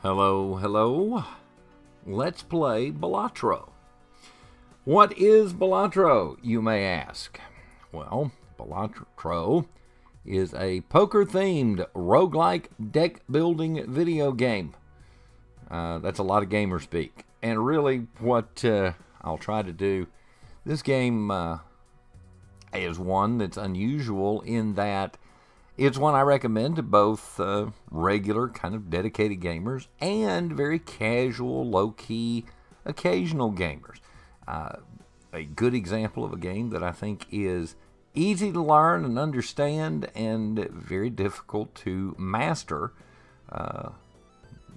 Hello, hello. Let's play Balatro. What is Balatro, you may ask? Well, Balatro is a poker-themed roguelike deck-building video game. That's a lot of gamer speak. And really what I'll try to do, this game is one that's unusual in that it's one I recommend to both regular, kind of dedicated gamers and very casual, low-key, occasional gamers. A good example of a game that I think is easy to learn and understand and very difficult to master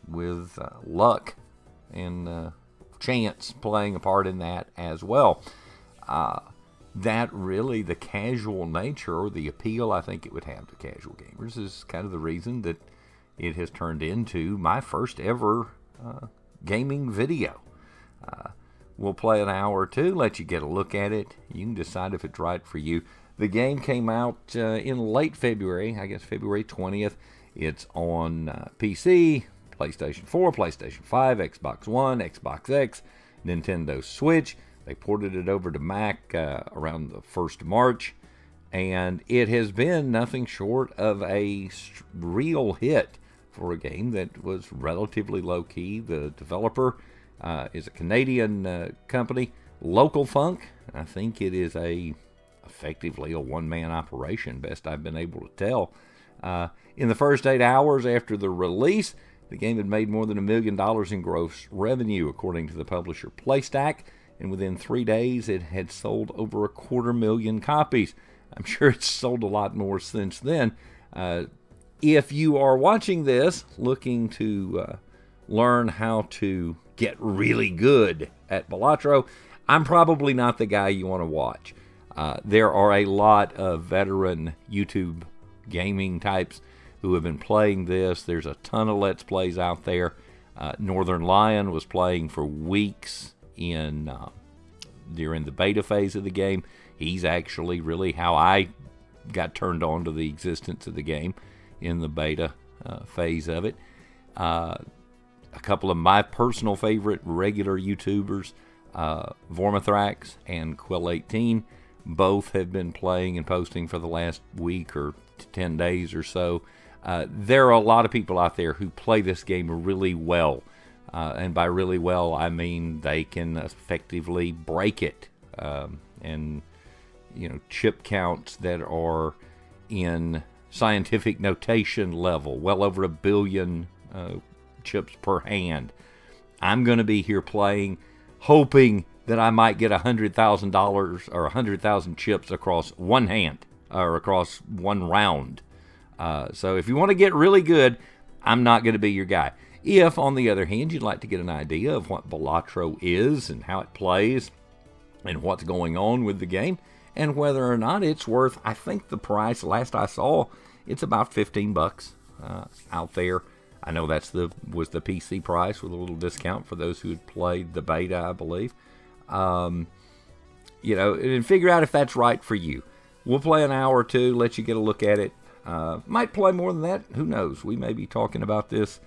with luck and chance playing a part in that as well. That really, the casual nature or the appeal I think it would have to casual gamers is kind of the reason that it has turned into my first ever gaming video. We'll play an hour or two, let you get a look at it. You can decide if it's right for you. The game came out in late February, I guess February 20th. It's on PC, PlayStation 4, PlayStation 5, Xbox One, Xbox X, Nintendo Switch. They ported it over to Mac around the 1st of March, and it has been nothing short of a real hit for a game that was relatively low-key. The developer is a Canadian company, Local Funk. I think it is effectively a one-man operation, best I've been able to tell. In the first 8 hours after the release, the game had made more than $1 million in gross revenue, according to the publisher PlayStack. And within 3 days, it had sold over 250,000 copies. I'm sure it's sold a lot more since then. If you are watching this, looking to learn how to get really good at Balatro, I'm probably not the guy you want to watch. There are a lot of veteran YouTube gaming types who have been playing this. There's a ton of Let's Plays out there. Northern Lion was playing for weeks during the beta phase of the game. He's actually really how I got turned on to the existence of the game in the beta phase of it. A couple of my personal favorite regular YouTubers, Vormithrax and Quill18, both have been playing and posting for the last week or 10 days or so. There are a lot of people out there who play this game really well. And by really well, I mean they can effectively break it. And, you know, chip counts that are in scientific notation level, well over 1 billion chips per hand. I'm going to be here playing, hoping that I might get $100,000 or 100,000 chips across one hand, or across one round. So if you want to get really good, I'm not going to be your guy. If, on the other hand, you'd like to get an idea of what Balatro is and how it plays and what's going on with the game and whether or not it's worth, I think the price, last I saw, it's about 15 bucks out there. I know was the PC price with a little discount for those who had played the beta, I believe. You know, and figure out if that's right for you. We'll play an hour or two, let you get a look at it. Might play more than that. Who knows? We may be talking about this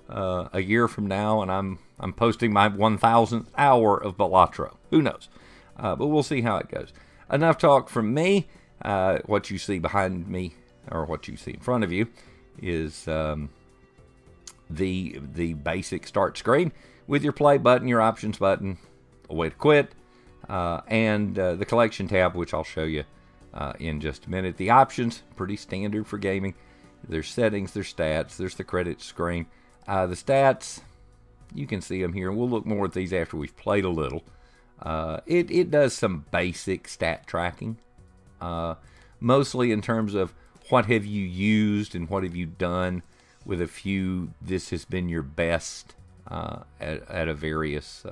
a year from now, and I'm posting my 1,000th hour of Balatro. Who knows? But we'll see how it goes. Enough talk from me. What you see behind me, or what you see in front of you, is the basic start screen with your play button, your options button, a way to quit, and the collection tab, which I'll show you in just a minute. The options, pretty standard for gaming. There's settings, there's stats, there's the credit screen. The stats, you can see them here. We'll look more at these after we've played a little. It does some basic stat tracking, mostly in terms of what have you used and what have you done with a few. This has been your best at a various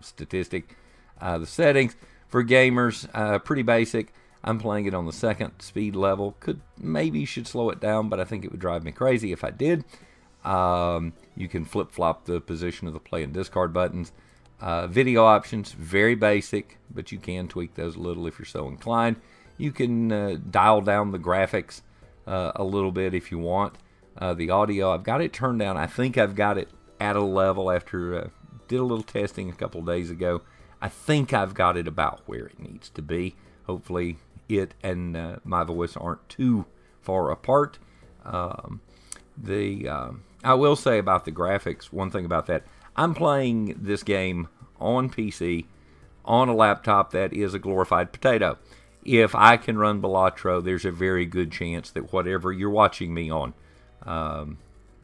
statistic. The settings for gamers, pretty basic. I'm playing it on the 2nd speed level. Maybe should slow it down, but I think it would drive me crazy if I did. You can flip-flop the position of the play and discard buttons. Video options, very basic, but you can tweak those a little if you're so inclined. You can dial down the graphics a little bit if you want. The audio, I've got it turned down. I think I've got it at a level after did a little testing a couple days ago. I think I've got it about where it needs to be. Hopefully it and my voice aren't too far apart. I will say about the graphics, one thing about that, I'm playing this game on PC on a laptop that is a glorified potato. If I can run Balatro, there's a very good chance that whatever you're watching me on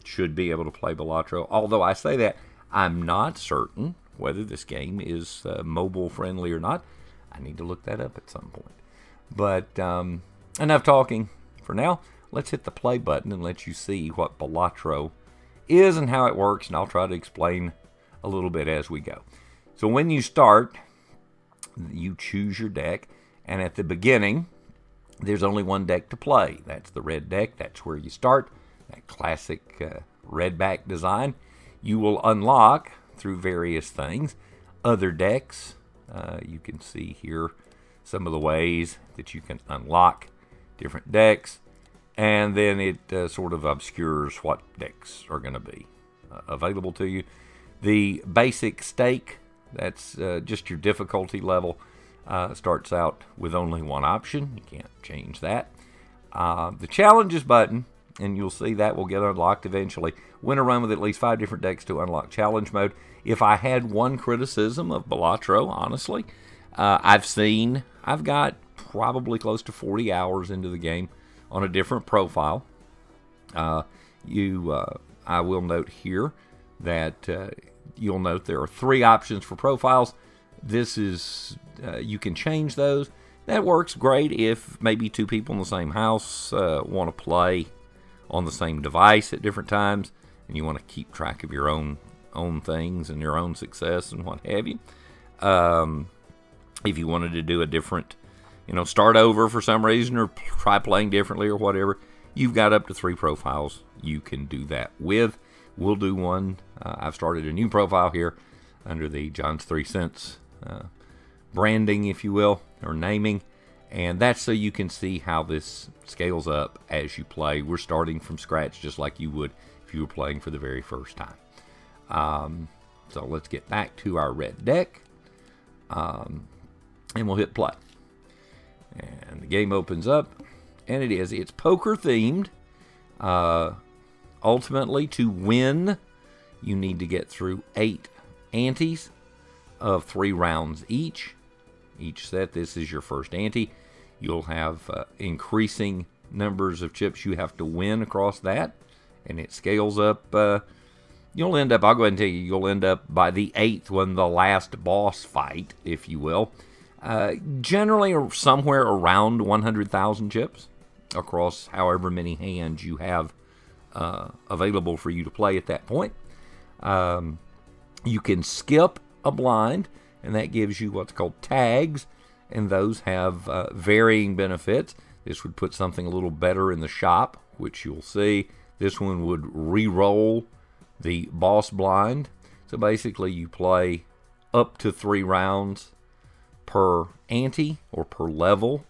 should be able to play Balatro. Although I say that, I'm not certain whether this game is mobile friendly or not. I need to look that up at some point. But enough talking for now. Let's hit the play button and let you see what Balatro is and how it works, and I'll try to explain a little bit as we go. So when you start, you choose your deck, and at the beginning, there's only one deck to play. That's the red deck. That's where you start. That classic red back design. You will unlock, through various things, other decks. You can see here some of the ways that you can unlock different decks. And then it sort of obscures what decks are going to be available to you. The basic stake, that's just your difficulty level, starts out with only one option. You can't change that. The challenges button, and you'll see that will get unlocked eventually. Win a run with at least 5 different decks to unlock challenge mode. If I had one criticism of Balatro, honestly, I've got probably close to 40 hours into the game on a different profile. I will note here that you'll note there are 3 options for profiles. This is, you can change those. That works great if maybe 2 people in the same house want to play on the same device at different times, and you want to keep track of your own things and your own success and what have you. If you wanted to do a different, start over for some reason or try playing differently or whatever, you've got up to 3 profiles you can do that with. We'll do one. I've started a new profile here under the John's 3 Cents branding, if you will, or naming. And that's so you can see how this scales up as you play. We're starting from scratch just like you would if you were playing for the very first time. So let's get back to our red deck. And we'll hit play. And the game opens up. And it's poker themed. Ultimately, to win, you need to get through 8 antes of 3 rounds each. Each set, this is your first ante. You'll have increasing numbers of chips you have to win across that, and it scales up. You'll end up, I'll go ahead and tell you, you'll end up by the 8th one, the last boss fight, if you will. Generally somewhere around 100,000 chips across however many hands you have available for you to play at that point. You can skip a blind, and that gives you what's called tags, and those have varying benefits. This would put something a little better in the shop, which you'll see. This one would re-roll the boss blind. So basically you play up to 3 rounds per ante or per level,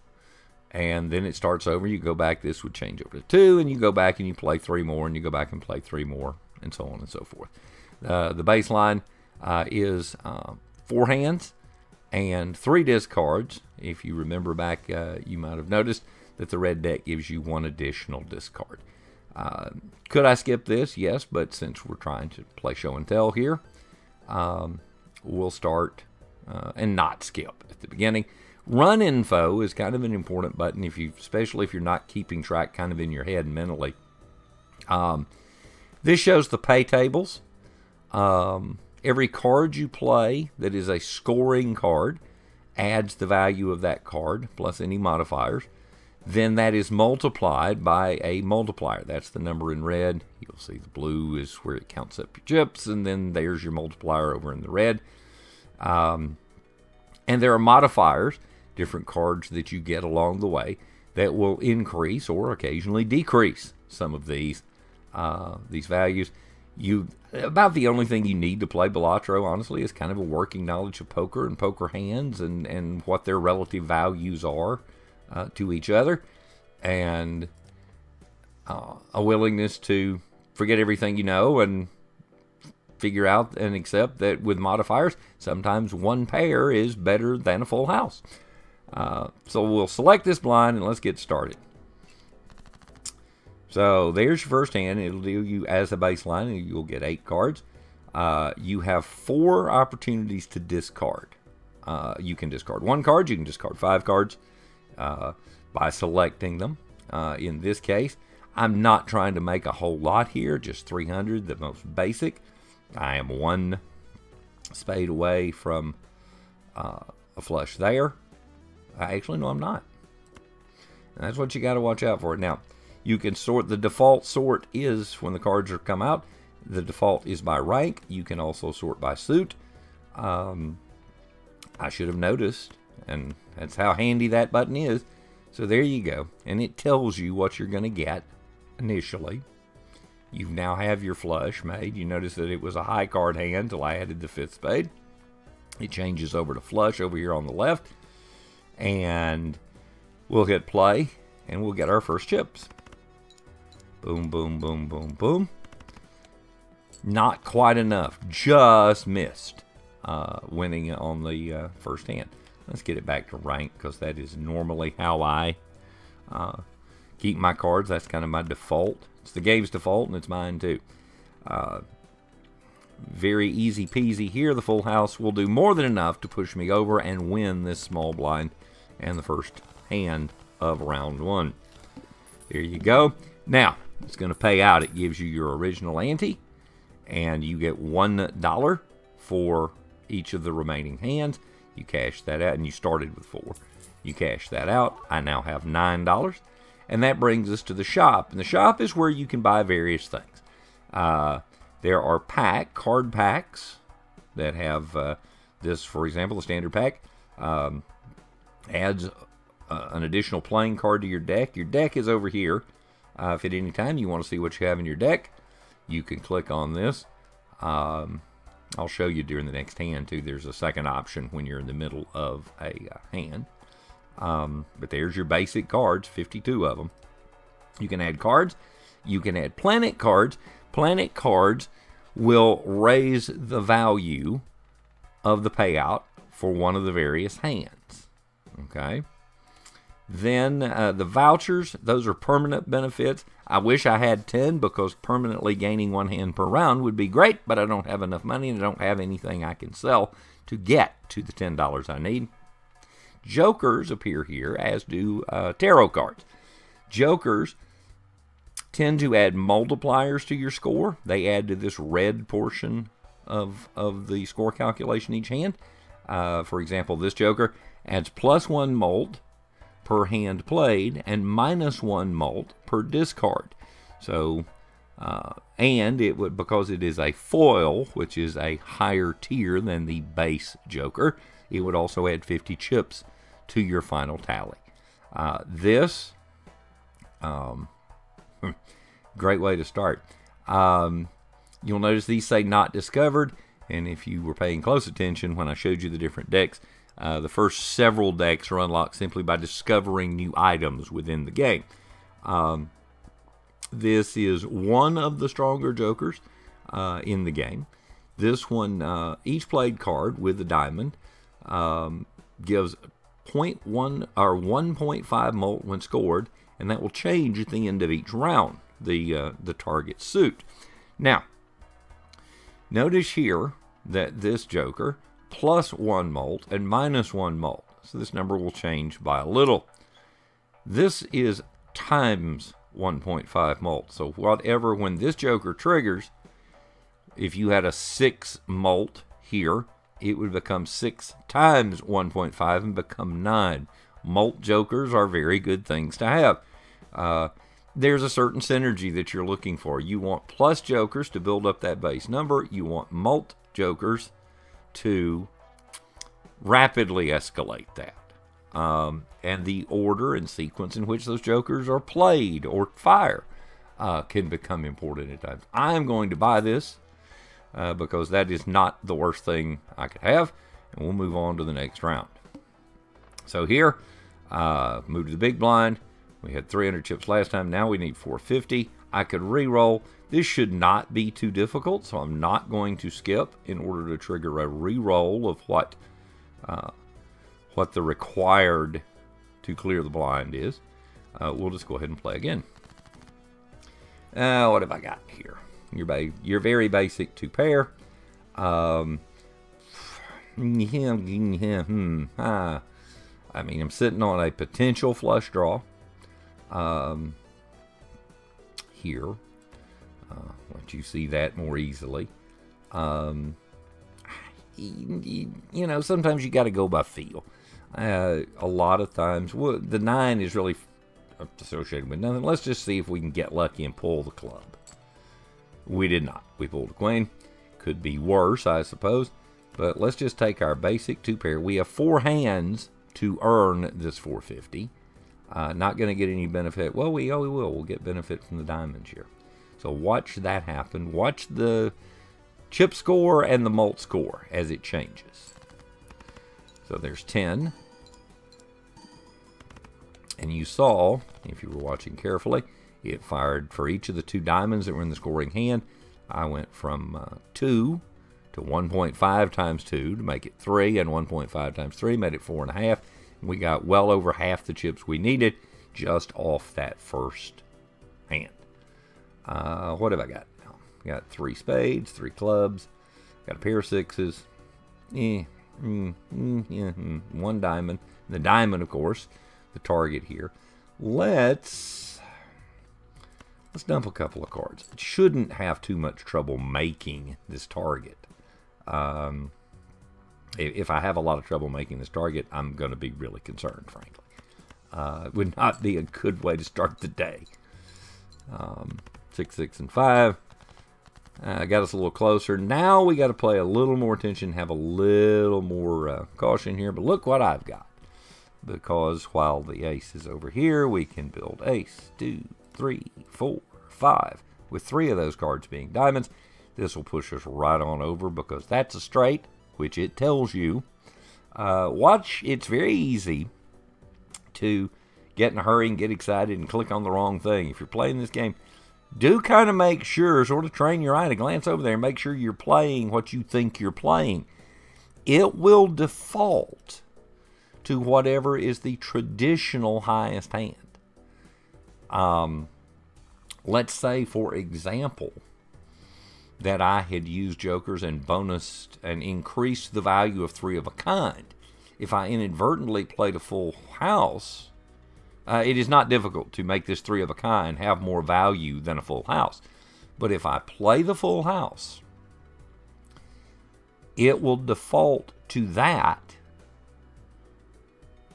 and then it starts over. You go back, this would change over to 2, and you go back and you play 3 more, and you go back and play 3 more, and so on and so forth. The baseline is 4 hands and 3 discards. If you remember back, you might have noticed that the red deck gives you 1 additional discard. Could I skip this? Yes, but since we're trying to play show and tell here, we'll start and not skip at the beginning. Run info is kind of an important button, especially if you're not keeping track kind of in your head mentally. This shows the pay tables. Every card you play that is a scoring card adds the value of that card plus any modifiers. Then that is multiplied by a multiplier. That's the number in red. You'll see the blue is where it counts up your chips, and then there's your multiplier over in the red. And there are modifiers, different cards that you get along the way, that will increase or occasionally decrease some of these values. About the only thing you need to play Balatro, honestly, is kind of a working knowledge of poker and poker hands and what their relative values are to each other, and a willingness to forget everything you know and figure out and accept that with modifiers, sometimes one pair is better than a full house. So we'll select this blind and let's get started. So there's your first hand. It'll deal you as a baseline, and you'll get 8 cards. You have 4 opportunities to discard. You can discard 1 card. You can discard 5 cards by selecting them. In this case, I'm not trying to make a whole lot here, just 300, the most basic. I am 1 spade away from a flush there. Actually, no, I'm not. And that's what you got to watch out for. Now, you can sort, the default sort is, when the cards are come out, the default is by rank. You can also sort by suit. I should have noticed, and that's how handy that button is. So there you go. And it tells you what you're going to get initially. You now have your flush made. You notice that it was a high card hand until I added the 5th spade. It changes over to flush over here on the left. And we'll hit play, and we'll get our first chips. Boom, boom, boom, boom, boom. Not quite enough. Just missed winning on the first hand. Let's get it back to rank, because that is normally how I keep my cards. That's kind of my default. It's the game's default, and it's mine too. Very easy peasy here. The full house will do more than enough to push me over and win this small blind and the first hand of round 1. There you go. Now, it's going to pay out. It gives you your original ante, and you get $1 for each of the remaining hands. You cash that out, and you started with 4. You cash that out. I now have $9, and that brings us to the shop. And the shop is where you can buy various things. There are card packs that have this, for example, the standard pack adds an additional playing card to your deck. Your deck is over here. If at any time you want to see what you have in your deck, you can click on this. I'll show you during the next hand, too. There's a second option when you're in the middle of a hand. But there's your basic cards, 52 of them. You can add cards. You can add planet cards. Planet cards will raise the value of the payout for one of the various hands. Okay? Then the vouchers, those are permanent benefits. I wish I had 10, because permanently gaining 1 hand per round would be great, but I don't have enough money and I don't have anything I can sell to get to the $10 I need. Jokers appear here, as do tarot cards. Jokers tend to add multipliers to your score. They add to this red portion of the score calculation each hand. For example, this joker adds +1 mult per hand played and -1 mult per discard. So, and it would, because it is a foil, which is a higher tier than the base joker, it would also add 50 chips to your final tally. This, great way to start. You'll notice these say not discovered, and if you were paying close attention when I showed you the different decks, the first several decks are unlocked simply by discovering new items within the game. This is one of the stronger jokers in the game. This one, each played card with the diamond gives 0.1 or 1.5 mult when scored, and that will change at the end of each round, the target suit. Now, notice here that this joker +1 mult and -1 mult. So this number will change by a little. This is times 1.5 mult. So whatever, when this joker triggers, if you had a 6 mult here, it would become 6 times 1.5 and become 9. Mult jokers are very good things to have. There's a certain synergy that you're looking for. You want plus jokers to build up that base number. You want mult jokers to rapidly escalate that. And the order and sequence in which those jokers are played or fire can become important at times. I'm going to buy this because that is not the worst thing I could have, and we'll move on to the next round. So here, move to the big blind. We had 300 chips last time. Now we need 450. I could re-roll. This should not be too difficult, so I'm not going to skip in order to trigger a re-roll of what the required to clear the blind is. We'll just go ahead and play again. What have I got here? Your very basic 2 pair. I mean, I'm sitting on a potential flush draw. Here. Let you see that more easily. You know, sometimes you got to go by feel. A lot of times, well, the 9 is really associated with nothing. Let's just see if we can get lucky and pull the club. We did not. We pulled a queen. Could be worse, I suppose. But let's just take our basic 2 pair. We have 4 hands to earn this 450. Not going to get any benefit. Well, we will. We'll get benefit from the diamonds here. So watch that happen. Watch the chip score and the mult score as it changes. So there's 10. And you saw, if you were watching carefully, it fired for each of the 2 diamonds that were in the scoring hand. I went from 2 to 1.5 times 2 to make it 3, and 1.5 times 3 made it 4.5. We got well over half the chips we needed just off that first hand. What have I got now? Got 3 spades, 3 clubs, got a pair of 6s, 1 diamond. The diamond, of course, the target here. Let's dump a couple of cards. It shouldn't have too much trouble making this target. If I have a lot of trouble making this target, I'm going to be really concerned, frankly. It would not be a good way to start the day. 6, 6, and 5. Got us a little closer. Now we got to play a little more attention, have a little more caution here. But look what I've got. Because while the ace is over here, we can build ace, 2, 3, 4, 5. With 3 of those cards being diamonds, this will push us right on over because that's a straight, which it tells you. Watch, it's very easy to get in a hurry and get excited and click on the wrong thing. If you're playing this game, do kind of make sure, sort of train your eye to glance over there and make sure you're playing what you think you're playing. It will default to whatever is the traditional highest hand. Let's say, for example, that I had used jokers and bonused and increased the value of 3 of a kind. If I inadvertently played a full house, it is not difficult to make this 3 of a kind have more value than a full house. But if I play the full house, it will default to that,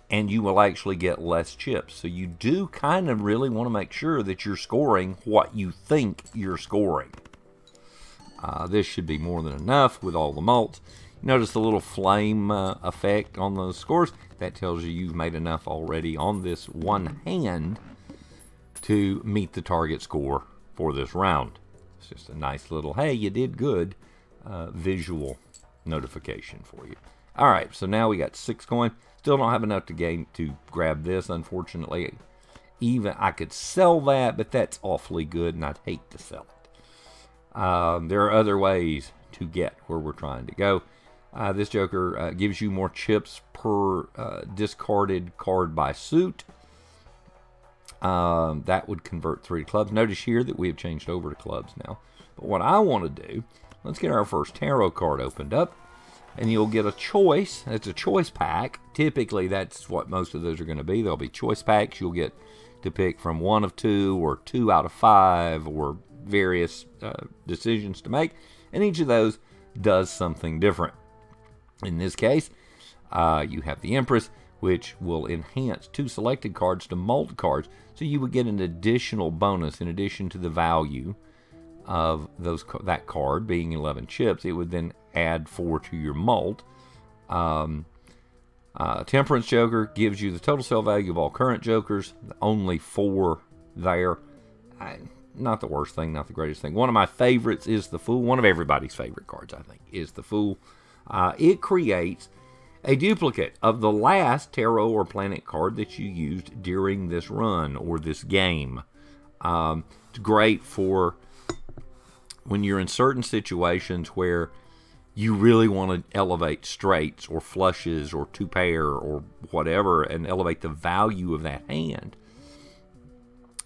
and you will actually get less chips. So you do kind of really want to make sure that you're scoring what you think you're scoring. This should be more than enough with all the mults. Notice the little flame effect on those scores. That tells you you've made enough already on this one hand to meet the target score for this round. It's just a nice little, hey, you did good visual notification for you. All right, so now we got 6 coin. Still don't have enough to grab this, unfortunately. Even I could sell that, but that's awfully good, and I'd hate to sell it. There are other ways to get where we're trying to go. This joker gives you more chips per discarded card by suit. That would convert 3 to clubs. Notice here that we have changed over to clubs now. But what I want to do, let's get our first tarot card opened up. And you'll get a choice. It's a choice pack. Typically, that's what most of those are going to be. There'll be choice packs. You'll get to pick from 1 of 2 or 2 out of 5 or various decisions to make. And each of those does something different. In this case, you have the Empress, which will enhance 2 selected cards to mult cards. So you would get an additional bonus in addition to the value of that card being 11 chips. It would then add 4 to your mult. Temperance Joker gives you the total sale value of all current jokers. Only 4 there. Not the worst thing, not the greatest thing. One of my favorites is the Fool. One of everybody's favorite cards, I think, is the Fool. It creates A duplicate of the last tarot or planet card that you used during this run or this game. It's great for when you're in certain situations where you really want to elevate straights or flushes or two pair or whatever and elevate the value of that hand.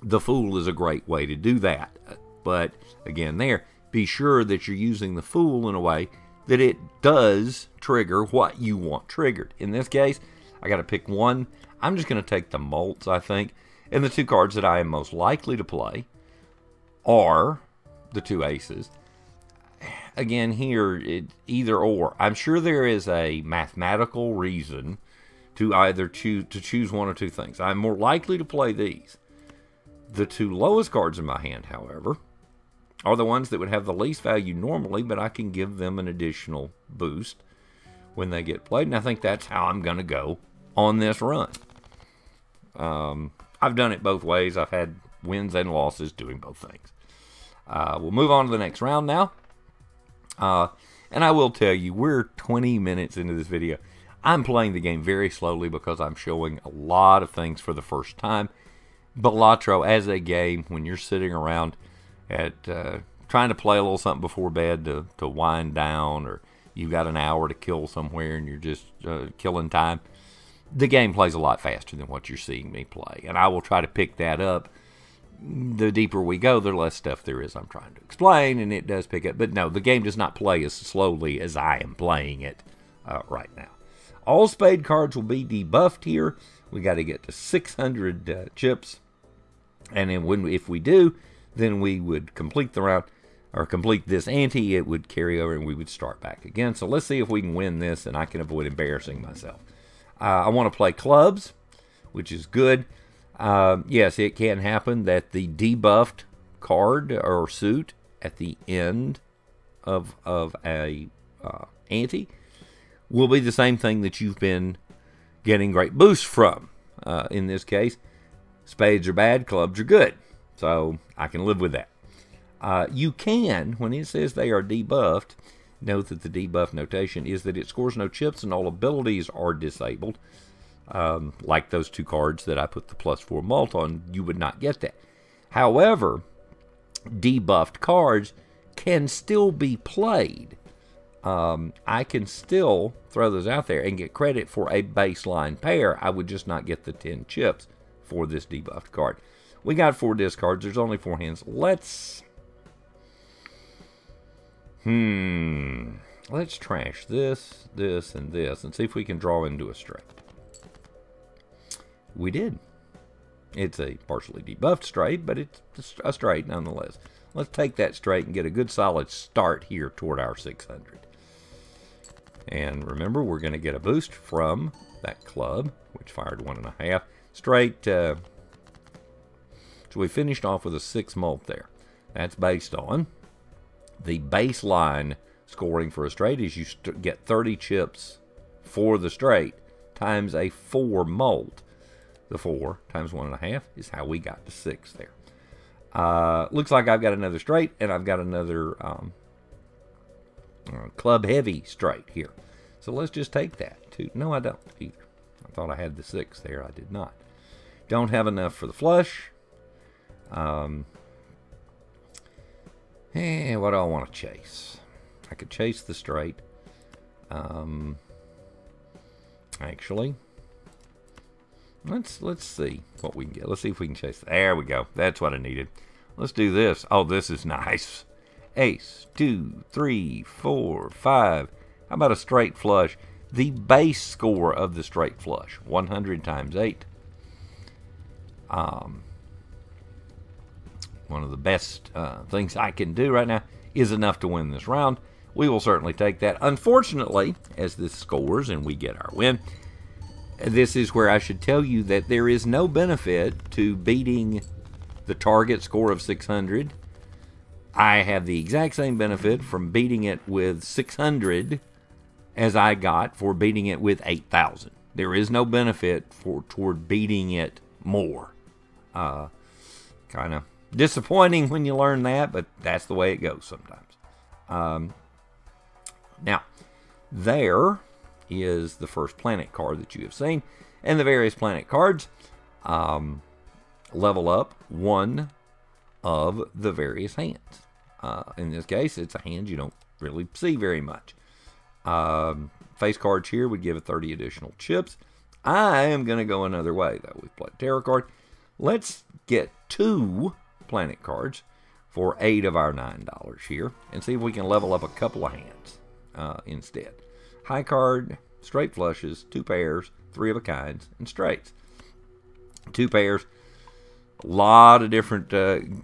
The Fool is a great way to do that. But again, be sure that you're using the Fool in a way that it does trigger what you want triggered. In this case, I got to pick one. I'm just going to take the Molts, I think. And the two cards that I am most likely to play are the two aces. Again, here, either or. I'm sure there is a mathematical reason to either choose one or two things. I'm more likely to play these. The two lowest cards in my hand, however, are the ones that would have the least value normally, but I can give them an additional boost when they get played. And I think that's how I'm going to go on this run. I've done it both ways. I've had wins and losses doing both things. We'll move on to the next round now. And I will tell you, we're 20 minutes into this video. I'm playing the game very slowly because I'm showing a lot of things for the first time. Balatro as a game, when you're sitting around at trying to play a little something before bed to wind down, or you've got an hour to kill somewhere and you're just killing time, the game plays a lot faster than what you're seeing me play. And I will try to pick that up. The deeper we go, the less stuff there is I'm trying to explain, and it does pick up. But no, the game does not play as slowly as I am playing it right now. All spade cards will be debuffed here. We got to get to 600 chips. And then if we do, then we would complete the round, or complete this ante. It would carry over and we would start back again. So let's see if we can win this and I can avoid embarrassing myself. I want to play clubs, which is good. Yes, it can happen that the debuffed card or suit at the end of a ante will be the same thing that you've been getting great boosts from. In this case, spades are bad, clubs are good. So I can live with that. You can, when it says they are debuffed, note that the debuff notation is that it scores no chips and all abilities are disabled. Like those two cards that I put the +4 mult on, you would not get that. However, debuffed cards can still be played. I can still throw those out there and get credit for a baseline pair. I would just not get the 10 chips for this debuffed card. We got 4 discards. There's only 4 hands. Let's trash this, this, and this, and see if we can draw into a straight. We did. It's a partially debuffed straight, but it's a straight nonetheless. Let's take that straight and get a good solid start here toward our 600. And remember, we're going to get a boost from that club, which fired 1.5. Straight, so we finished off with a 6 mult there. That's based on the baseline scoring for a straight is you get 30 chips for the straight times a 4 mult. The 4 times 1.5 is how we got to 6 there. Looks like I've got another straight, and I've got another club heavy straight here. So let's just take that. No, I don't either. I thought I had the 6 there. I did not. Don't have enough for the flush. What do I want to chase? I could chase the straight. Actually, let's see what we can get. Let's see if we can chase. There we go. That's what I needed. Let's do this. Oh, this is nice. Ace, 2, 3, 4, 5. How about a straight flush? The base score of the straight flush, 100 times 8. One of the best things I can do right now is enough to win this round. We will certainly take that. Unfortunately, as this scores and we get our win, this is where I should tell you that there is no benefit to beating the target score of 600. I have the exact same benefit from beating it with 600 as I got for beating it with 8,000. There is no benefit toward beating it more. Kind of disappointing when you learn that, but that's the way it goes sometimes. Now, there is the first planet card that you have seen. And the various planet cards level up one of the various hands. In this case, it's a hand you don't really see very much. Face cards here would give it 30 additional chips. I am going to go another way, though. We've played tarot card. Let's get 2 planet cards for 8 of our $9 here and see if we can level up a couple of hands instead. High card, straight flushes, 2 pairs, 3 of a kinds, and straights. 2 pairs, a lot of different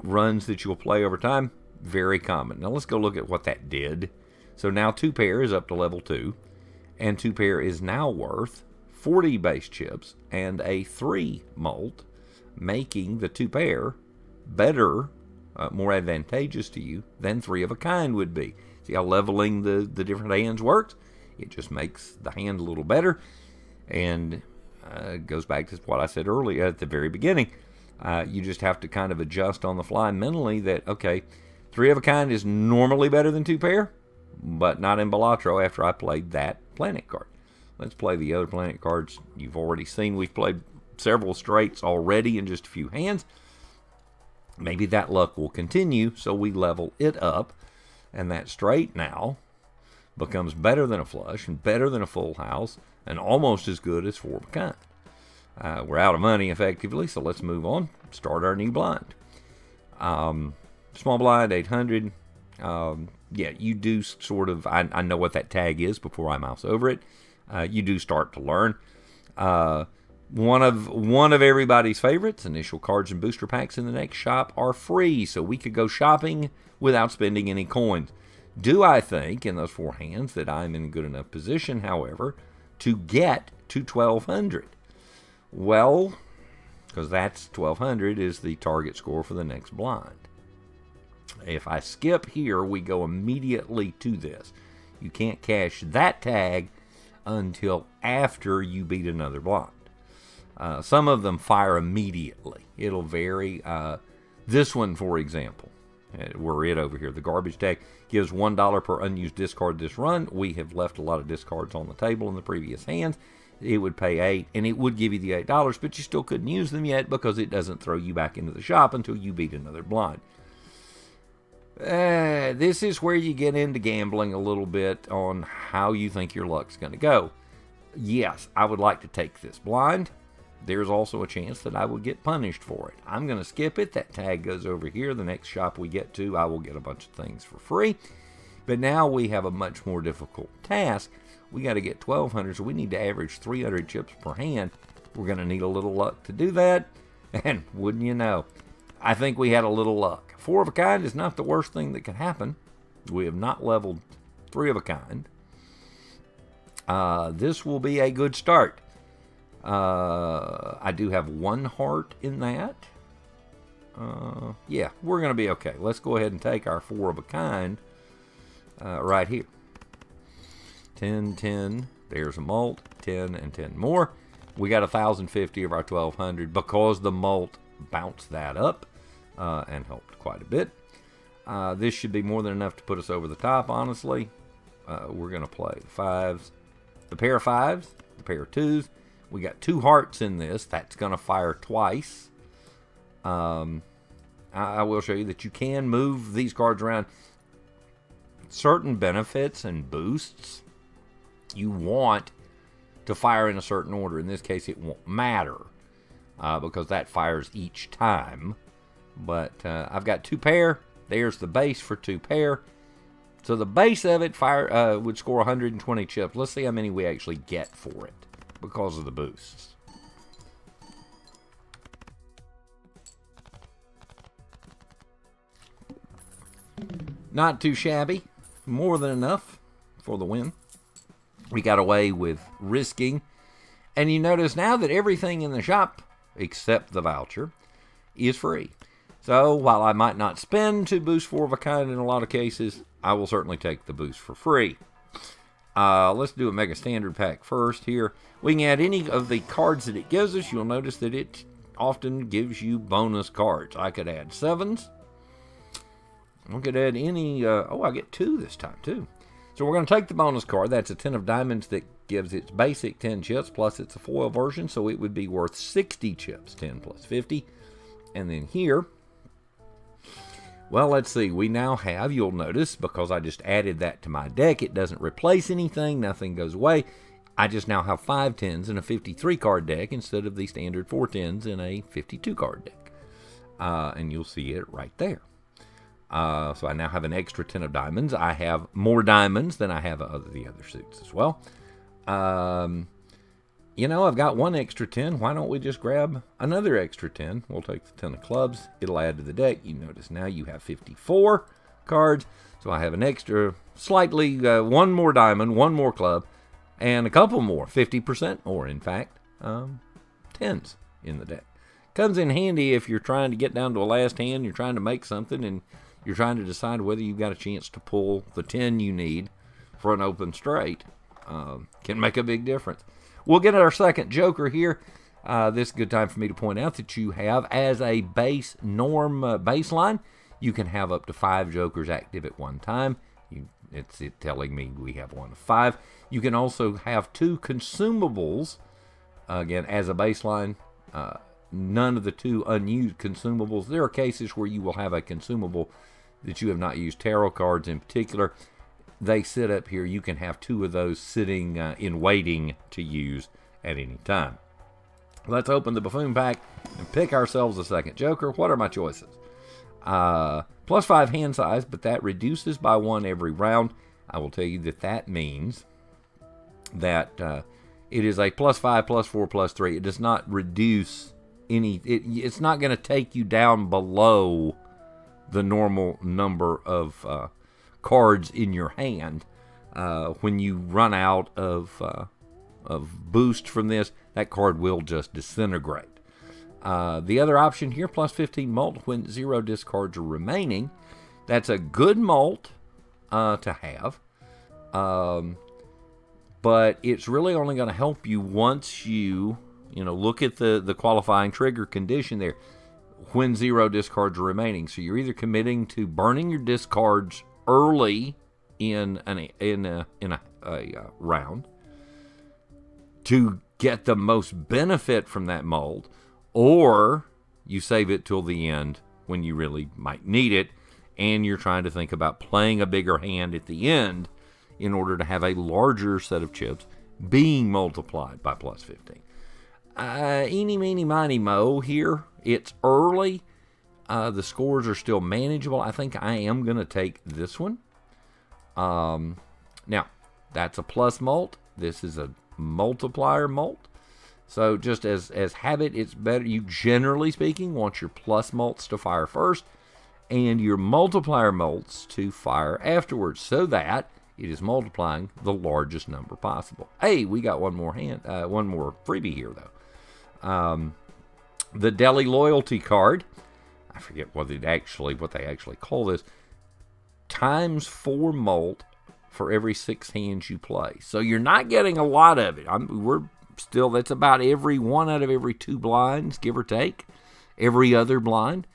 runs that you'll play over time. Very common. Now let's go look at what that did. So now 2 pair is up to level 2, and 2 pair is now worth 40 base chips and a 3 molt, making the 2 pair better, more advantageous to you than 3 of a kind would be. See how leveling the different hands works? It just makes the hand a little better, and it goes back to what I said earlier at the very beginning. You just have to kind of adjust on the fly mentally that, okay, 3 of a kind is normally better than 2 pair, but not in Balatro after I played that planet card. Let's play the other planet cards you've already seen. We've played several straights already in just a few hands. Maybe that luck will continue, so we level it up, and that straight now becomes better than a flush and better than a full house and almost as good as 4 of a kind. We're out of money effectively, so let's move on. Start our new blind. Small blind, 800. Yeah, you do sort of, I know what that tag is before I mouse over it. You do start to learn. One of everybody's favorites, initial cards and booster packs in the next shop are free, so we could go shopping without spending any coins. Do I think in those 4 hands that I'm in a good enough position, however, to get to 1200? Well, because that's 1200 is the target score for the next blind. If I skip here, we go immediately to this. You can't cash that tag until after you beat another blind. Some of them fire immediately. It'll vary. This one, for example, we're it over here. The garbage tag gives $1 per unused discard this run. We have left a lot of discards on the table in the previous hands. It would pay 8, and it would give you the $8, but you still couldn't use them yet because it doesn't throw you back into the shop until you beat another blind. This is where you get into gambling a little bit on how you think your luck's going to go. Yes, I would like to take this blind. There's also a chance that I would get punished for it. I'm going to skip it. That tag goes over here. The next shop we get to, I will get a bunch of things for free. But now we have a much more difficult task. We got to get 1,200, so we need to average 300 chips per hand. We're going to need a little luck to do that. And wouldn't you know, I think we had a little luck. 4 of a kind is not the worst thing that can happen. We have not leveled 3 of a kind. This will be a good start. I do have 1 heart in that. Yeah, we're going to be okay. Let's go ahead and take our 4 of a kind right here. 10, 10. There's a molt. 10 and 10 more. We got 1,050 of our 1,200 because the molt bounced that up and helped quite a bit. This should be more than enough to put us over the top, honestly. We're going to play the 5s. The pair of 5s. The pair of 2s. We got 2 hearts in this. That's going to fire twice. I will show you that you can move these cards around. Certain benefits and boosts you want to fire in a certain order. In this case, it won't matter because that fires each time. But I've got 2 pair. There's the base for 2 pair. So the base of it would score 120 chips. Let's see how many we actually get for it because of the boosts. Not too shabby. More than enough for the win. We got away with risking. And you notice now that everything in the shop, except the voucher, is free. So while I might not spend to boost 4 of a kind in a lot of cases, I will certainly take the boost for free. Let's do a Mega Standard Pack first here. We can add any of the cards that it gives us. You'll notice that it often gives you bonus cards. I could add 7s. I could add any... oh, I get 2 this time, too. So we're going to take the bonus card. That's a 10 of diamonds that gives its basic 10 chips, plus it's a foil version, so it would be worth 60 chips, 10 plus 50. And then here, well, let's see. We now have, you'll notice, because I just added that to my deck, it doesn't replace anything. Nothing goes away. I just now have 5 10s in a 53 card deck instead of the standard 4 10s in a 52 card deck. And you'll see it right there. So I now have an extra 10 of diamonds. I have more diamonds than I have the other suits as well. You know, I've got one extra 10. Why don't we just grab another extra 10? We'll take the 10 of clubs. It'll add to the deck. You notice now you have 54 cards. So I have an extra, slightly, one more diamond, one more club, and a couple more, 50% more, in fact, 10s in the deck. Comes in handy if you're trying to get down to a last hand, you're trying to make something, and you're trying to decide whether you've got a chance to pull the 10 you need for an open straight. Can make a big difference. We'll get our second joker here. This is a good time for me to point out that you have, as a base norm baseline, you can have up to 5 jokers active at one time. It's telling me we have 1 of 5. You can also have 2 consumables, again, as a baseline. None of the 2 unused consumables. There are cases where you will have a consumable that you have not used. Tarot cards in particular, they sit up here. You can have 2 of those sitting in waiting to use at any time. Let's open the buffoon pack and pick ourselves a second joker. What are my choices? Plus 5 hand size, but that reduces by 1 every round. I will tell you that that means that it is a plus 5, plus 4, plus 3. It does not reduce any. It's not going to take you down below the normal number of cards in your hand. When you run out of boost from this, that card will just disintegrate. The other option here, plus 15 mult when 0 discards are remaining. That's a good mult to have. But it's really only going to help you once you look at the qualifying trigger condition there. When 0 discards are remaining. So you're either committing to burning your discards early in a round to get the most benefit from that mold, or you save it till the end when you really might need it, and you're trying to think about playing a bigger hand at the end in order to have a larger set of chips being multiplied by plus 15. Eeny, meeny, miny, mo here. It's early. The scores are still manageable. I think I am going to take this one. Now, that's a plus mult. This is a multiplier mult. So just as habit, it's better. You, generally speaking, want your plus mults to fire first and your multiplier mults to fire afterwards, so that it is multiplying the largest number possible. Hey, we got one more freebie here, though. The Deli Loyalty card. I forget what they actually call this. Times 4 mult for every 6 hands you play. So you're not getting a lot of it. That's about every 1 out of every 2 blinds, give or take. Every other blind,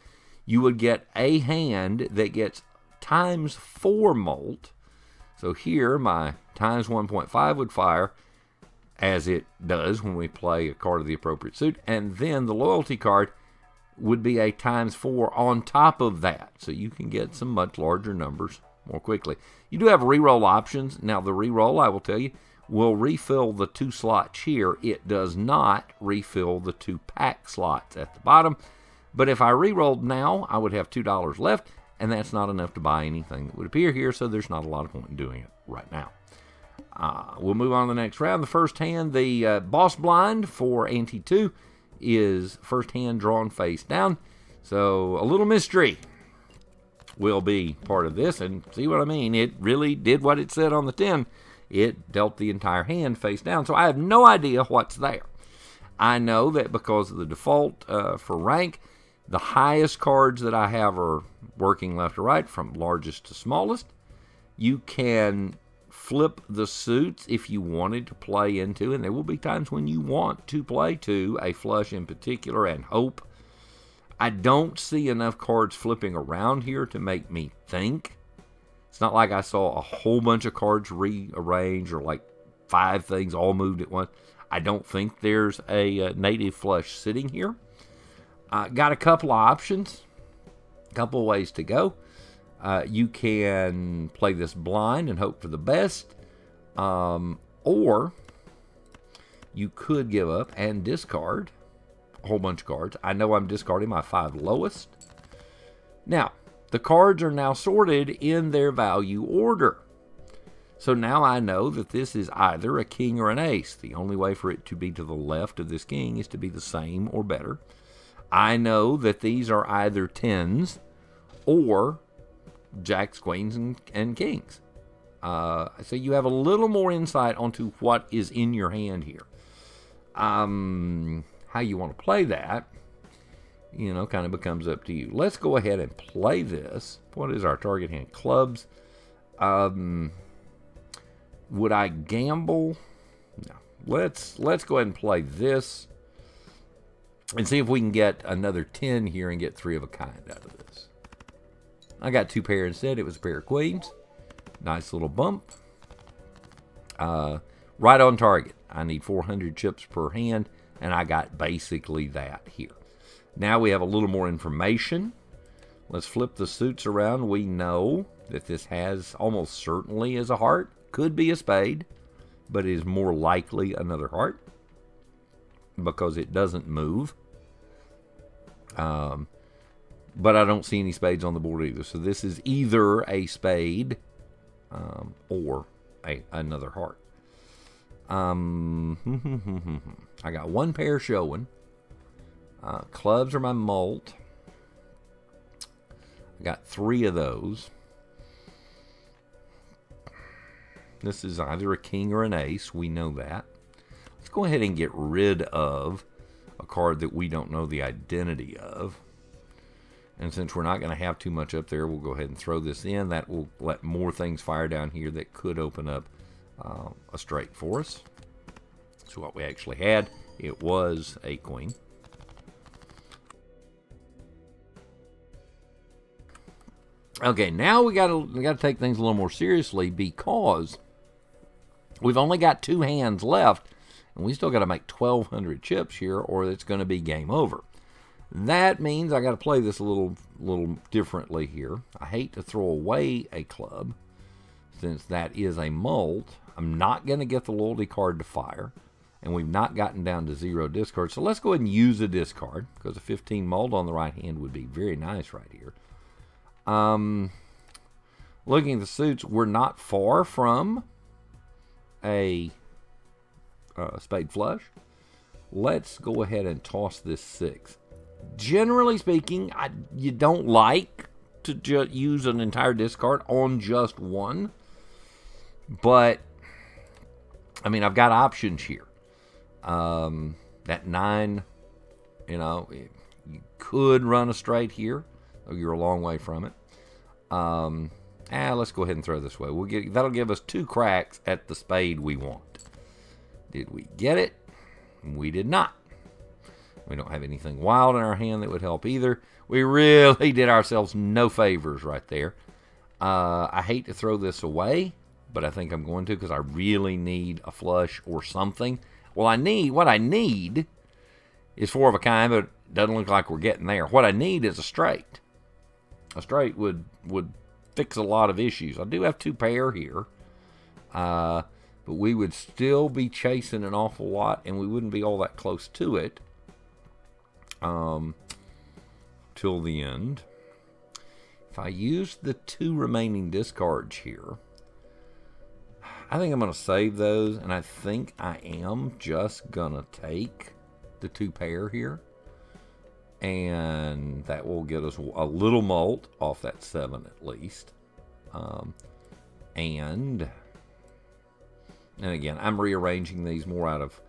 you would get a hand that gets times 4 mult. So here, my times 1.5 would fire, as it does when we play a card of the appropriate suit. And then the loyalty card would be a times 4 on top of that. So you can get some much larger numbers more quickly. You do have reroll options. Now, the reroll, I will tell you, will refill the 2 slots here. It does not refill the 2 pack slots at the bottom. But if I rerolled now, I would have $2 left, and that's not enough to buy anything that would appear here, so there's not a lot of point in doing it right now. We'll move on to the next round. The first hand, the boss blind for Ante 2, is first hand drawn face down. So a little mystery will be part of this, and see what I mean? It really did what it said on the tin. It dealt the entire hand face down, so I have no idea what's there. I know that because of the default for rank, the highest cards that I have are working left to right from largest to smallest. You can flip the suits if you wanted to play into, and there will be times when you want to play to a flush in particular and hope. I don't see enough cards flipping around here to make me think It's not like I saw a whole bunch of cards rearranged or like 5 things all moved at once. I don't think there's a native flush sitting here. Got a couple of options, a couple of ways to go. You can play this blind and hope for the best, or you could give up and discard a whole bunch of cards. I know I'm discarding my 5 lowest. Now, the cards are now sorted in their value order. So now I know that this is either a king or an ace. The only way for it to be to the left of this king is to be the same or better. I know that these are either 10s or jacks, queens, and kings. So you have a little more insight onto what is in your hand here. How you want to play that, kind of becomes up to you. Let's go ahead and play this. What is our target hand? Clubs. Would I gamble? No. Let's go ahead and play this and see if we can get another 10 here and get 3 of a kind out of this. I got 2 pair instead. It was a pair of queens. Nice little bump. Right on target. I need 400 chips per hand, and I got basically that here. Now we have a little more information. Let's flip the suits around. We know that this has almost certainly is a heart. Could be a spade, but it is more likely another heart because it doesn't move. But I don't see any spades on the board either. So this is either a spade or another heart. I got 1 pair showing. Clubs are my mult. I got 3 of those. This is either a king or an ace. We know that. Let's go ahead and get rid of a card that we don't know the identity of. And since we're not going to have too much up there, we'll go ahead and throw this in. That will let more things fire down here that could open up a straight for us. So what we actually had, it was a queen. Okay, now we got to take things a little more seriously because we've only got 2 hands left, and we still got to make 1,200 chips here, or it's going to be game over. That means I got to play this a little differently here. I hate to throw away a club, since that is a mult. I'm not going to get the loyalty card to fire, and we've not gotten down to 0 discard. So let's go ahead and use a discard, because a 15 mult on the right hand would be very nice right here. Looking at the suits, we're not far from a spade flush. Let's go ahead and toss this 6. Generally speaking, you don't like to use an entire discard on just 1. But, I mean, I've got options here. That 9, you could run a straight here. You're a long way from it. Let's go ahead and throw this way. That'll give us 2 cracks at the spade we want. Did we get it? We did not. We don't have anything wild in our hand that would help either. We really did ourselves no favors right there. I hate to throw this away, but I think I'm going to because I really need a flush or something. Well, what I need is 4 of a kind, but it doesn't look like we're getting there. What I need is a straight. A straight would fix a lot of issues. I do have 2 pair here, but we would still be chasing an awful lot, and we wouldn't be all that close to it till the end. If I use the 2 remaining discards here, I think I'm going to save those, and I think I am just going to take the 2 pair here. And that will get us a little mult off that 7 at least. And again, I'm rearranging these more out of,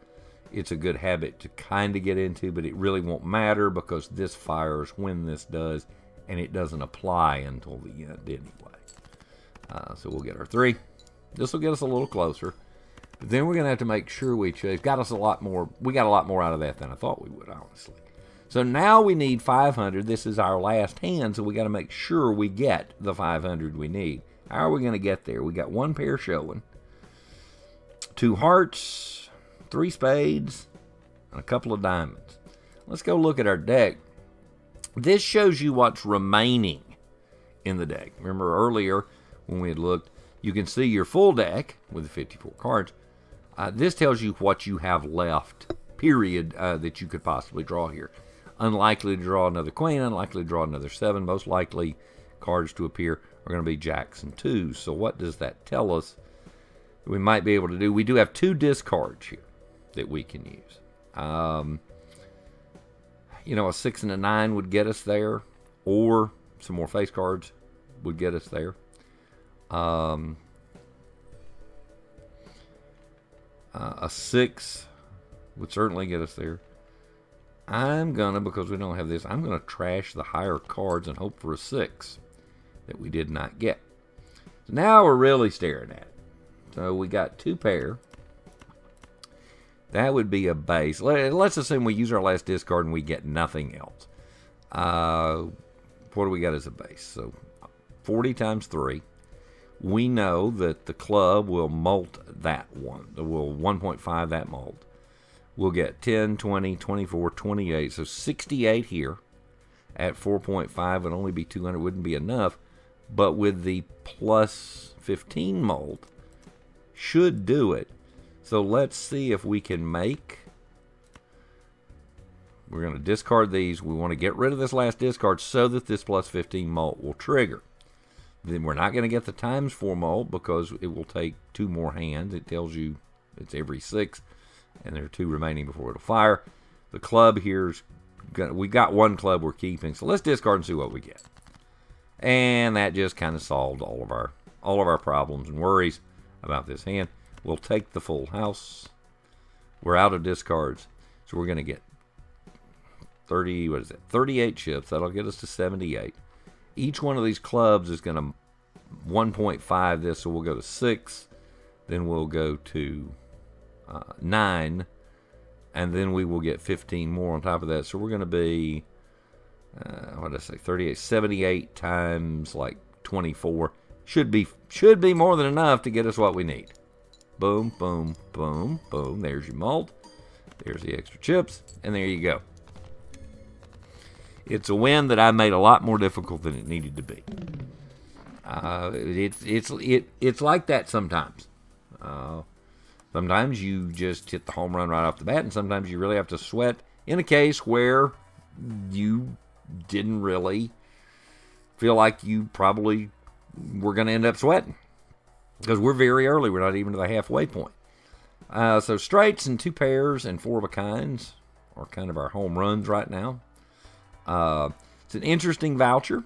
it's a good habit to kind of get into, but it really won't matter because this fires when this does, and it doesn't apply until the end anyway. So we'll get our 3. This will get us a little closer. But then we're going to have to make sure we got us a lot more. We got a lot more out of that than I thought we would, honestly. So now we need 500. This is our last hand, so we got to make sure we get the 500 we need. How are we going to get there? We got one pair showing, 2 hearts, 3 spades, and a couple of diamonds. Let's go look at our deck. This shows you what's remaining in the deck. Remember earlier when we had looked, you can see your full deck with the 54 cards. This tells you what you have left, period, that you could possibly draw here. Unlikely to draw another queen, unlikely to draw another 7. Most likely cards to appear are going to be jacks and 2s. So what does that tell us we might be able to do? We do have 2 discards here that we can use. You know, a 6 and a 9 would get us there, or some more face cards would get us there. A 6 would certainly get us there. I'm gonna, because we don't have this, I'm gonna trash the higher cards and hope for a 6 that we did not get. So now we're really staring at it. So we got 2 pair. That would be a base. Let's assume we use our last discard and we get nothing else. What do we got as a base? So 40 times 3. We know that the club will molt that one. Will 1.5 that molt. We'll get 10, 20, 24, 28. So 68 here at 4.5 would only be 200. Wouldn't be enough. But with the plus 15 molt, should do it. So let's see if we can make. We're going to discard these. We want to get rid of this last discard so that this plus 15 molt will trigger. Then we're not going to get the times 4 molt because it will take 2 more hands. It tells you it's every 6, and there are 2 remaining before it'll fire. The club here's we got 1 club we're keeping, so let's discard and see what we get. And that just kind of solved all of our problems and worries about this hand. We'll take the full house. We're out of discards, so we're going to get 38 chips. That'll get us to 78. Each one of these clubs is going to 1.5 this, so we'll go to 6. Then we'll go to 9. And then we will get 15 more on top of that. So we're going to be, what did I say, 38, 78 times like 24. Should be more than enough to get us what we need. Boom, boom, boom, boom. There's your molt. There's the extra chips. And there you go. It's a win that I made a lot more difficult than it needed to be. It's like that sometimes. Sometimes you just hit the home run right off the bat, and sometimes you really have to sweat in a case where you didn't really feel like you probably were going to end up sweating. Because we're very early. We're not even to the halfway point. So straights and 2 pairs and 4 of a kinds are kind of our home runs right now. It's an interesting voucher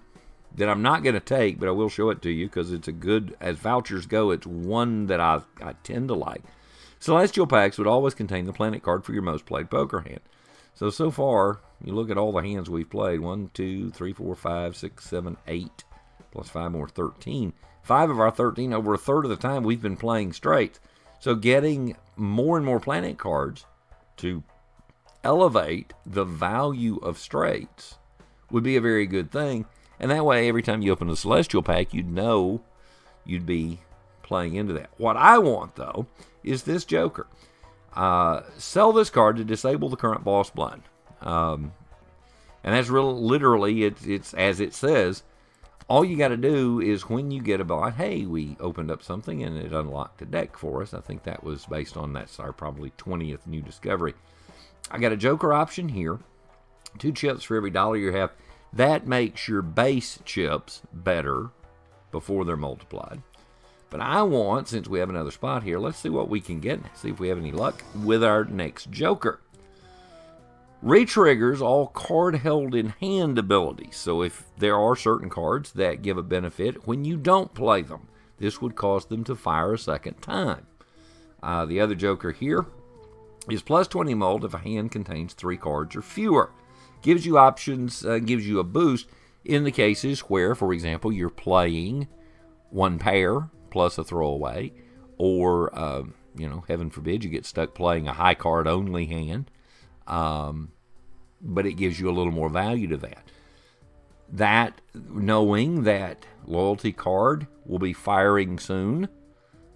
that I'm not going to take, but I will show it to you because it's a good, as vouchers go, it's one that I tend to like. Celestial packs would always contain the planet card for your most played poker hand. So far, you look at all the hands we've played. 1, 2, 3, 4, 5, 6, 7, 8, plus 5 more, 13. 5 of our 13, over a third of the time, we've been playing straights. So getting more and more planet cards to elevate the value of straights would be a very good thing. And that way, every time you open a Celestial pack, you'd know you'd be playing into that. What I want, though, is this Joker. Sell this card to disable the current boss blind. And that's literally, it's as it says. All you got to do is when you get a blind, hey, we opened up something and it unlocked a deck for us. I think that was based on that's our probably 20th new discovery. I got a Joker option here. 2 chips for every $1 you have. That makes your base chips better before they're multiplied. But I want, since we have another spot here, let's see what we can get. See if we have any luck with our next Joker. Retriggers all card held in hand abilities. So if there are certain cards that give a benefit when you don't play them, this would cause them to fire a second time. The other Joker here is plus 20 molt if a hand contains 3 cards or fewer. Gives you options, gives you a boost in the cases where, for example, you're playing 1 pair plus a throwaway, or, heaven forbid, you get stuck playing a high card only hand. But it gives you a little more value to that. That, knowing that loyalty card will be firing soon,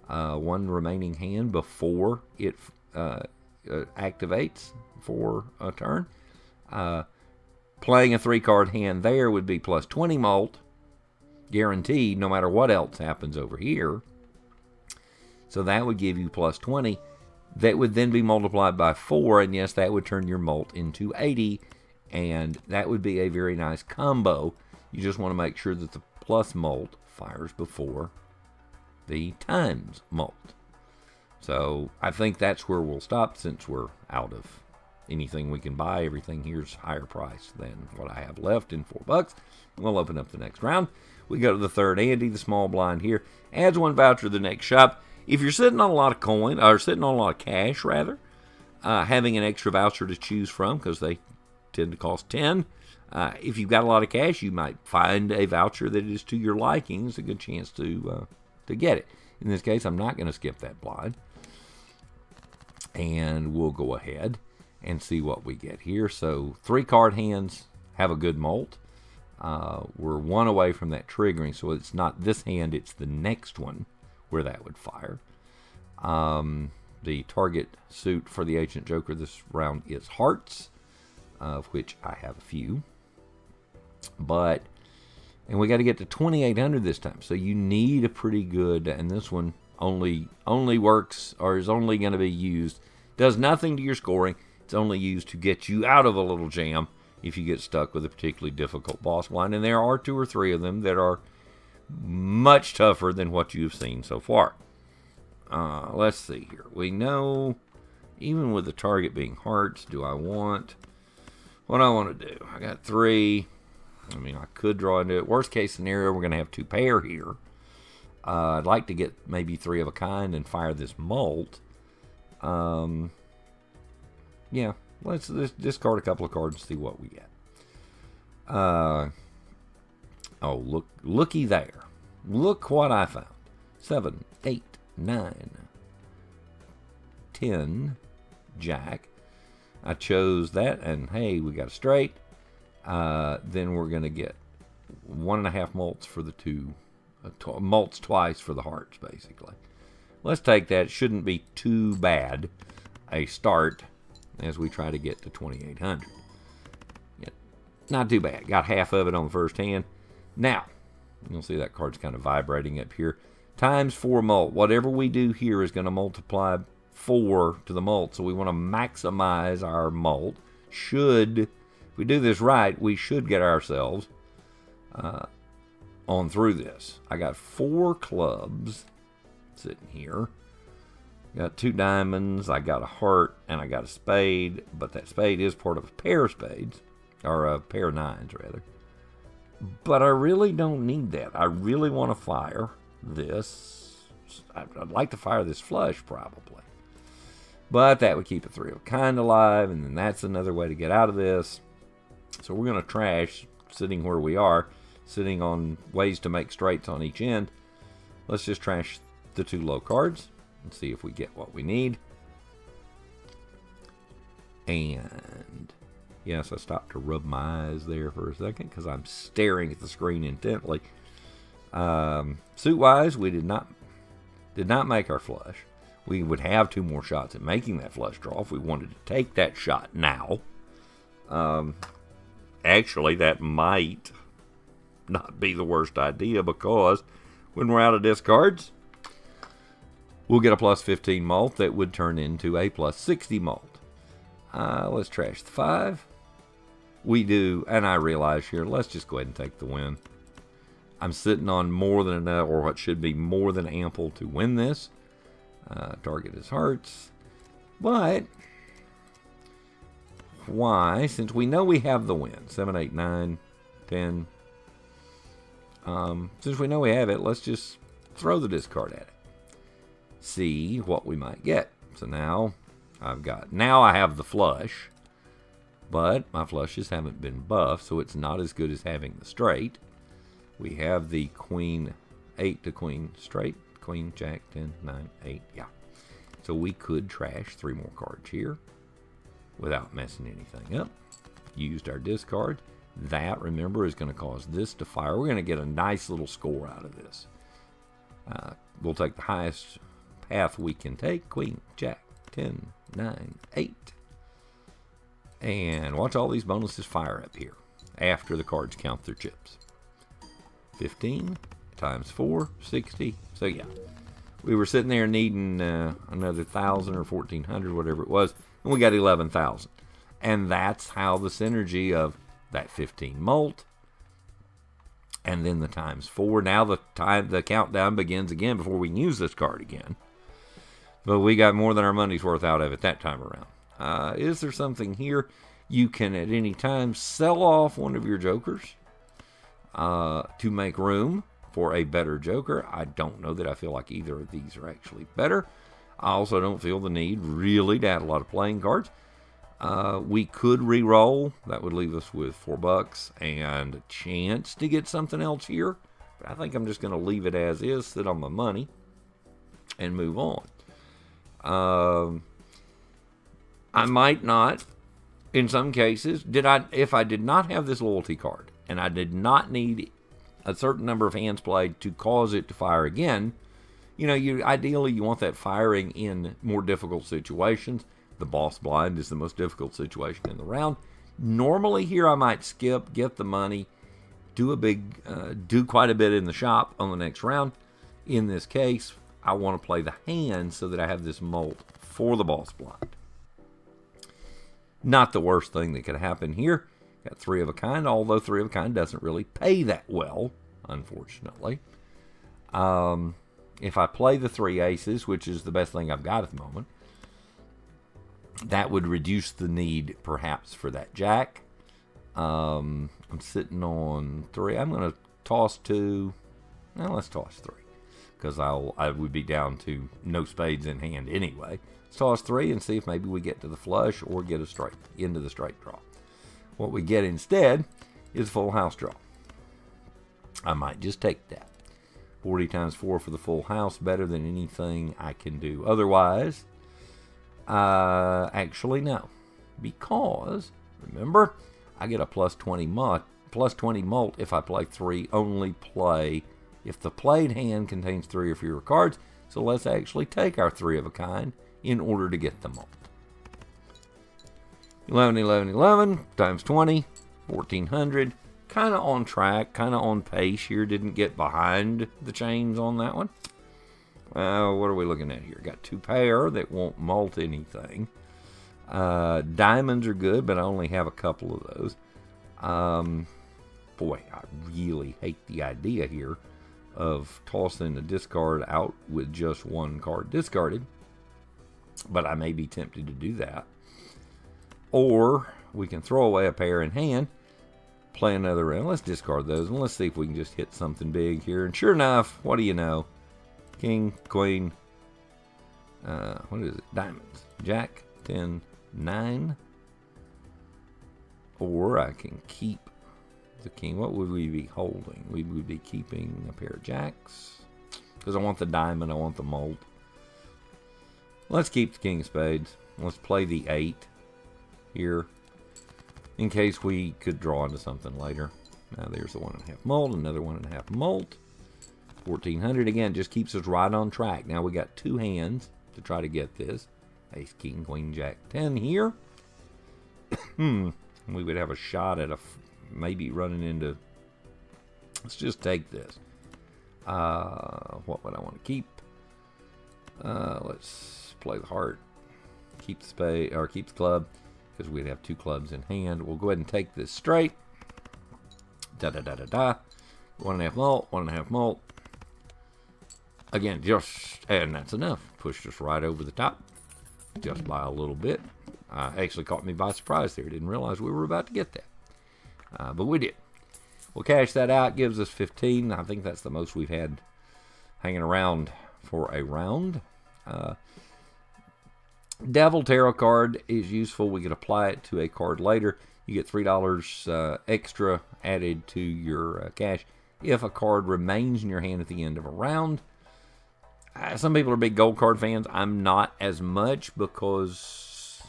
one remaining hand before it activates for a turn. Playing a 3-card hand there would be plus 20 mult, guaranteed, no matter what else happens over here. So that would give you plus 20. That would then be multiplied by 4, and yes, that would turn your mult into 80, and that would be a very nice combo. You just want to make sure that the plus mult fires before the times mult. So I think that's where we'll stop, since we're out of anything we can buy. Everything here's higher price than what I have left in $4. We'll open up the next round. We go to the third ante, the small blind here. Adds 1 voucher to the next shop. If you're sitting on a lot of coin, or sitting on a lot of cash rather, having an extra voucher to choose from, because they tend to cost 10. If you've got a lot of cash, you might find a voucher that is to your liking. It's a good chance to get it. In this case, I'm not going to skip that blind. And we'll go ahead and see what we get here. So 3-card hands have a good mult. We're 1 away from that triggering, so it's not this hand, it's the next one where that would fire. The target suit for the Ancient Joker this round is hearts, of which I have a few. And we got to get to 2,800 this time, so you need a pretty good, and this one only works, or is only going to be used, does nothing to your scoring. It's only used to get you out of a little jam if you get stuck with a particularly difficult boss blind, and there are 2 or 3 of them that are much tougher than what you've seen so far. Let's see here. We know, even with the target being hearts, what do I want to do? I got 3. I mean, I could draw into it. Worst case scenario, we're going to have 2 pair here. I'd like to get maybe 3 of a kind and fire this mult. Yeah, let's discard a couple of cards and see what we get. Oh, looky there. Look what I found. 7, 8, 9, 10, jack. I chose that, and hey, we got a straight. Then we're going to get 1.5 mults for the 2. Mults twice for the hearts, basically. Let's take that. It shouldn't be too bad a start as we try to get to 2,800. Yeah, not too bad. Got half of it on the first hand. Now, you'll see that card's kind of vibrating up here. Times 4 mult. Whatever we do here is going to multiply 4 to the mult, so we want to maximize our mult. If we do this right, we should get ourselves on through this. I got 4 clubs sitting here. Got 2 diamonds, I got a heart, and I got a spade, but that spade is part of a pair of spades, or a pair of 9s, rather. But I really don't need that. I really want to fire this. I'd like to fire this flush, probably. But that would keep a 3 of a kind alive, and then that's another way to get out of this. So we're going to trash, sitting where we are, sitting on ways to make straights on each end. Let's just trash the 2 low cards and see if we get what we need. And yes, I stopped to rub my eyes there for a second because I'm staring at the screen intently. Suit-wise, we did not make our flush. We would have 2 more shots at making that flush draw if we wanted to take that shot now. Actually, that might not be the worst idea, because when we're out of discards, we'll get a plus 15 mult that would turn into a plus 60 mult. Let's trash the 5. We do, and I realize here, let's just go ahead and take the win. I'm sitting on more than enough, or what should be more than ample to win this. Target is hearts. But why? Since we know we have the win, 7, 8, 9, 10. Since we know we have it, let's just throw the discard at it. See what we might get. So now I have the flush, but my flushes haven't been buffed, so it's not as good as having the straight. We have the queen 8 to queen straight, queen, jack, 10, 9, 8, yeah. So we could trash 3 more cards here without messing anything up. Used our discard. That, remember, is going to cause this to fire. We're going to get a nice little score out of this. We'll take the highest path we can take. Queen, Jack, 10, 9, 8. And watch all these bonuses fire up here after the cards count their chips. 15 times 4, 60. So yeah, we were sitting there needing another 1,000 or 1,400, whatever it was, and we got 11,000. And that's how the synergy of that 15 molt and then the times 4. Now the countdown begins again before we can use this card again. But we got more than our money's worth out of it that time around. Is there something here? You can at any time sell off one of your jokers to make room for a better joker. I don't know that I feel like either of these are actually better. I also don't feel the need really to add a lot of playing cards. We could re-roll. That would leave us with $4 and a chance to get something else here. But I think I'm just going to leave it as is, sit on my money, and move on. I might not, in some cases, if I did not have this loyalty card, and I did not need a certain number of hands played to cause it to fire again, ideally you want that firing in more difficult situations. The boss blind is the most difficult situation in the round. Normally here I might skip, get the money, do quite a bit in the shop on the next round. In this case, I want to play the hand so that I have this molt for the boss blind. Not the worst thing that could happen here. Got 3 of a kind, although 3 of a kind doesn't really pay that well, unfortunately. If I play the 3 aces, which is the best thing I've got at the moment, that would reduce the need, perhaps, for that jack. I'm sitting on 3. I'm going to toss 2. Well, let's toss 3. Because I would be down to no spades in hand anyway. Let's toss 3 and see if maybe we get to the flush or get into the straight draw. What we get instead is full house draw. I might just take that. 40 times 4 for the full house, better than anything I can do otherwise. Actually, no. Because, remember, I get a plus 20 molt if I play 3, only play if the played hand contains 3 or fewer cards. So let's actually take our 3 of a kind in order to get the molt. 11, 11, 11 times 20, 1,400. Kind of on track, kind of on pace here. Didn't get behind the chains on that one. What are we looking at here? Got 2 pair that won't molt anything. Diamonds are good, but I only have a couple of those. Boy, I really hate the idea here of tossing the discard out with just 1 card discarded. But I may be tempted to do that. Or we can throw away a pair in hand, play another round. Let's discard those, and let's see if we can just hit something big here. And sure enough, what do you know? King, queen, what is it? Diamonds. Jack, 10, 9. Or I can keep the king. What would we be holding? We would be keeping a pair of jacks. Because I want the diamond, I want the molt. Let's keep the king of spades. Let's play the 8 here, in case we could draw into something later. Now there's the 1.5 molt, another 1.5 molt. 1,400 again, just keeps us right on track. Now we got 2 hands to try to get this. Ace, king, queen, jack, 10 here. We would have a shot at maybe running into. Let's just take this. What would I want to keep? Let's play the heart. Keep the spade or keep the club, because we'd have 2 clubs in hand. We'll go ahead and take this straight. Da da da da da. 1.5 molt, 1.5 molt. Again, and that's enough. Pushed us right over the top, just by a little bit. Actually caught me by surprise there. Didn't realize we were about to get that, but we did. We'll cash that out. Gives us 15. I think that's the most we've had hanging around for a round. Devil Tarot card is useful. We can apply it to a card later. You get $3 extra added to your cash if a card remains in your hand at the end of a round. Some people are big gold card fans. I'm not as much, because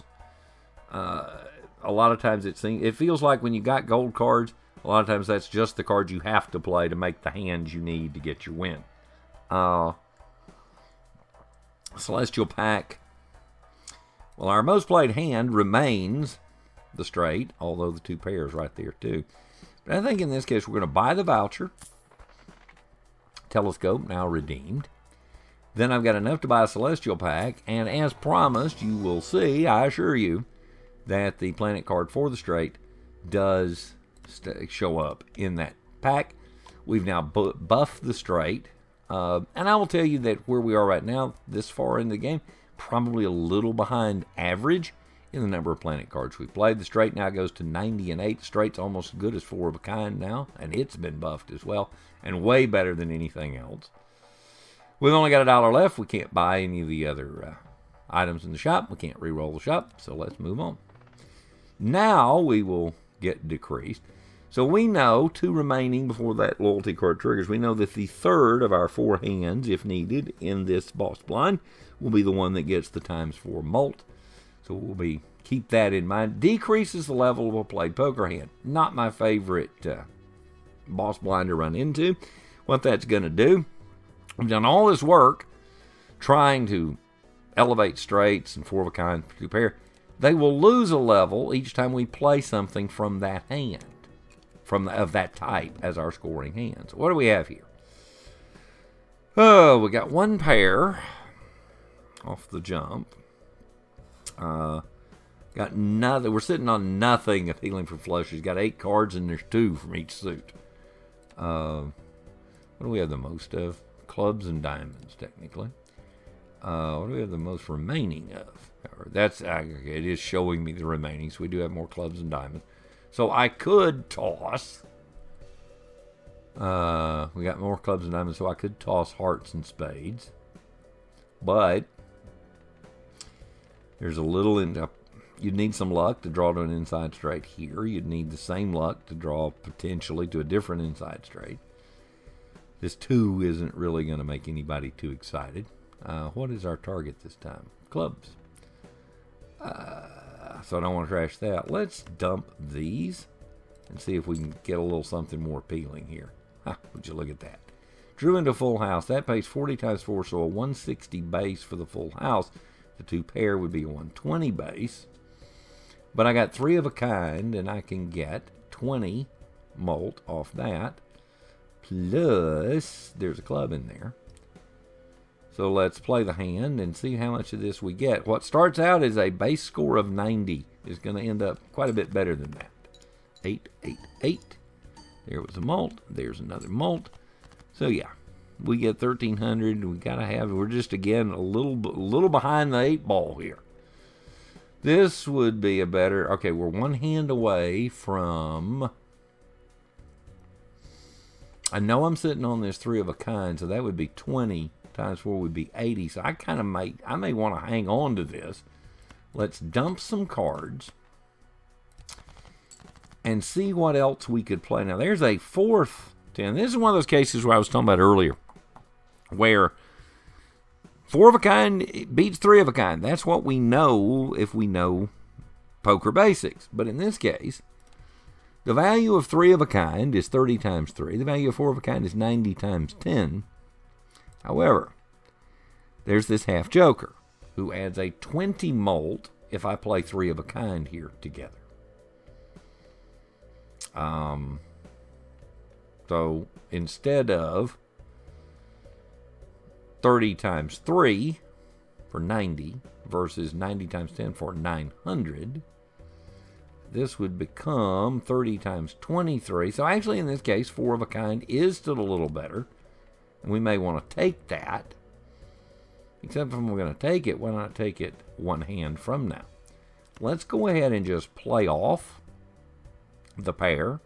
a lot of times it feels like when you got gold cards, a lot of times that's just the cards you have to play to make the hands you need to get your win. Celestial Pack. Well, our most played hand remains the straight, although the 2 pairs right there too. But I think in this case we're going to buy the voucher. Telescope now redeemed. Then I've got enough to buy a Celestial Pack, and as promised, you will see, I assure you, that the planet card for the straight does show up in that pack. We've now buffed the straight, and I will tell you that where we are right now, this far in the game, probably a little behind average in the number of planet cards we've played. The straight now goes to 90 and 8. The straight's almost as good as 4 of a kind now, and it's been buffed as well, and way better than anything else. We've only got $1 left. We can't buy any of the other items in the shop. We can't re-roll the shop, so let's move on. Now we will get decreased. So we know 2 remaining before that loyalty card triggers. We know that the third of our 4 hands, if needed, in this boss blind will be the one that gets the ×4 molt. So we'll keep that in mind. Decreases the level of a played poker hand. Not my favorite boss blind to run into. What that's going to do, we've done all this work trying to elevate straights and 4 of a kind, 2 pair. They will lose a level each time we play something from that hand, of that type as our scoring hands. What do we have here? Oh, we got 1 pair off the jump. Got nothing. We're sitting on nothing appealing for flushes. Got 8 cards and there's 2 from each suit. What do we have the most of? Clubs and diamonds, technically. What do we have the most remaining of? That's it is showing me the remaining, so we do have more clubs and diamonds. So I could toss. We got more clubs and diamonds, so I could toss hearts and spades. But there's a little you'd need some luck to draw to an inside straight here. You'd need the same luck to draw potentially to a different inside straight. This 2 isn't really going to make anybody too excited. What is our target this time? Clubs. So I don't want to trash that. Let's dump these and see if we can get a little something more appealing here. Would you look at that? Drew into full house. That pays 40 × 4, so a 160 base for the full house. The 2 pair would be a 120 base. But I got 3 of a kind, and I can get 20 molt off that. Plus, there's a club in there. So let's play the hand and see how much of this we get. What starts out as a base score of 90 is going to end up quite a bit better than that. 8, 8, 8. There was a molt. There's another molt. So yeah, we get 1,300. We gotta have. We're just again a little behind the 8 ball here. This would be a better. Okay, we're 1 hand away from. I know I'm sitting on this 3 of a kind, so that would be 20 × 4 would be 80. So I may want to hang on to this. Let's dump some cards and see what else we could play. Now there's a 4th 10. This is one of those cases where I was talking about earlier, where 4 of a kind beats 3 of a kind. That's what we know if we know poker basics. But in this case, the value of 3 of a kind is 30 × 3. The value of 4 of a kind is 90 × 10. However, there's this half joker who adds a 20 molt if I play 3 of a kind here together. So instead of 30 × 3 for 90 versus 90 × 10 for 900, this would become 30 × 23. So actually in this case, 4 of a kind is still a little better. And we may want to take that. Except if we're going to take it, why not take it 1 hand from now? Let's go ahead and just play off the pair,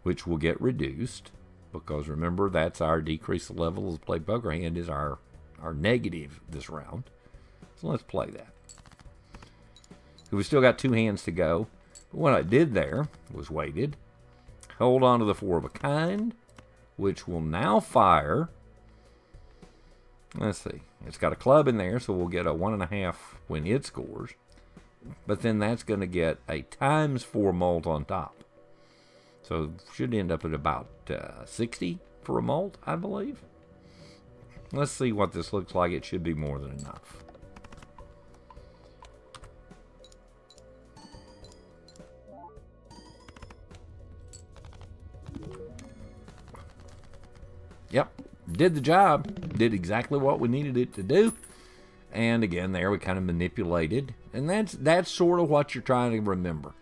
which will get reduced. Because remember, that's our decrease the level of the played poker hand is our negative this round. So let's play that. So we still got 2 hands to go. But what I did there was waited. Hold on to the 4 of a kind, which will now fire. Let's see. It's got a club in there, so we'll get a 1.5 when it scores. but then that's going to get a ×4 mult on top. So should end up at about 60 for a mult, I believe. Let's see what this looks like. It should be more than enough. Yep, did the job. Did exactly what we needed it to do. And again, there we kind of manipulated. And that's sort of what you're trying to remember.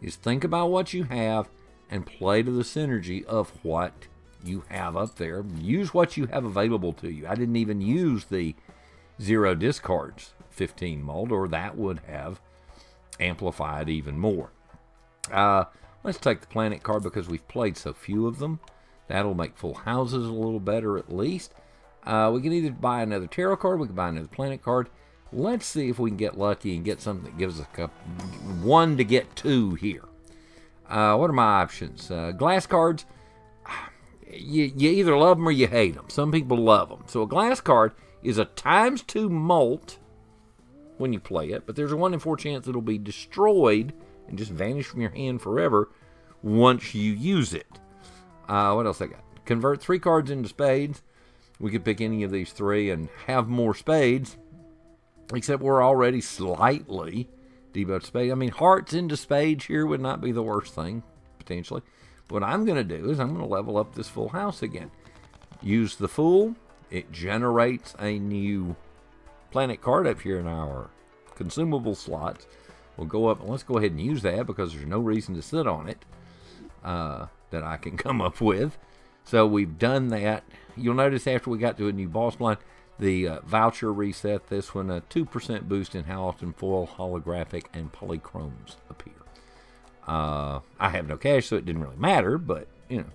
Is think about what you have and play to the synergy of what you have up there. Use what you have available to you. I didn't even use the 0 discards 15 mult, or that would have amplified even more. Let's take the planet card because we've played so few of them. That'll make full houses a little better at least. We can either buy another tarot card, we can buy another planet card. Let's see if we can get lucky and get something that gives us one to get 2 here. What are my options? Glass cards, you either love them or you hate them. Some people love them. So a glass card is a ×2 mult when you play it, but there's a 1 in 4 chance it'll be destroyed and just vanish from your hand forever once you use it. What else I got? Convert 3 cards into spades. We could pick any of these 3 and have more spades, except we're already slightly debuffed spade. I mean, hearts into spades here would not be the worst thing, potentially. What I'm going to do is I'm going to level up this full house again. Use the Fool. It generates a new planet card up here in our consumable slots. We'll go up and let's go ahead and use that because there's no reason to sit on it that I can come up with. So we've done that. You'll notice after we got to a new boss blind, the voucher reset this one, a 2% boost in how often foil, holographic, and polychromes appear. I have no cash, so it didn't really matter, but, you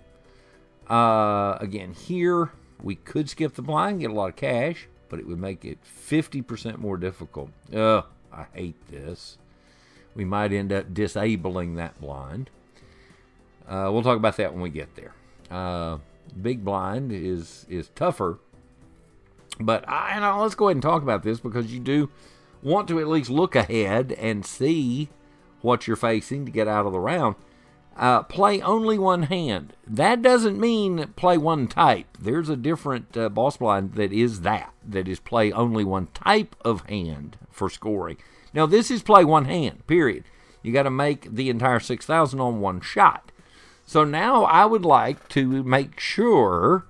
know. Again, here, we could skip the blind, get a lot of cash, but it would make it 50% more difficult. Ugh, I hate this. We might end up disabling that blind. We'll talk about that when we get there. Big blind is tougher. But let's go ahead and talk about this because you do want to at least look ahead and see what you're facing to get out of the round. Play only one hand. That doesn't mean play one type. There's a different boss blind that is play only one type of hand for scoring. Now, this is play one hand, period. You got to make the entire 6,000 on one shot. So now I would like to make sure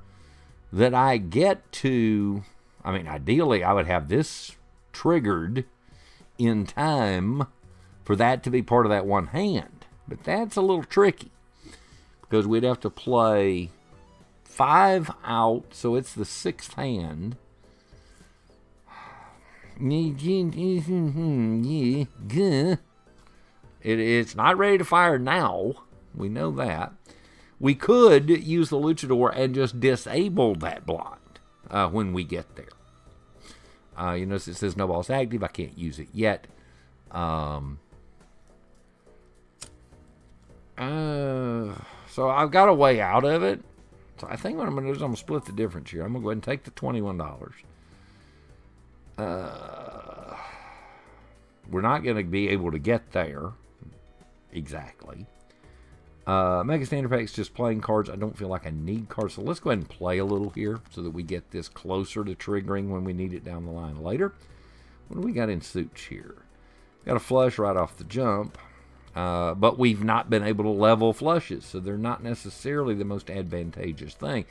that I get to, ideally I would have this triggered in time for that to be part of that one hand. But that's a little tricky because we'd have to play 5 out, so it's the 6th hand. It's not ready to fire now. We know that. We could use the luchador and just disable that blind when we get there. You notice it says no boss active. I can't use it yet. So I've got a way out of it. So I think what I'm going to do is I'm going to split the difference here. I'm going to go ahead and take the $21. We're not going to be able to get there exactly. Mega Standard Pack is just playing cards. I don't feel like I need cards, so let's go ahead and play a little here so that we get this closer to triggering when we need it down the line later. What do we got in suits here? Got a flush right off the jump, but we've not been able to level flushes, so they're not necessarily the most advantageous thing.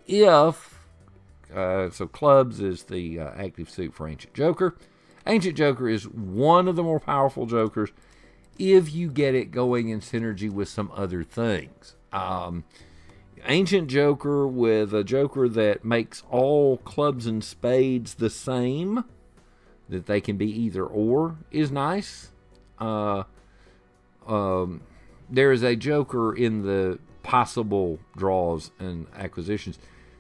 So clubs is the active suit for Ancient Joker. Ancient Joker is one of the more powerful jokers if you get it going in synergy with some other things. Ancient Joker with a Joker that makes all clubs and spades the same, that they can be either or, is nice. There is a Joker in the possible draws and acquisitions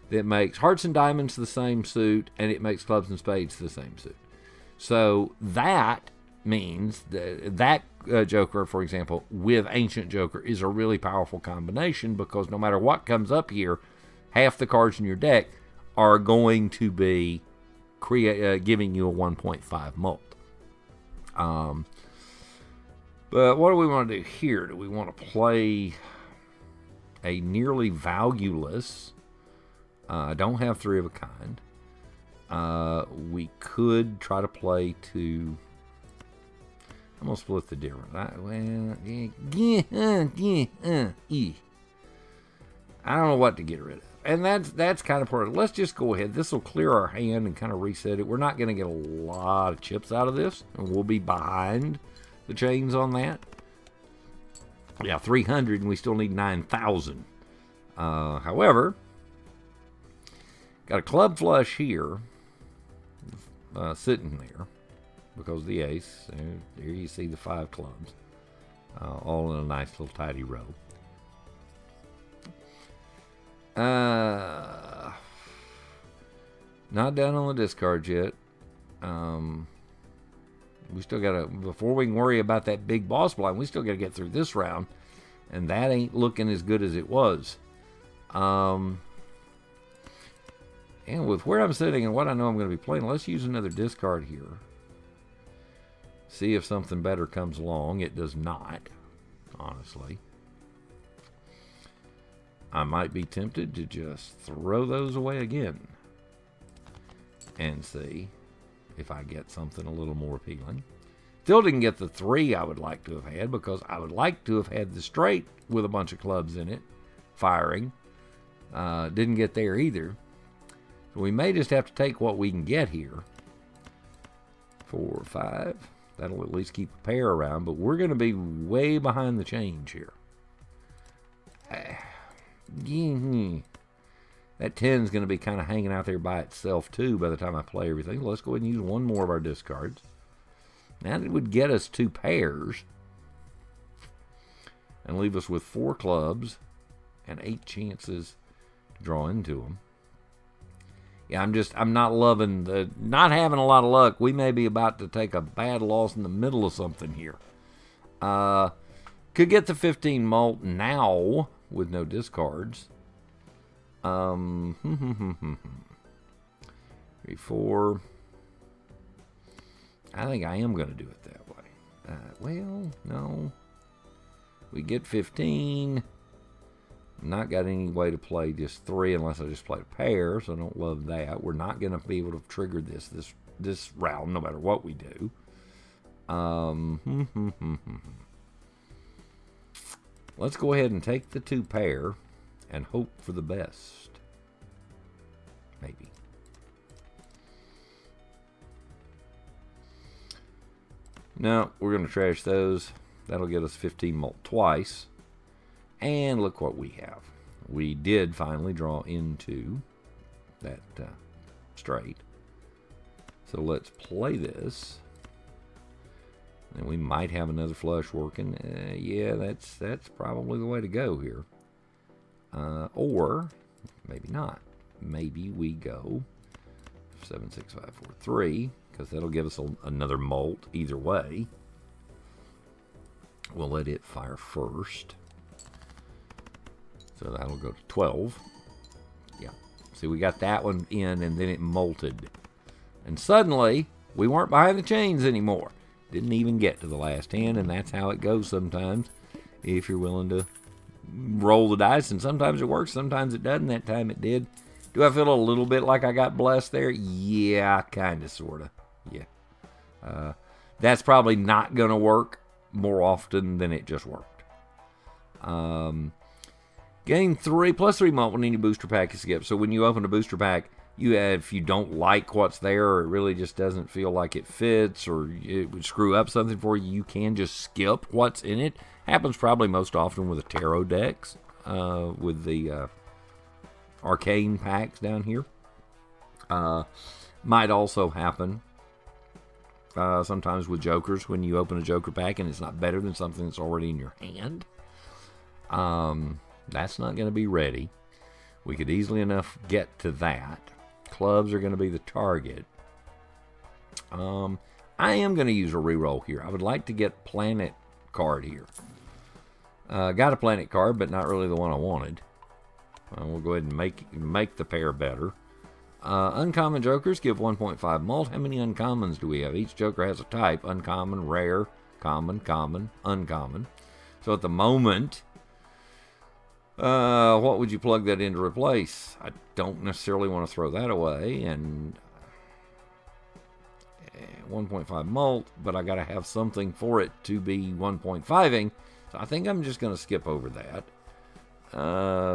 that makes hearts and diamonds the same suit, and it makes clubs and spades the same suit. So that means that Joker, for example, with Ancient Joker is a really powerful combination because no matter what comes up here, half the cards in your deck are going to be giving you a 1.5 mult. But what do we want to do here? Do we want to play a nearly valueless? I don't have three of a kind. We could try to play two. I'm going to split the difference. I don't know what to get rid of. And that's kind of part of it. Let's just go ahead. This will clear our hand and kind of reset it. We're not going to get a lot of chips out of this. And we'll be behind the chains on that. Yeah, 300 and we still need 9,000. However, got a club flush here sitting there because of the ace. There you see the 5 clubs. All in a nice little tidy row. Not down on the discard yet. We still gotta, before we can worry about that big boss blind, we still gotta get through this round, and that ain't looking as good as it was. And with where I'm sitting and what I know I'm going to be playing, let's use another discard here. See if something better comes along. It does not, honestly. I might be tempted to just throw those away again and see if I get something a little more appealing. Still didn't get the 3 I would like to have had because I would like to have had the straight with a bunch of clubs in it, firing. Didn't get there either. So we may just have to take what we can get here. 4, 5. That'll at least keep a pair around, but we're going to be way behind the change here. That 10 is going to be kind of hanging out there by itself too by the time I play everything. Let's go ahead and use one more of our discards. Now it would get us 2 pairs and leave us with 4 clubs and 8 chances to draw into them. Yeah, I'm not loving the, not having a lot of luck. We may be about to take a bad loss in the middle of something here. Could get the 15 malt now with no discards. 3, 4. I think I am going to do it that way. Well, no. We get 15. Not got any way to play just 3 unless I just play a pair, so I don't love that. We're not going to be able to trigger this round no matter what we do. Let's go ahead and take the 2 pair and hope for the best. Maybe. No, we're going to trash those. That'll get us 15 malt twice. And look what we have. We did finally draw into that straight. So let's play this. And we might have another flush working. Yeah, that's probably the way to go here. Or maybe not. Maybe we go 7, 6, 5, 4, 3, because that'll give us another malt either way. We'll let it fire first. So that'll go to 12. Yeah. See, we got that one in, and then it molted. And suddenly, we weren't behind the chains anymore. Didn't even get to the last hand, and that's how it goes sometimes. If you're willing to roll the dice, and sometimes it works, sometimes it doesn't. That time it did. Do I feel a little bit like I got blessed there? Yeah, kind of, sort of. Yeah. That's probably not going to work more often than it just worked. Gain 3 plus 3 malt when any booster pack is skipped. So when you open a booster pack, if you don't like what's there, or it really just doesn't feel like it fits, or it would screw up something for you, you can just skip what's in it. Happens probably most often with the tarot decks, with the arcane packs down here. Might also happen sometimes with jokers when you open a joker pack and it's not better than something that's already in your hand. That's not going to be ready. We could easily enough get to that. Clubs are going to be the target. I am going to use a reroll here. I would like to get planet card here. Got a planet card, but not really the one I wanted. We'll go ahead and make the pair better. Uncommon jokers give 1.5 malt. How many uncommons do we have? Each joker has a type: uncommon, rare, common, common, uncommon. So at the moment, what would you plug that in to replace? I don't necessarily want to throw that away, and 1.5 mult, but I got to have something for it to be 1.5ing. So I think I'm just going to skip over that.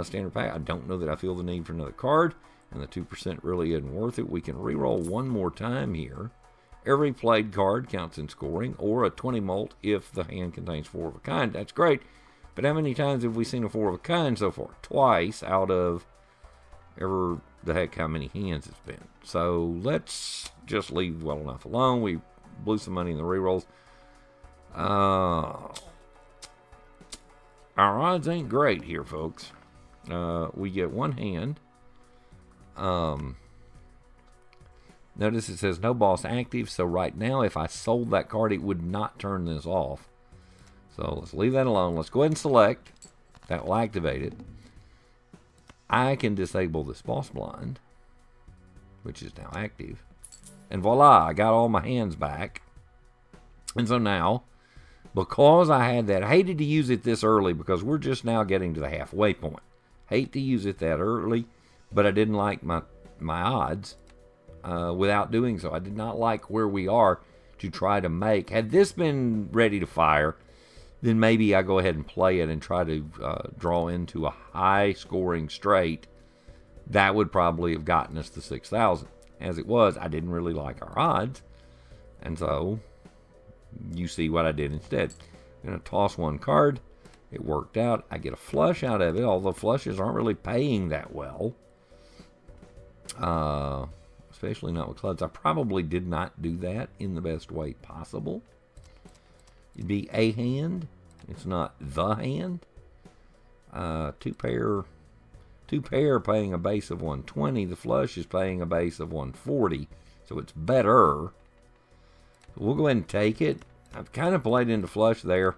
Standard pack. I don't know that I feel the need for another card, and the 2% really isn't worth it. We can reroll one more time here. Every played card counts in scoring, or a 20 mult if the hand contains 4 of a kind. That's great. But how many times have we seen a 4 of a kind so far? Twice out of ever the heck how many hands it's been. So let's just leave well enough alone. We blew some money in the rerolls. Our odds ain't great here, folks. We get one hand. Notice it says no boss active, so right now if I sold that card it would not turn this off. So let's leave that alone. Let's go ahead and select. That will activate it. I can disable this boss blind, which is now active. And voila, I got all my hands back. And so now, because I had that, I hated to use it this early because we're just now getting to the halfway point. Hate to use it that early, but I didn't like my odds without doing so. I did not like where we are to try to make. Had this been ready to fire, then maybe I go ahead and play it and try to draw into a high-scoring straight. That would probably have gotten us to 6,000. As it was, I didn't really like our odds, and so you see what I did instead. I'm going to toss one card. It worked out. I get a flush out of it, although flushes aren't really paying that well. Especially not with clubs. I probably did not do that in the best way possible. It'd be a hand. It's not the hand. Two pair paying a base of 120. The flush is paying a base of 140. So it's better. We'll go ahead and take it. I've kind of played into flush there.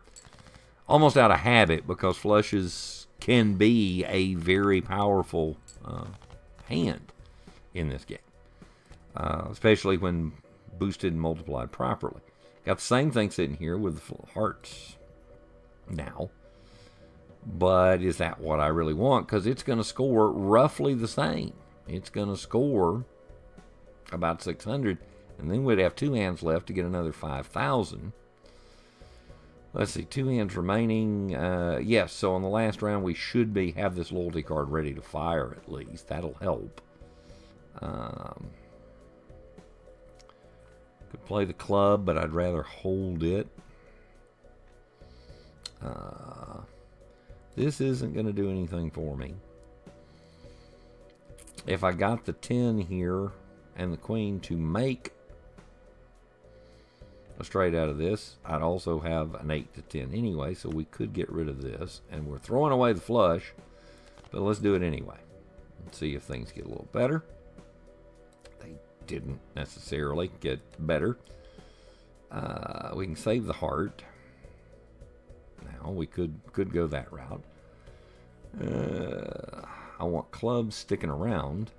Almost out of habit because flushes can be a very powerful hand in this game. Especially when boosted and multiplied properly. Got the same thing sitting here with the hearts now. But is that what I really want? Because it's going to score roughly the same. It's going to score about 600. And then we'd have 2 hands left to get another 5,000. Let's see, 2 hands remaining. Yes, so on the last round we should have this loyalty card ready to fire at least. That'll help. Could play the club, but I'd rather hold it. This isn't going to do anything for me. If I got the 10 here and the queen to make a straight out of this, I'd also have an 8 to 10 anyway, so we could get rid of this. And we're throwing away the flush, but let's do it anyway. Let's see if things get a little better. They didn't necessarily get better. We can save the heart. Now we could go that route. I want clubs sticking around.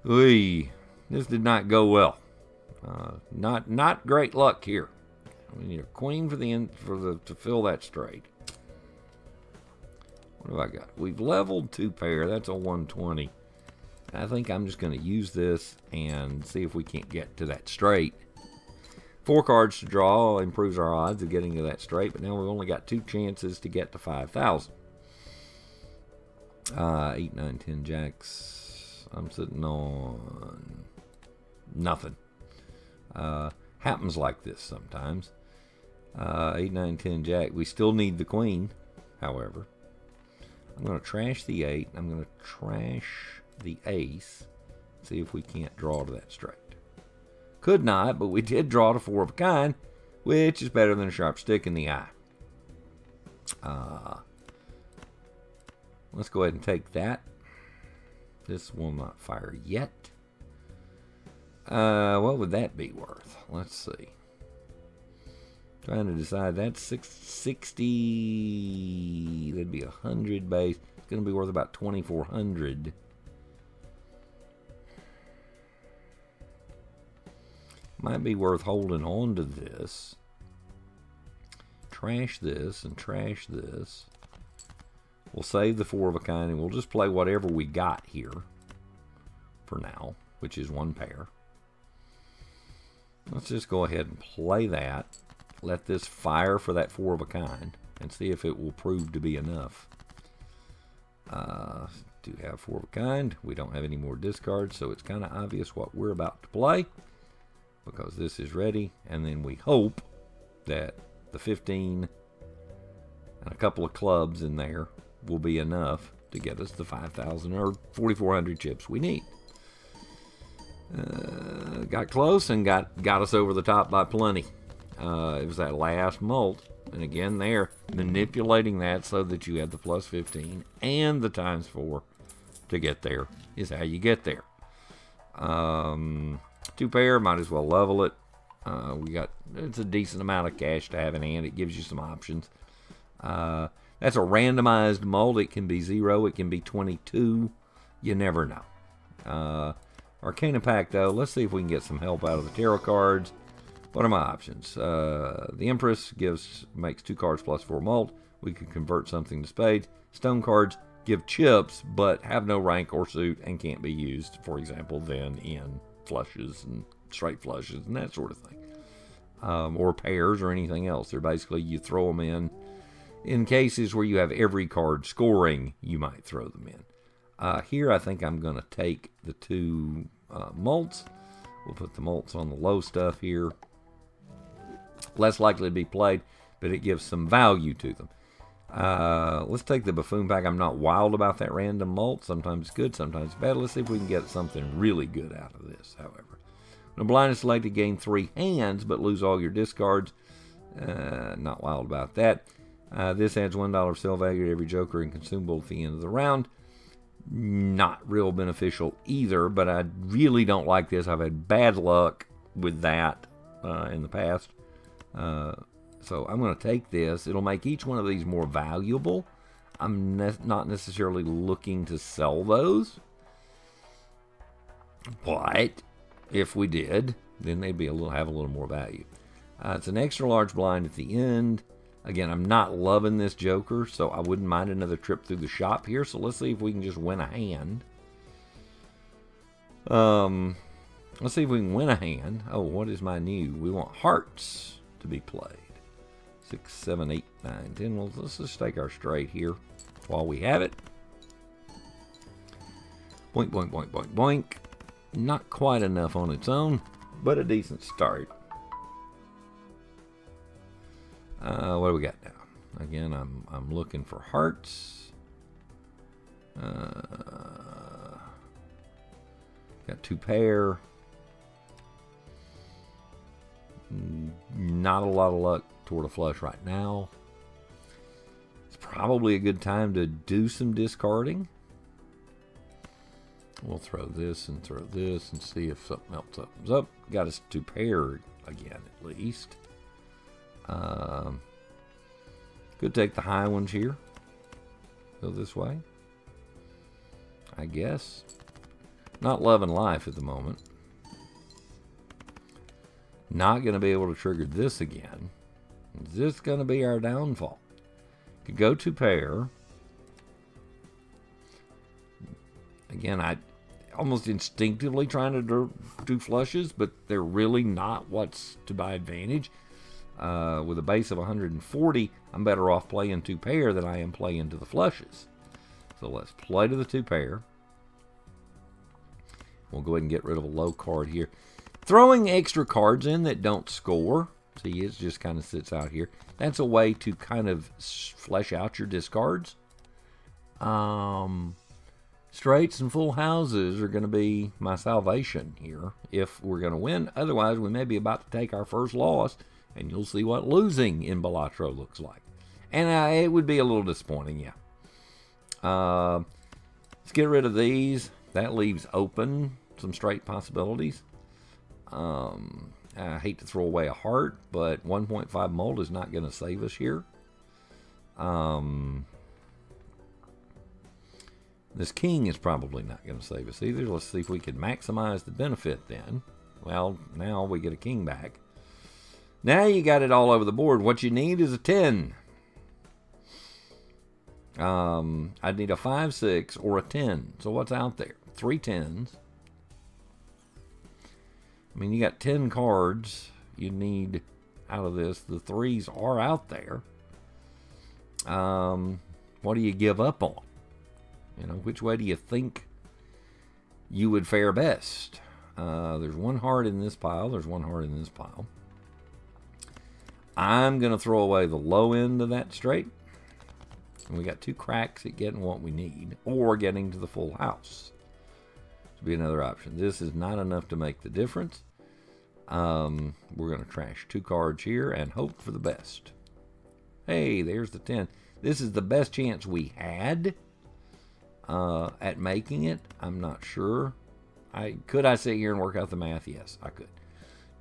Oy, this did not go well. Not great luck here. We need a queen for to fill that straight. What have I got? We've leveled 2 pair. That's a 120. I think I'm just going to use this and see if we can't get to that straight. 4 cards to draw improves our odds of getting to that straight, but now we've only got 2 chances to get to 5,000. 8, 9, 10 jacks. I'm sitting on nothing. Happens like this sometimes. 8, 9, 10 jack. We still need the queen, however. I'm going to trash the 8. I'm going to trash the ace. See if we can't draw to that straight. Could not, but we did draw to 4 of a kind, which is better than a sharp stick in the eye. Let's go ahead and take that. This will not fire yet. What would that be worth? Let's see. Trying to decide. That's 660. That'd be 100 base. It's going to be worth about 2,400. Might be worth holding on to this. Trash this and trash this. We'll save the 4 of a kind and we'll just play whatever we got here for now, which is 1 pair. Let's just go ahead and play that. Let this fire for that 4 of a kind and see if it will prove to be enough. Do have 4 of a kind. We don't have any more discards, so it's kind of obvious what we're about to play because this is ready. And then we hope that the 15 and a couple of clubs in there will be enough to get us the 5,000 or 4,400 chips we need. Got close and got us over the top by plenty. It was that last mult, and again there, manipulating that so that you have the plus 15 and the times 4 to get there is how you get there. 2 pair, might as well level it. It's a decent amount of cash to have in hand. It gives you some options. That's a randomized mult. It can be 0, it can be 22. You never know. Arcana Pack, though, let's see if we can get some help out of the tarot cards. What are my options? The Empress makes 2 cards plus 4 mult. We could convert something to spades. Stone cards give chips, but have no rank or suit and can't be used, for example, then in flushes and straight flushes and that sort of thing. Or pairs or anything else. They're basically, you throw them in cases where you have every card scoring, you might throw them in. Here I think I'm going to take the 2 mults. We'll put the mults on the low stuff here. Less likely to be played, but it gives some value to them. Let's take the Buffoon Pack. I'm not wild about that random mult. Sometimes it's good, sometimes it's bad. Let's see if we can get something really good out of this, however. When a blind is selected, gain 3 hands, but lose all your discards. Not wild about that. This adds $1 of sale value to every joker and consumable at the end of the round. Not real beneficial either, but I really don't like this. I've had bad luck with that in the past. So I'm going to take this. It'll make each one of these more valuable. I'm not necessarily looking to sell those. But if we did, then they'd have a little more value. It's an extra large blind at the end. Again, I'm not loving this joker, so I wouldn't mind another trip through the shop here. So let's see if we can just win a hand. Let's see if we can win a hand. Oh, what is my new? We want hearts to be played. 6, 7, 8, 9, 10. Well, let's just take our straight here while we have it. Boink, boink, boink, boink, boink. Not quite enough on its own, but a decent start. What do we got now? Again, I'm looking for hearts. Got 2 pair. Not a lot of luck toward a flush right now. It's probably a good time to do some discarding. We'll throw this and see if something else comes up. Got us 2 pair again at least. Could take the high ones here. Go this way, I guess. Not loving life at the moment. Not going to be able to trigger this again. Is this going to be our downfall? Could go 2 pair. Again, I almost instinctively trying to do flushes, but they're really not what's to my advantage. With a base of 140, I'm better off playing 2 pair than I am playing to the flushes. So let's play to the 2 pair. We'll go ahead and get rid of a low card here. Throwing extra cards in that don't score, see, it just kind of sits out here. That's a way to kind of flesh out your discards. Straights and full houses are going to be my salvation here if we're going to win. Otherwise, we may be about to take our first loss, and you'll see what losing in Balatro looks like. And it would be a little disappointing, yeah. Let's get rid of these. That leaves open some straight possibilities. I hate to throw away a heart, but 1.5 mult is not going to save us here. This king is probably not going to save us either. Let's see if we can maximize the benefit then. Well, now we get a king back. Now you got it all over the board. What you need is a 10. I'd need a 5, 6, or a 10. So what's out there? 3 10s. I mean, you got 10 cards you need out of this. The 3s are out there. What do you give up on? You know, which way do you think you would fare best? There's 1 heart in this pile. There's 1 heart in this pile. I'm going to throw away the low end of that straight. And we got 2 cracks at getting what we need, or getting to the full house. This would be another option. This is not enough to make the difference. We're going to trash 2 cards here and hope for the best. Hey, there's the 10. This is the best chance we had at making it. I'm not sure. Could I sit here and work out the math? Yes, I could.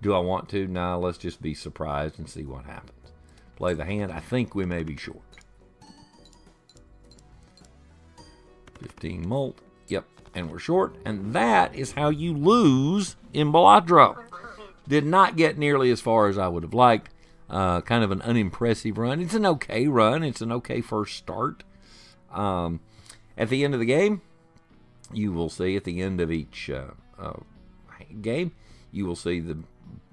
Do I want to? No, let's just be surprised and see what happens. Play the hand. I think we may be short. 15 molt. Yep, and we're short. And that is how you lose in Balatro. Did not get nearly as far as I would have liked. Kind of an unimpressive run. It's an okay run. It's an okay first start. At the end of the game, you will see at the end of each game, you will see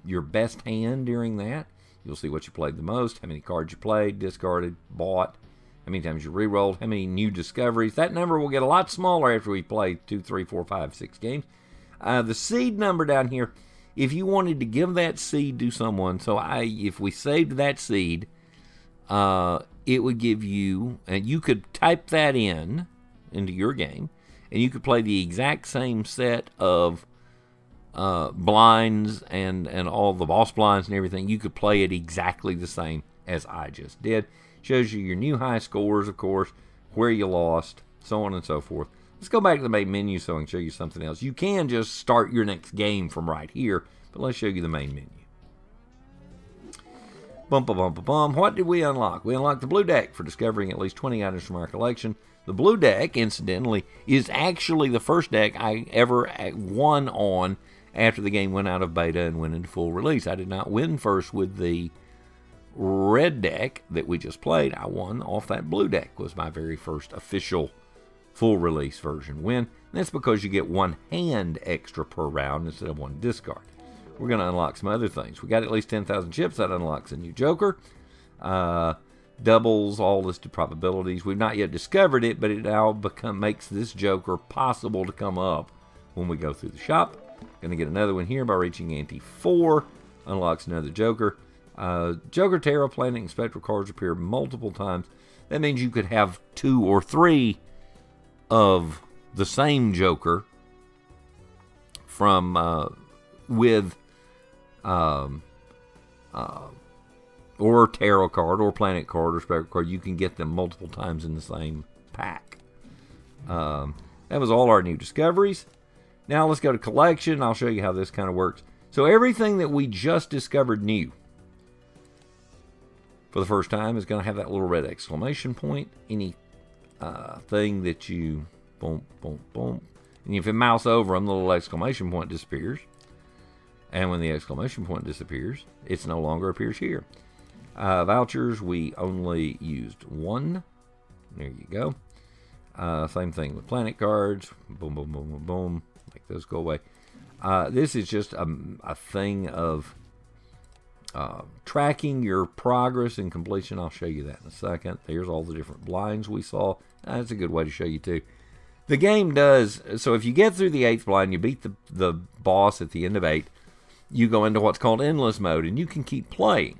your best hand during that. You'll see what you played the most, how many cards you played, discarded, bought, how many times you re-rolled, how many new discoveries. That number will get a lot smaller after we play 2, 3, 4, 5, 6 games. The seed number down here, if you wanted to give that seed to someone, so if we saved that seed, it would give you, and you could type that into your game, and you could play the exact same set of blinds and all the boss blinds and everything. You could play it exactly the same as I just did. Shows you your new high scores, of course, where you lost, so on and so forth. Let's go back to the main menu so I can show you something else. You can just start your next game from right here, but let's show you the main menu. Bum, bum, bum, bum, bum. What did we unlock? We unlocked the blue deck for discovering at least 20 items from our collection. The blue deck, incidentally, is actually the first deck I ever won on after the game went out of beta and went into full release. I did not win first with the red deck that we just played. I won off that blue deck. Was my very first official full release version win. And that's because you get 1 hand extra per round instead of 1 discard. We're going to unlock some other things. We got at least 10,000 chips. That unlocks a new Joker. Doubles all listed probabilities. We've not yet discovered it, but it now makes this Joker possible to come up when we go through the shop. Going to get another one here by reaching ante 4. Unlocks another Joker. Joker, Tarot, Planet, and Spectral cards appear multiple times. That means you could have 2 or 3 of the same Joker from or Tarot card, or Planet card, or Spectral card. You can get them multiple times in the same pack. That was all our new discoveries. Now let's go to collection. I'll show you how this kind of works. So everything that we just discovered new for the first time is going to have that little red exclamation point. Any thing that you boom, boom, boom, and if you mouse over them, the little exclamation point disappears. And when the exclamation point disappears, it no longer appears here. Vouchers, we only used 1. There you go. Same thing with Planet cards. Boom, boom, boom, boom, boom. Make those go away. This is just a thing of tracking your progress and completion. I'll show you that in a second. There's all the different blinds we saw. That's a good way to show you too. The game does, so if you get through the 8th blind, you beat the boss at the end of 8, you go into what's called endless mode, and you can keep playing.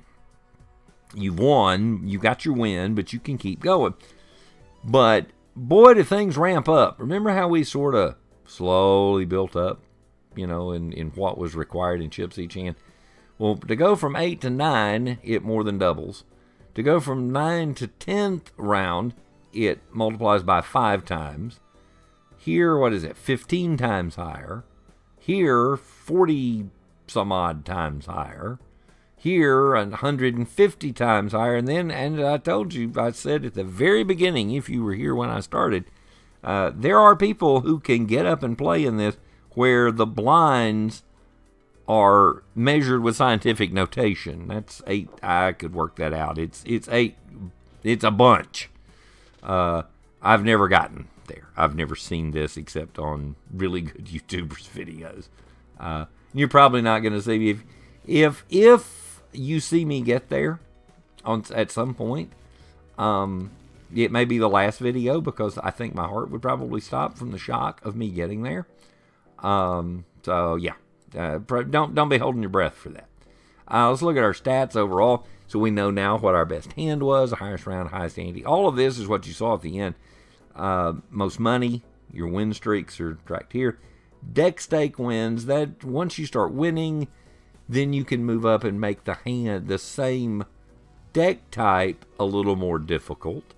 You've won, you got your win, but you can keep going. But boy, do things ramp up. Remember how we sort of slowly built up, you know, in what was required in chips each hand? Well, to go from 8 to 9, it more than doubles. To go from 9 to 10th round, it multiplies by 5 times. Here, what is it, 15 times higher. Here, 40 some odd times higher. Here, 150 times higher. And then, and I told you, I said at the very beginning, if you were here when I started, there are people who can get up and play in this where the blinds are measured with scientific notation. That's 8. I could work that out. It's 8. It's a bunch. I've never gotten there. I've never seen this except on really good YouTubers' videos. You're probably not going to see me if you see me get there at some point. It may be the last video because I think my heart would probably stop from the shock of me getting there. So yeah, don't be holding your breath for that. Let's look at our stats overall. So we know now what our best hand was, the highest round, highest ante. All of this is what you saw at the end. Most money, your win streaks are tracked here. Deck stake wins. That once you start winning, then you can move up and make the hand, the same deck type, a little more difficult.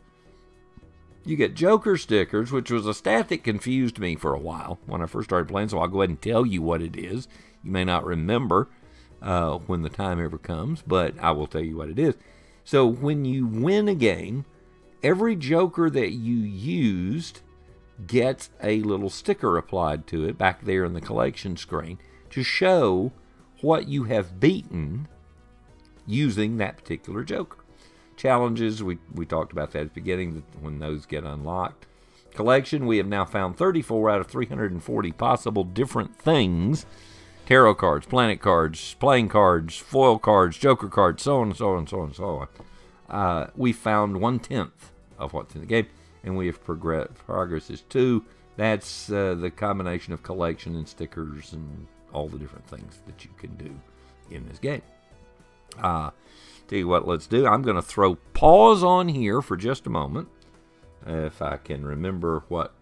You get Joker stickers, which was a stat that confused me for a while when I first started playing, so I'll go ahead and tell you what it is. You may not remember when the time ever comes, but I will tell you what it is. So when you win a game, every Joker that you used gets a little sticker applied to it back there in the collection screen to show what you have beaten using that particular Joker. Challenges, we talked about that at the beginning, when those get unlocked. Collection, we have now found 34 out of 340 possible different things. Tarot cards, planet cards, playing cards, foil cards, Joker cards, so on and so on and so on and so on. We found 1/10 of what's in the game, and we have progress is 2. That's the combination of collection and stickers and all the different things that you can do in this game. Tell you what, let's do. I'm going to throw pause on here for just a moment. If I can remember what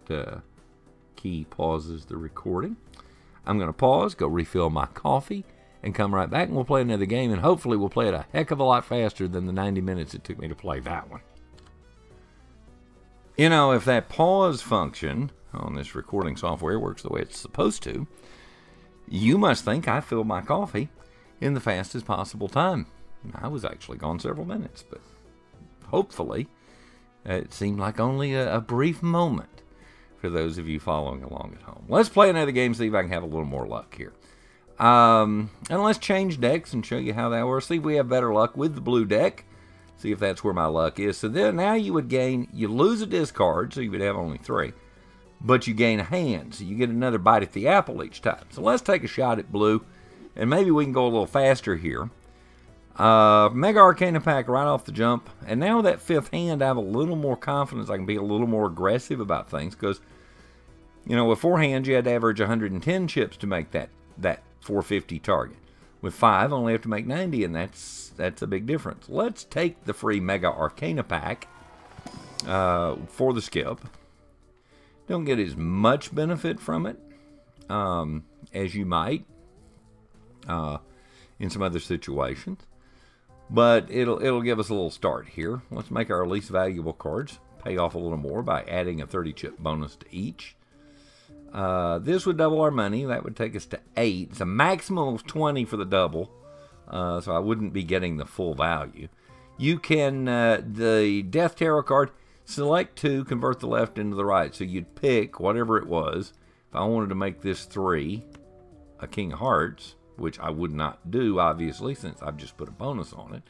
key pauses the recording. I'm going to pause, go refill my coffee, and come right back, and we'll play another game, and hopefully we'll play it a heck of a lot faster than the 90 minutes it took me to play that one. You know, if that pause function on this recording software works the way it's supposed to, you must think I filled my coffee in the fastest possible time. I was actually gone several minutes, but hopefully it seemed like only a brief moment for those of you following along at home. Let's play another game, see if I can have a little more luck here. And let's change decks and show you how that works. See if we have better luck with the blue deck. See if that's where my luck is. So then now you would gain, you lose a discard, so you would have only 3. But you gain a hand, so you get another bite at the apple each time. So let's take a shot at blue, and maybe we can go a little faster here. Mega Arcana pack right off the jump. And now that 5th hand, I have a little more confidence. I can be a little more aggressive about things. Because, you know, with 4 hands, you had to average 110 chips to make that 450 target. With 5, only have to make 90, and that's a big difference. Let's take the free Mega Arcana pack for the skip. Don't get as much benefit from it as you might in some other situations. But it'll give us a little start here. Let's make our least valuable cards pay off a little more by adding a 30 chip bonus to each. This would double our money. That would take us to 8. It's a maximum of 20 for the double. So I wouldn't be getting the full value. You can, the Death Tarot card, select 2, convert the left into the right. So you'd pick whatever it was. If I wanted to make this 3, a King of Hearts, which I would not do, obviously, since I've just put a bonus on it.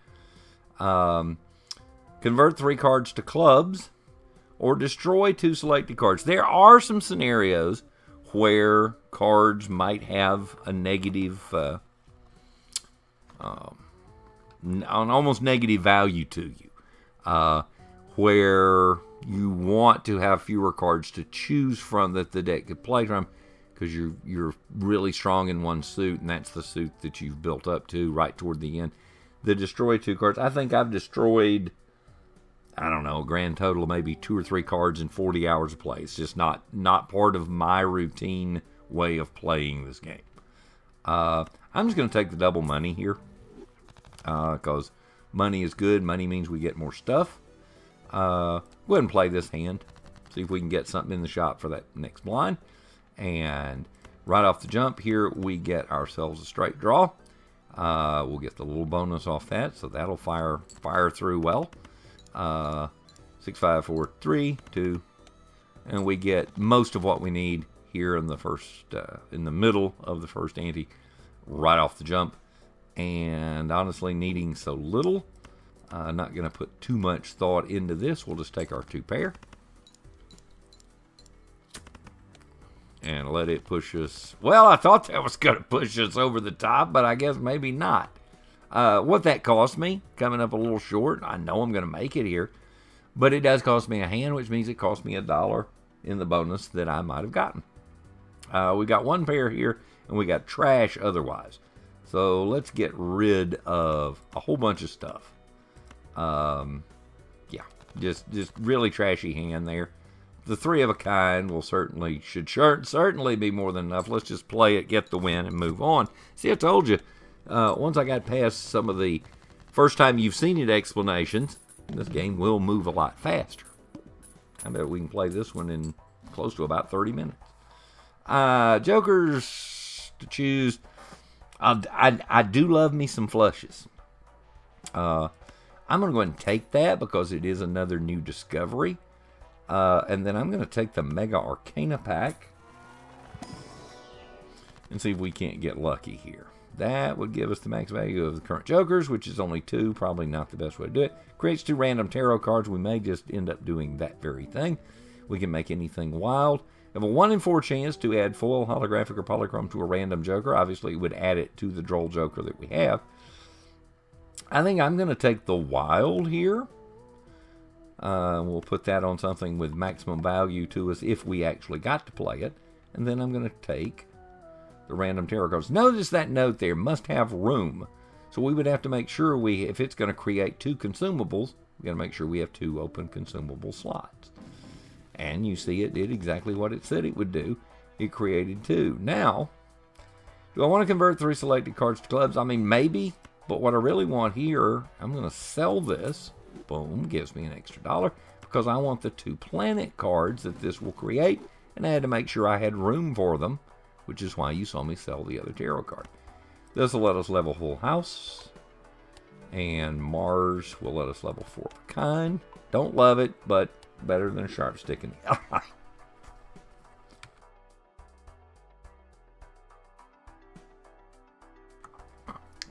Convert 3 cards to clubs, or destroy 2 selected cards. There are some scenarios where cards might have a negative, an almost negative value to you, where you want to have fewer cards to choose from that the deck could play from, because you're really strong in one suit, and that's the suit that you've built up to right toward the end. The destroy 2 cards, I think I've destroyed, I don't know, a grand total of maybe 2 or 3 cards in 40 hours of play. It's just not part of my routine way of playing this game. I'm just going to take the double money here, because money is good. Money means we get more stuff. Go ahead and play this hand. See if we can get something in the shop for that next blind. And right off the jump here, we get ourselves a straight draw. We'll get the little bonus off that, so that'll fire through well. 6, 5, 4, 3, 2, and we get most of what we need here in the first, in the middle of the first ante. right off the jump. And honestly, needing so little, not going to put too much thought into this. We'll just take our 2 pair and let it push us. Well, I thought that was going to push us over the top, but I guess maybe not. What that cost me, coming up a little short. I know I'm going to make it here, but it does cost me a hand, which means it cost me $1 in the bonus that I might have gotten. We got 1 pair here, and we got trash otherwise. So let's get rid of a whole bunch of stuff. Yeah, just really trashy hand there. The 3 of a kind will certainly be more than enough. Let's just play it, get the win, and move on. See, I told you, once I got past some of the first time you've seen it explanations, this game will move a lot faster. I bet we can play this one in close to about 30 minutes. Jokers to choose. I do love me some flushes. I'm going to go ahead and take that because it is another new discovery. And then I'm going to take the Mega Arcana pack and see if we can't get lucky here. That would give us the max value of the current Jokers, which is only 2. Probably not the best way to do it. Creates 2 random tarot cards. We may just end up doing that very thing. We can make anything wild. We have a 1 in 4 chance to add foil, holographic, or polychrome to a random Joker. Obviously, it would add it to the Droll Joker that we have. I think I'm going to take the wild here. We'll put that on something with maximum value to us if we actually got to play it. And then I'm going to take the random tarot cards. Notice that note there, must have room. So we would have to make sure if it's going to create 2 consumables, we got to make sure we have 2 open consumable slots. And you see it did exactly what it said it would do. It created 2. Now, do I want to convert 3 selected cards to clubs? I mean, maybe. But what I really want here, I'm going to sell this. Boom, gives me an extra $1 because I want the 2 planet cards that this will create. And I had to make sure I had room for them, which is why you saw me sell the other tarot card. This will let us level Full House. And Mars will let us level 4 of a kind. Don't love it, but better than a sharp stick in the eye.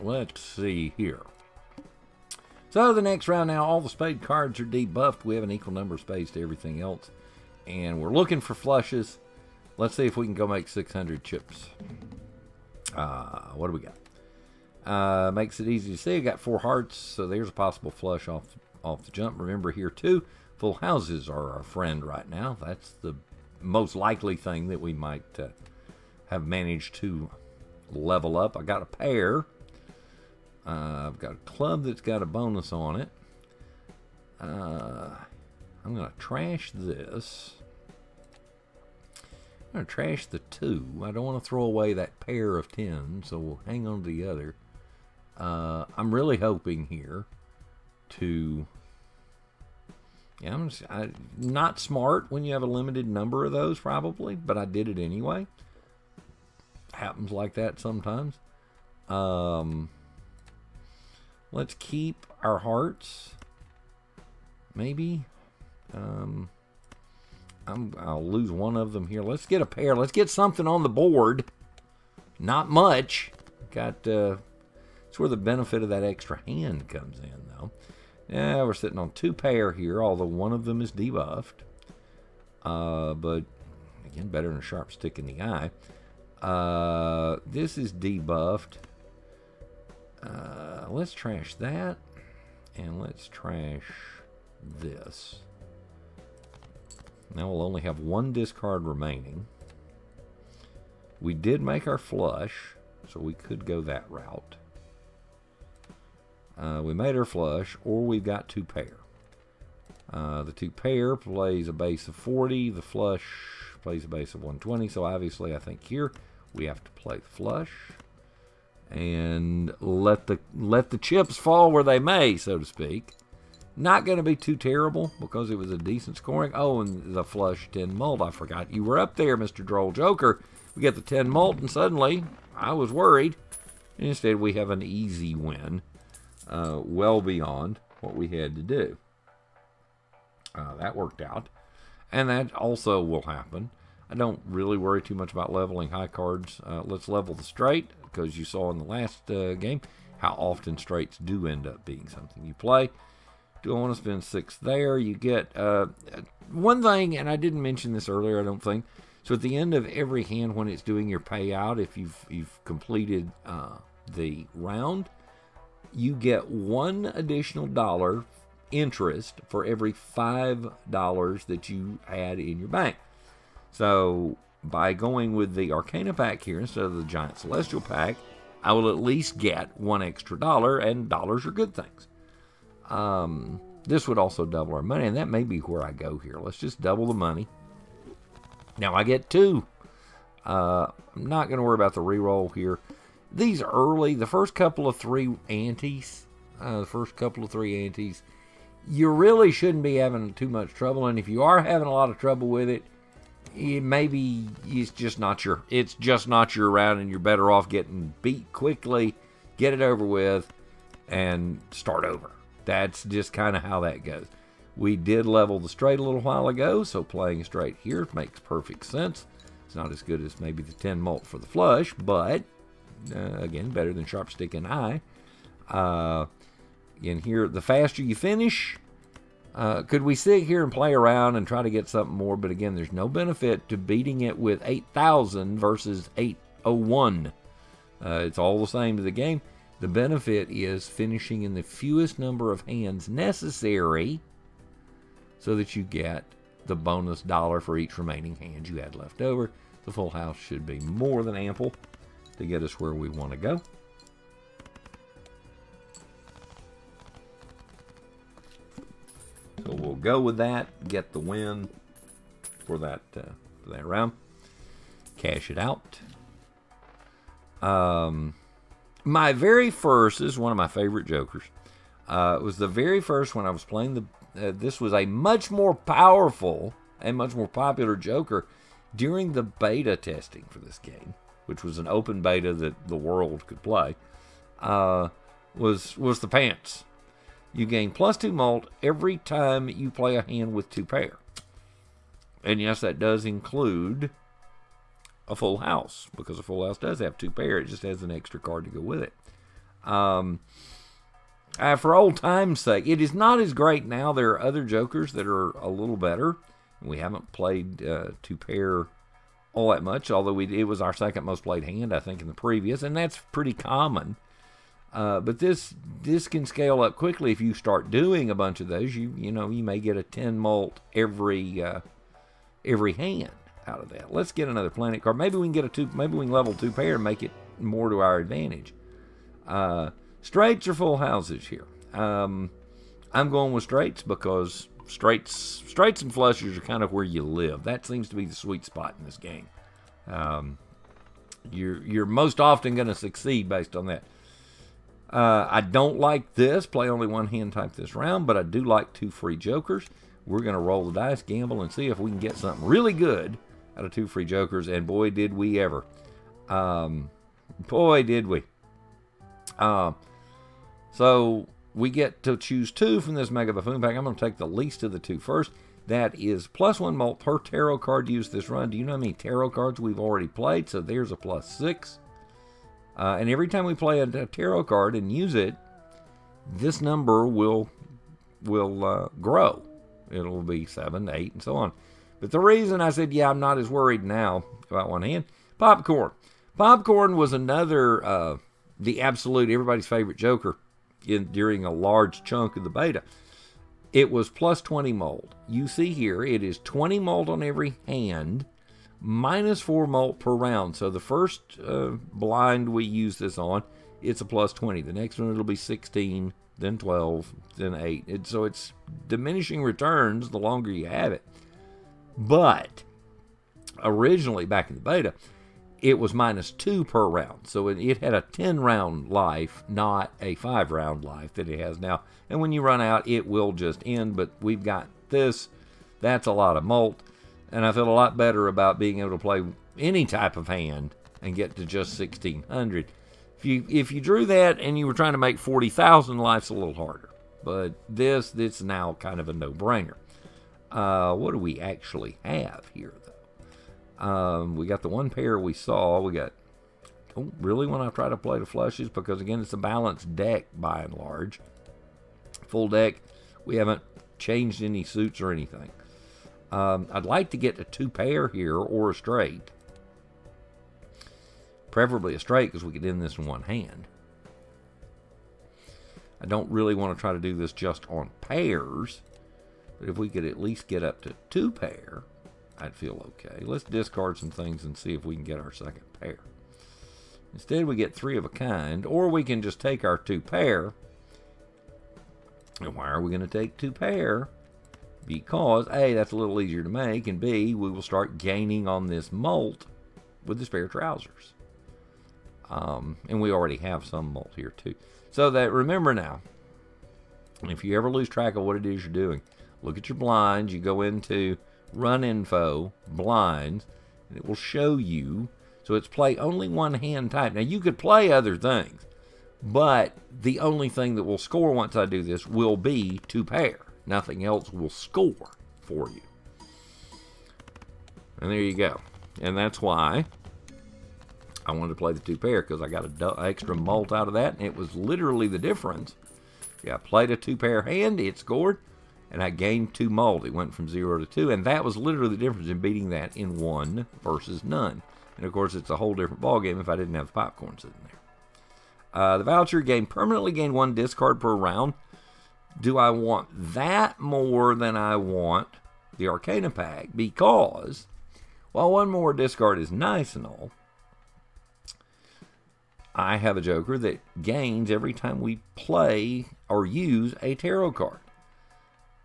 Let's see here. So the next round now, all the spade cards are debuffed. We have an equal number of spades to everything else. And we're looking for flushes. Let's see if we can go make 600 chips. What do we got? Makes it easy to see. I got 4 hearts, so there's a possible flush off the jump. Remember here too, full houses are our friend right now. That's the most likely thing that we might have managed to level up. I got a pair. I've got a club that's got a bonus on it. I'm going to trash this. I'm going to trash the 2. I don't want to throw away that pair of 10, so we'll hang on to the other. I'm really hoping here to... Yeah, not smart when you have a limited number of those, probably, but I did it anyway. Happens like that sometimes. Let's keep our hearts. Maybe. I'll lose one of them here. Let's get a pair. Let's get something on the board. Not much. Got. It's where the benefit of that extra hand comes in, though. Yeah, we're sitting on 2 pair here, although one of them is debuffed. But again, better than a sharp stick in the eye. This is debuffed. Let's trash that, and let's trash this. Now we'll only have 1 discard remaining. We did make our flush, so we could go that route. We made our flush, or we've got 2 pair. The 2 pair plays a base of 40. The flush plays a base of 120. So obviously, I think here we have to play the flush and let the chips fall where they may, so to speak. Not going to be too terrible because it was a decent scoring. Oh, and the flush 10 mult. I forgot you were up there, Mr. Droll Joker. We get the 10 mult, and suddenly I was worried. Instead, we have an easy win, well beyond what we had to do. That worked out, and that also will happen. I don't really worry too much about leveling high cards. Let's level the straight, because you saw in the last game how often straights do end up being something you play. Do I want to spend 6 there? You get one thing, and I didn't mention this earlier, I don't think. So at the end of every hand, when it's doing your payout, if you've completed the round, you get $1 additional interest for every $5 that you had in your bank. So by going with the Arcana pack here instead of the Giant Celestial pack, I will at least get $1 extra, and dollars are good things. This would also double our money, and that may be where I go here. Let's just double the money. Now I get 2. I'm not going to worry about the reroll here. These early, the first couple of 3 antes, you really shouldn't be having too much trouble. And if you are having a lot of trouble with it, maybe it's just not your round, and you're better off getting beat quickly, get it over with, and start over. That's just kind of how that goes. We did level the straight a little while ago, so playing straight here makes perfect sense. It's not as good as maybe the 10 mult for the flush, but again, better than sharp stick and eye. Again, here, the faster you finish, could we sit here and play around and try to get something more? But again, there's no benefit to beating it with 8,000 versus 801. It's all the same to the game. The benefit is finishing in the fewest number of hands necessary so that you get the bonus dollar for each remaining hand you had left over. The full house should be more than ample to get us where we want to go. So we'll go with that, get the win for that round, cash it out. My very first, this is one of my favorite jokers. It was the very first when I was playing this was a much more powerful and much more popular joker during the beta testing for this game, which was an open beta that the world could play. Was the pants. You gain +2 mult every time you play a hand with 2 pair. And yes, that does include a full house, because a full house does have 2 pair. It just has an extra card to go with it. For old time's sake, it is not as great now. There are other jokers that are a little better. We haven't played 2 pair all that much, although it was our second most played hand, I think, in the previous, and that's pretty common. But this can scale up quickly if you start doing a bunch of those. You may get a 10 mult every hand out of that. Let's get another planet card. Maybe we can get a 2. Maybe we can level 2 pair and make it more to our advantage. Straights or full houses here. I'm going with straights because straights and flushes are kind of where you live. That seems to be the sweet spot in this game. You're most often going to succeed based on that. I don't like this, play only 1 hand type this round, but I do like 2 free jokers. We're going to roll the dice, gamble, and see if we can get something really good out of 2 free jokers, and boy, did we ever. Boy, did we. So we get to choose 2 from this Mega Buffoon pack. I'm going to take the least of the 2 first. That is +1 mult per tarot card used this run. Do you know how many tarot cards we've already played? So there's a +6. And every time we play a tarot card and use it, this number will grow. It'll be 7, 8, and so on. But the reason I said, yeah, I'm not as worried now about 1 hand, Popcorn. Popcorn was another, the absolute, everybody's favorite joker during a large chunk of the beta. It was +20 mult. You see here, it is 20 mult on every hand, -4 mult per round. So the first blind we use this on, it's a +20. The next one, it'll be 16, then 12, then 8. So it's diminishing returns the longer you have it. But originally, back in the beta, it was -2 per round. So it had a 10-round life, not a 5-round life that it has now. And when you run out, it will just end. But we've got this. That's a lot of mult. And I feel a lot better about being able to play any type of hand and get to just 1,600. If you drew that and you were trying to make 40,000, life's a little harder. But it's now kind of a no-brainer. What do we actually have here, We got the one pair we saw. We got, don't really want to try to play the flushes because, again, it's a balanced deck by and large. Full deck, we haven't changed any suits or anything. I'd like to get a 2 pair here or a straight. Preferably a straight because we could end this in one hand. I don't really want to try to do this just on pairs, but if we could at least get up to 2 pair, I'd feel okay. Let's discard some things and see if we can get our second pair. Instead, we get 3 of a kind, or we can just take our 2 pair. And why are we going to take 2 pair? Because A, that's a little easier to make, and B, we will start gaining on this molt with the spare trousers. And we already have some molt here too. So that, remember now, if you ever lose track of what it is you're doing, look at your blinds. You go into Run Info, Blinds, and it will show you. So it's play only one hand type. Now you could play other things, but the only thing that will score once I do this will be 2 pair. Nothing else will score for you. And there you go. And that's why I wanted to play the 2 pair, because I got an extra molt out of that, and it was literally the difference. Yeah, I played a 2 pair hand, it scored, and I gained 2 molt. It went from 0 to 2, and that was literally the difference in beating that in 1 versus none. And of course, it's a whole different ballgame if I didn't have the popcorn sitting there. The voucher permanently gain 1 discard per round. Do I want that more than I want the Arcana pack? Because while 1 more discard is nice and all, I have a Joker that gains every time we play or use a tarot card.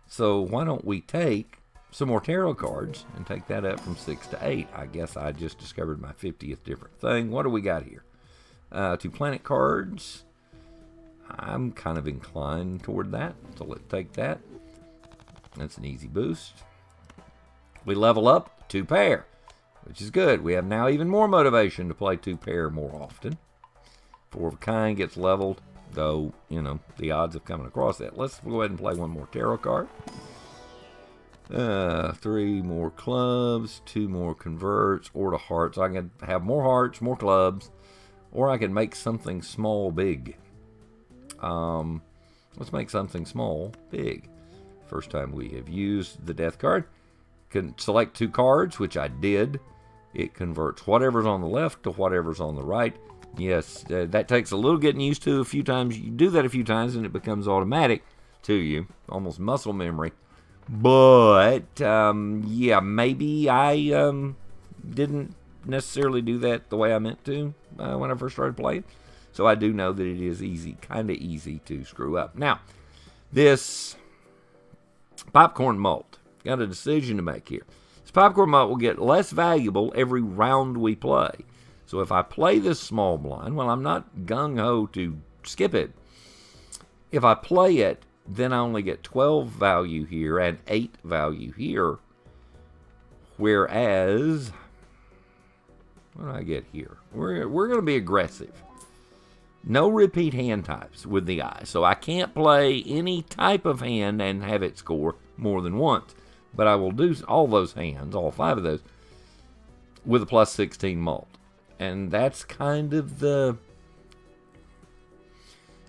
So why don't we take some more tarot cards and take that up from 6 to 8? I guess I just discovered my 50th different thing. What do we got here? 2 planet cards. I'm kind of inclined toward that, so let's take that. That's an easy boost. We level up 2 pair, which is good. We have now even more motivation to play 2 pair more often. 4 of a kind gets leveled, though, you know, the odds of coming across that. Let's go ahead and play 1 more tarot card. 3 more clubs, 2 more converts, or to hearts. I can have more hearts, more clubs, or I can make something small big. Let's make something small big. First time we have used the death card. Can select 2 cards, which I did. It converts whatever's on the left to whatever's on the right. Yes, that takes a little getting used to a few times. You do that a few times and it becomes automatic to you, almost muscle memory. But yeah, maybe I didn't necessarily do that the way I meant to when I first started playing. So I do know that it is easy, kind of easy to screw up. Now, this popcorn malt, got a decision to make here. This popcorn malt will get less valuable every round we play. So if I play this small blind, well, I'm not gung-ho to skip it. If I play it, then I only get 12 value here and 8 value here. Whereas, what do I get here? We're going to be aggressive. No repeat hand types with the eye. So I can't play any type of hand and have it score more than once. But I will do all those hands, all 5 of those, with a plus 16 malt. And that's kind of the...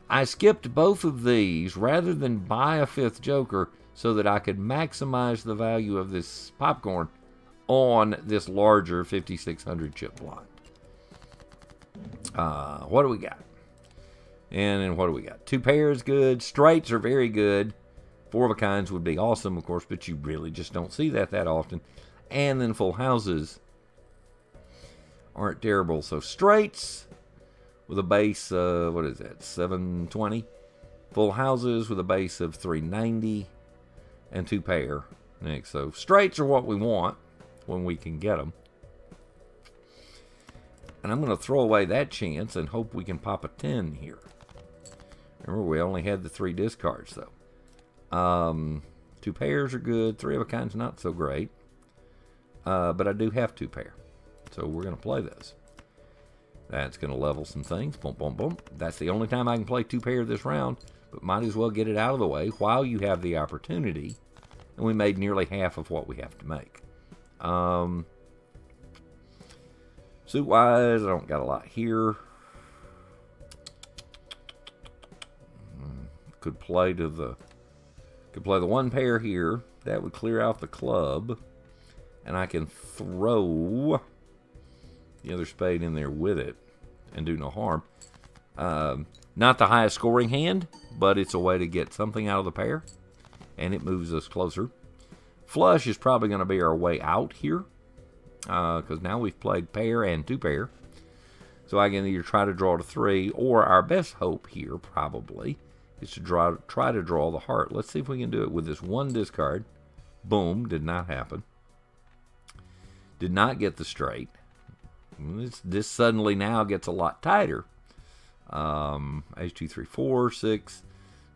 I skipped both of these rather than buy a 5th Joker so that I could maximize the value of this popcorn on this larger 5,600 chip blind. What do we got? And then what do we got? 2 pairs good. Straights are very good. 4 of a kinds would be awesome, of course, but you really just don't see that often. And then full houses aren't terrible. So straights with a base, what is that, 720? Full houses with a base of 390 and 2 pair next. So straights are what we want when we can get them. And I'm going to throw away that chance and hope we can pop a 10 here. Remember, we only had the 3 discards, though. 2 pairs are good. 3 of a kind's not so great. But I do have 2 pair. So we're going to play this. That's going to level some things. Boom, boom, boom. That's the only time I can play 2 pair this round. But might as well get it out of the way while you have the opportunity. And we made nearly half of what we have to make. Suit-wise, I don't got a lot here. Could play the one pair here. That would clear out the club. And I can throw the other spade in there with it and do no harm. Not the highest scoring hand, but it's a way to get something out of the pair. And it moves us closer. Flush is probably going to be our way out here. Because now we've played pair and two pair. So I can either try to draw to 3, or our best hope here probably is to try to draw the heart. Let's see if we can do it with this one discard. Boom, did not happen. Did not get the straight. This suddenly now gets a lot tighter. H 2, 3, 4, 6.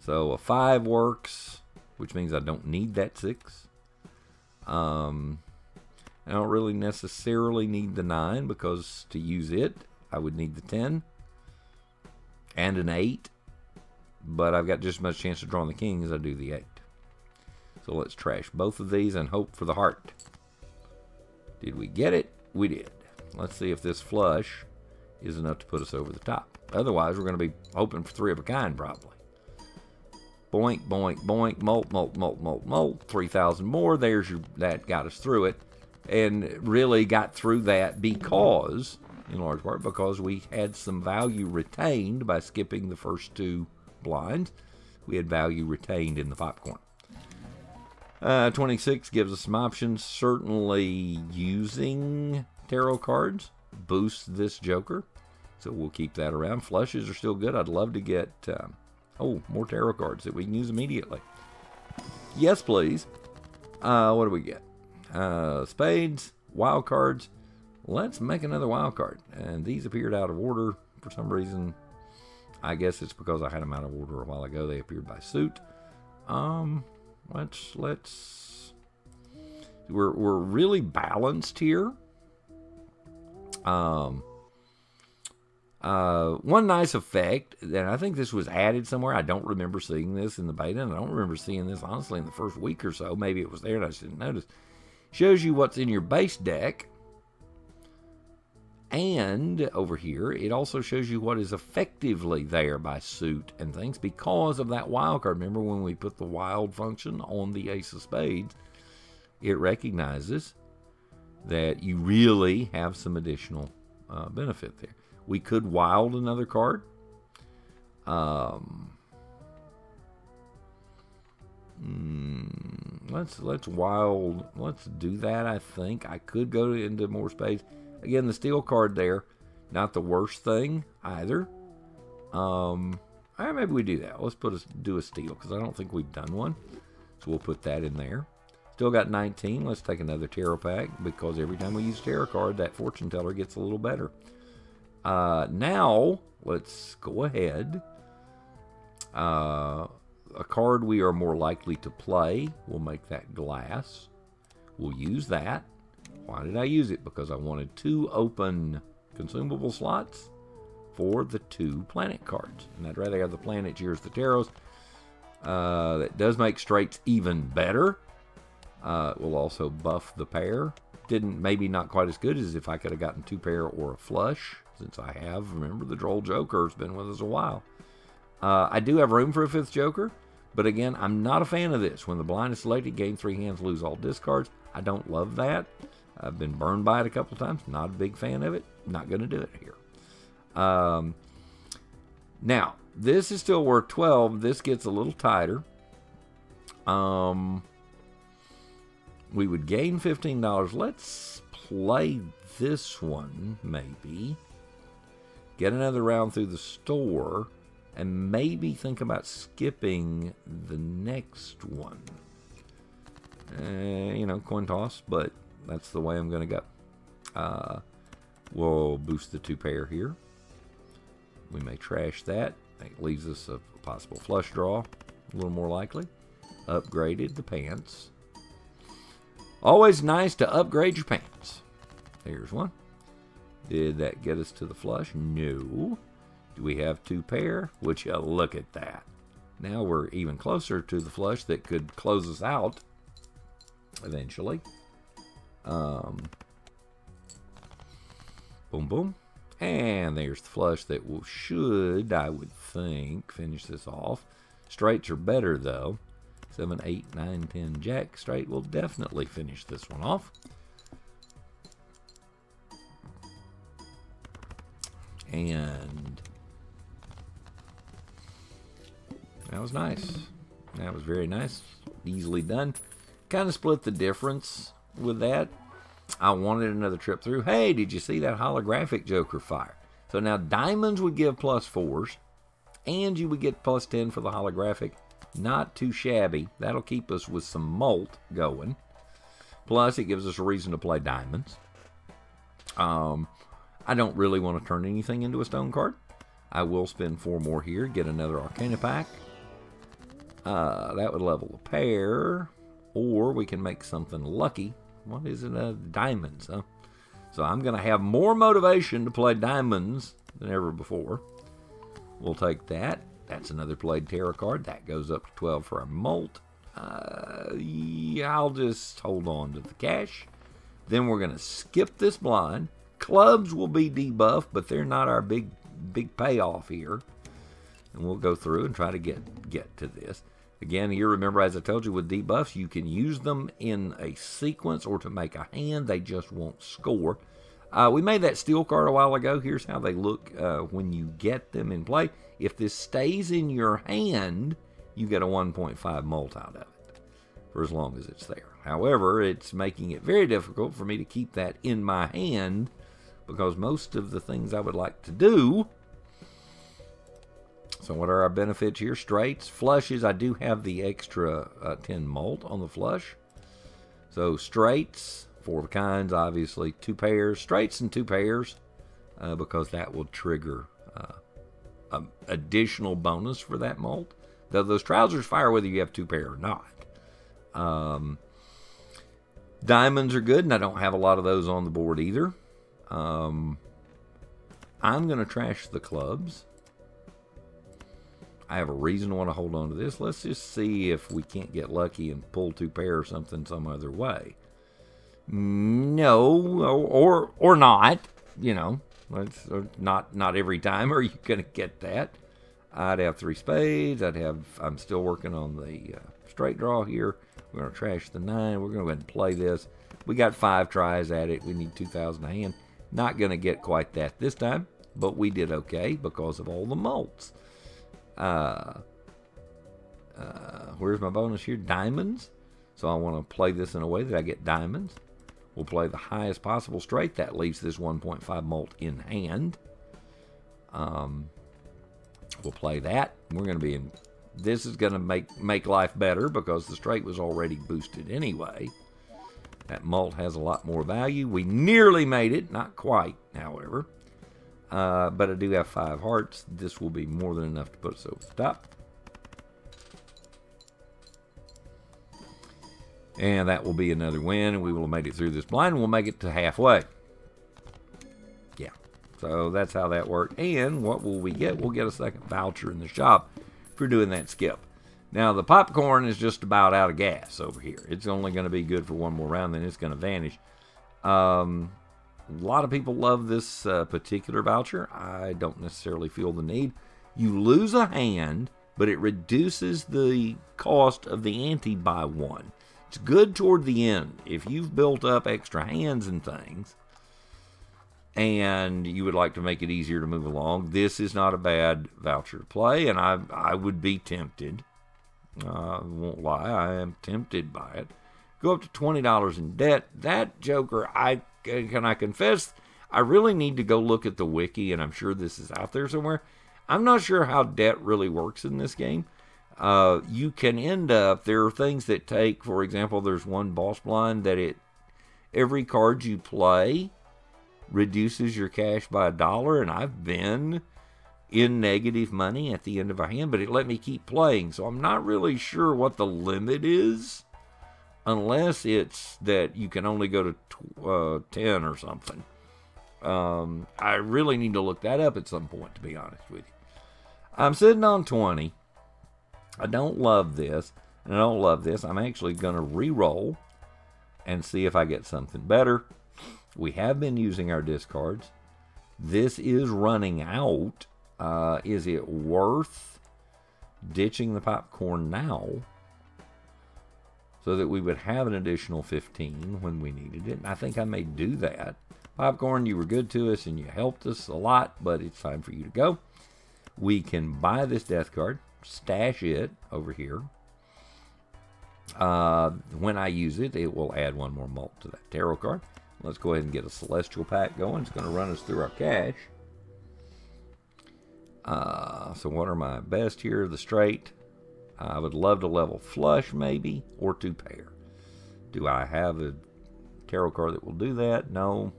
So a 5 works, which means I don't need that 6. I don't really necessarily need the 9, because to use it, I would need the 10 and an 8. But I've got just as much chance of drawing the king as I do the 8. So let's trash both of these and hope for the heart. Did we get it? We did. Let's see if this flush is enough to put us over the top. Otherwise, we're going to be hoping for 3 of a kind, probably. Boink, boink, boink, molt, molt, molt, molt, molt. 3,000 more. There's your. That got us through it. And really got through that because, in large part, because we had some value retained by skipping the first 2 blinds. We had value retained in the popcorn. 26 gives us some options. Certainly using tarot cards boosts this joker, so we'll keep that around. Flushes are still good. I'd love to get more tarot cards that we can use immediately. Yes, please. What do we get? Spades, wild cards. Let's make another wild card. And these appeared out of order for some reason. I guess it's because I had them out of order a while ago. They appeared by suit. Let's. We're really balanced here. One nice effect, and I think this was added somewhere. I don't remember seeing this in the beta, and I don't remember seeing this honestly in the first week or so. Maybe it was there and I just didn't notice. Shows you what's in your base deck. And over here, it also shows you what is effectively there by suit and things because of that wild card. Remember when we put the wild function on the ace of spades, it recognizes that you really have some additional benefit there. We could wild another card. Let's wild. Let's do that. I think I could go into more spades. Again, the steel card there, not the worst thing either. Maybe we do that. Let's do a steel because I don't think we've done one. So we'll put that in there. Still got 19. Let's take another tarot pack because every time we use a tarot card, that fortune teller gets a little better. Now, let's go ahead. A card we are more likely to play. We'll make that glass. We'll use that. Why did I use it? Because I wanted 2 open consumable slots for the 2 planet cards. And I'd rather have the planet. Here's the tarots. That does make straights even better. It will also buff the pair. Maybe not quite as good as if I could have gotten 2 pair or a flush. Since I have, remember, the Droll Joker's been with us a while. I do have room for a 5th Joker. But again, I'm not a fan of this. When the blind is selected, gain 3 hands, lose all discards. I don't love that. I've been burned by it a couple times. Not a big fan of it. Not going to do it here. Now, this is still worth 12. This gets a little tighter. We would gain $15. Let's play this one, maybe. Get another round through the store. And maybe think about skipping the next one. Coin toss, but that's the way I'm going to go. We'll boost the 2 pair here. We may trash that. That leaves us a possible flush draw, a little more likely. Upgraded the pants. Always nice to upgrade your pants. Here's one. Did that get us to the flush? No. Do we have 2 pair? Would you look at that? Now we're even closer to the flush that could close us out eventually. Boom, Boom, boom. And there's the flush that should, I would think, finish this off. Straights are better, though. 7, 8, 9, 10, jack. Straight will definitely finish this one off. And that was nice. That was very nice. Easily done. Kind of split the difference with that. I wanted another trip through. Hey, did you see that holographic Joker fire? So now diamonds would give +4s, and you would get +10 for the holographic. Not too shabby. That'll keep us with some malt going. Plus, it gives us a reason to play diamonds. I don't really want to turn anything into a stone card. I will spend 4 more here, get another Arcana pack. That would level the pair. Or we can make something lucky. What is it? Diamonds, huh? So I'm going to have more motivation to play diamonds than ever before. We'll take that. That's another played tarot card. That goes up to 12 for our malt. Yeah, I'll just hold on to the cash. Then we're going to skip this blind. Clubs will be debuffed, but they're not our big payoff here. And we'll go through and try to get to this. Again, here, remember, as I told you, with debuffs, you can use them in a sequence or to make a hand. They just won't score. We made that steel card a while ago. Here's how they look when you get them in play. If this stays in your hand, you get a 1.5 mult out of it for as long as it's there. However, it's making it very difficult for me to keep that in my hand because most of the things I would like to do. So what are our benefits here? Straights, flushes. I do have the extra 10 malt on the flush. So straights, 4 of kinds, obviously. 2 pairs. Straights and 2 pairs because that will trigger an additional bonus for that malt. Though those trousers fire whether you have 2 pair or not. Diamonds are good, and I don't have a lot of those on the board either. I'm going to trash the clubs. I have a reason to want to hold on to this. Let's just see if we can't get lucky and pull 2 pair or something some other way. No, or not. You know, not every time are you going to get that. I'd have 3 spades. I'm still working on the straight draw here. We're going to trash the 9. We're going to go ahead and play this. We got 5 tries at it. We need 2,000 a hand. Not going to get quite that this time, but we did okay because of all the mults. Where's my bonus here? Diamonds. So I want to play this in a way that I get diamonds. We'll play the highest possible straight. That leaves this 1.5 mult in hand. We'll play that. We're going to be in... This is going to make life better because the straight was already boosted anyway. That mult has a lot more value. We nearly made it. Not quite, however. But I do have 5 hearts. This will be more than enough to put us over the top. And that will be another win. And we will have made it through this blind. We'll make it to halfway. Yeah. So that's how that worked. And what will we get? We'll get a second voucher in the shop for doing that skip. Now, the popcorn is just about out of gas over here. It's only going to be good for one more round, then it's going to vanish. A lot of people love this particular voucher. I don't necessarily feel the need. You lose a hand, but it reduces the cost of the ante by 1. It's good toward the end. If you've built up extra hands and things, and you would like to make it easier to move along, this is not a bad voucher to play, and I would be tempted. I won't lie, I am tempted by it. Go up to $20 in debt. That Joker, can I confess, I really need to go look at the wiki, and I'm sure this is out there somewhere. I'm not sure how debt really works in this game. You can end up, there are things that take, for example, there's one boss blind that every card you play reduces your cash by $1, and I've been in negative money at the end of a hand, but it let me keep playing, so I'm not really sure what the limit is, unless it's that you can only go to 10 or something. I really need to look that up at some point, to be honest with you. I'm sitting on 20. I don't love this, and I don't love this. I'm actually going to re-roll and see if I get something better. We have been using our discards. This is running out. Is it worth ditching the popcorn now so that we would have an additional 15 when we needed it? And I think I may do that. Popcorn, you were good to us and you helped us a lot, but it's time for you to go. We can buy this death card, stash it over here. When I use it, it will add one more malt to that tarot card. Let's go ahead and get a celestial pack going. It's going to run us through our cash. So what are my best here? The straight. I would love to level flush maybe, or 2 pair. Do I have a tarot card that will do that? No.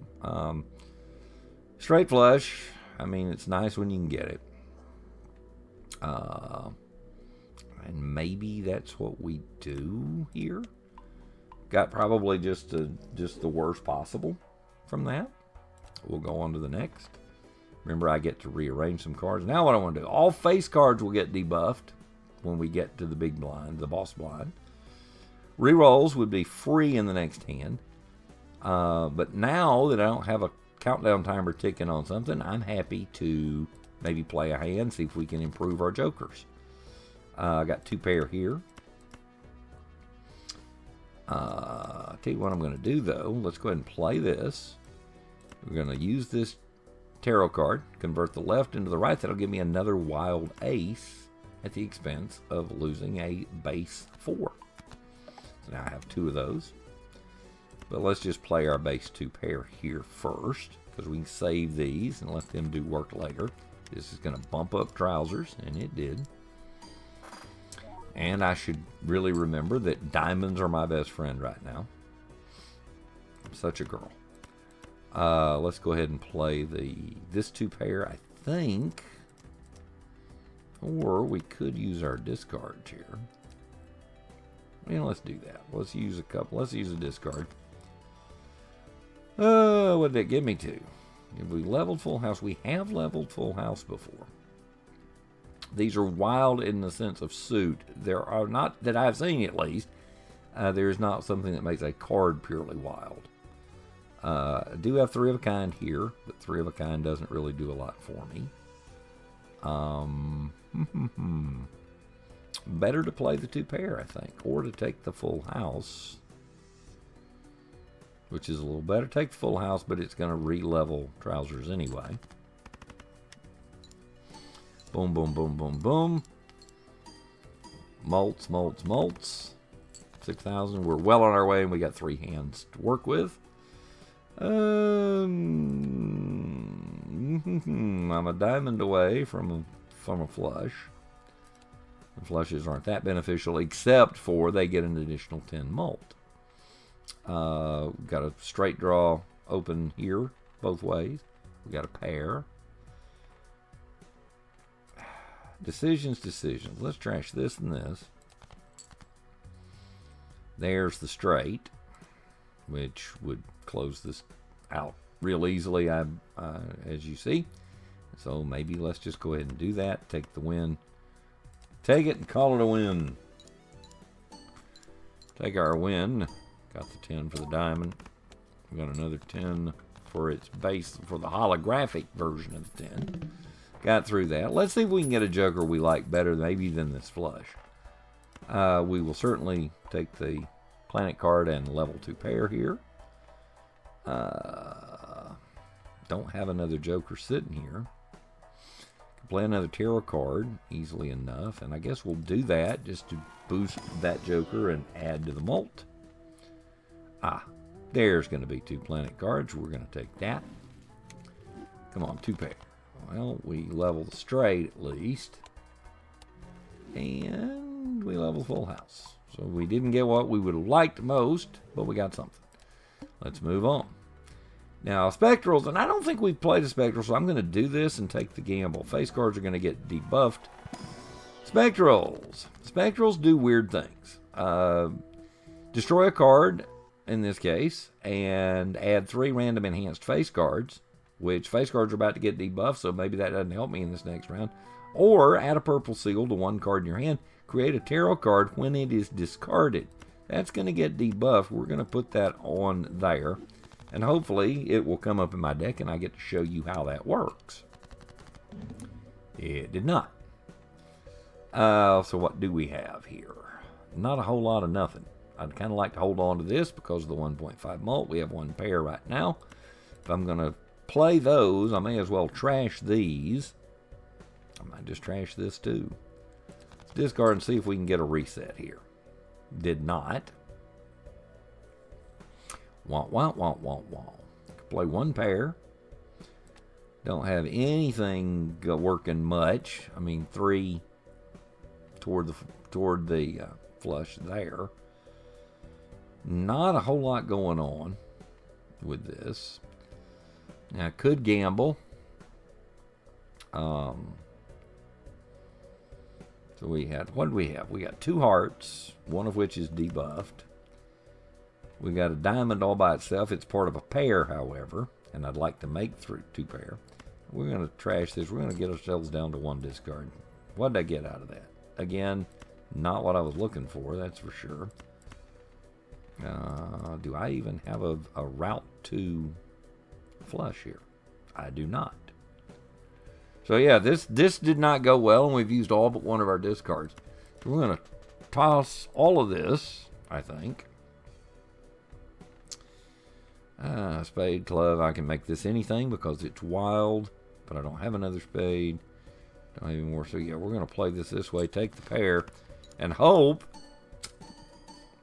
Straight flush. I mean, it's nice when you can get it. And maybe that's what we do here. Got probably just the worst possible from that. We'll go on to the next. Remember, I get to rearrange some cards. Now what I want to do, all face cards will get debuffed when we get to the big blind, the boss blind. Rerolls would be free in the next hand. But now that I don't have a countdown timer ticking on something, I'm happy to maybe play a hand, see if we can improve our jokers. I got 2 pair here. I'll tell you what I'm going to do, though. Let's go ahead and play this. We're going to use this tarot card, convert the left into the right. That'll give me another wild ace at the expense of losing a base 4. So now I have 2 of those. But let's just play our base 2 pair here first, because we can save these and let them do work later. This is going to bump up trousers, and it did. And I should really remember that diamonds are my best friend right now. I'm such a girl. Let's go ahead and play this 2 pair, I think. Or we could use our discards here. Yeah, let's do that. Let's use a couple. Let's use a discard. What did it give me to? Have we leveled full house? We have leveled full house before. These are wild in the sense of suit. There are not, that I've seen at least, there is not something that makes a card purely wild. I do have 3 of a kind here, but 3 of a kind doesn't really do a lot for me. Better to play the 2 pair, I think, or to take the full house, which is a little better. Take the full house, but it's going to re-level trousers anyway. Boom, boom, boom, boom, boom. Malts, malts, malts. 6,000. We're well on our way, and we got 3 hands to work with. I'm a diamond away from a flush. The flushes aren't that beneficial, except for they get an additional 10 malt. Got a straight draw open here, both ways. We got a pair. Decisions, decisions. Let's trash this and this. There's the straight, which would close this out real easily, as you see. So maybe let's just go ahead and do that. Take the win. Take it and call it a win. Take our win. Got the 10 for the diamond. We got another 10 for its base, for the holographic version of the 10. Got through that. Let's see if we can get a joker we like better maybe than this flush. We will certainly take the planet card and level 2 pair here. Don't have another joker sitting here. Can play another tarot card easily enough, and I guess we'll do that just to boost that joker and add to the mult. There's going to be 2 planet cards. We're going to take that. Come on, 2 pair. Well, we level the straight at least. And we level full house. So we didn't get what we would have liked most, but we got something. Let's move on. Now, spectrals, and I don't think we've played a spectral, so I'm going to do this and take the gamble. Face cards are going to get debuffed. Spectrals. Spectrals do weird things. Destroy a card, in this case, and add 3 random enhanced face cards, which face cards are about to get debuffed, so maybe that doesn't help me in this next round. Or add a purple seal to 1 card in your hand. Create a tarot card when it is discarded. That's going to get debuffed. We're going to put that on there. And hopefully it will come up in my deck and I get to show you how that works. It did not. So what do we have here? Not a whole lot of nothing. I'd kind of like to hold on to this because of the 1.5 mult. We have one pair right now. If I'm going to play those, I may as well trash these. I might just trash this too. Let's discard and see if we can get a reset here. Did not. Womp, womp, womp, womp, womp. Play one pair. Don't have anything working much. I mean, 3 toward the flush there. Not a whole lot going on with this. Now, I could gamble. So we had, what did we have? We got 2 hearts, one of which is debuffed. We got a diamond all by itself. It's part of a pair, however, and I'd like to make 2 pair. We're going to trash this. We're going to get ourselves down to 1 discard. What did I get out of that? Again, not what I was looking for, that's for sure. Do I even have a route to flush here? I do not. So yeah, this did not go well, and we've used all but one of our discards. So we're going to toss all of this, I think. Spade, club, I can make this anything because it's wild, but I don't have another spade. Don't have any more, so yeah, we're going to play this way, take the pair, and hope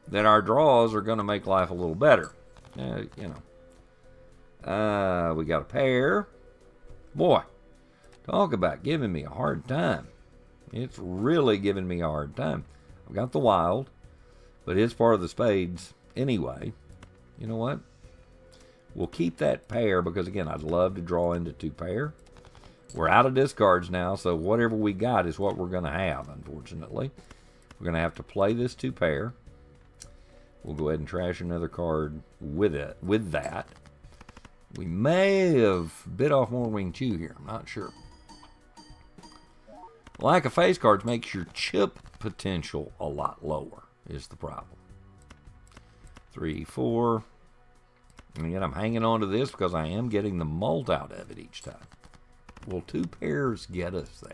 that our draws are going to make life a little better. You know. We got a pair. Boy, talk about giving me a hard time. It's really giving me a hard time. I've got the wild, but it's part of the spades anyway. You know what? We'll keep that pair because, again, I'd love to draw into 2 pair. We're out of discards now, so whatever we got is what we're going to have, unfortunately. We're going to have to play this 2 pair. We'll go ahead and trash another card with that. We may have bit off more than we can chew here. I'm not sure. Lack of face cards makes your chip potential a lot lower, is the problem. 3, 4. And again, I'm hanging on to this because I am getting the mult out of it each time. Will 2 pairs get us there?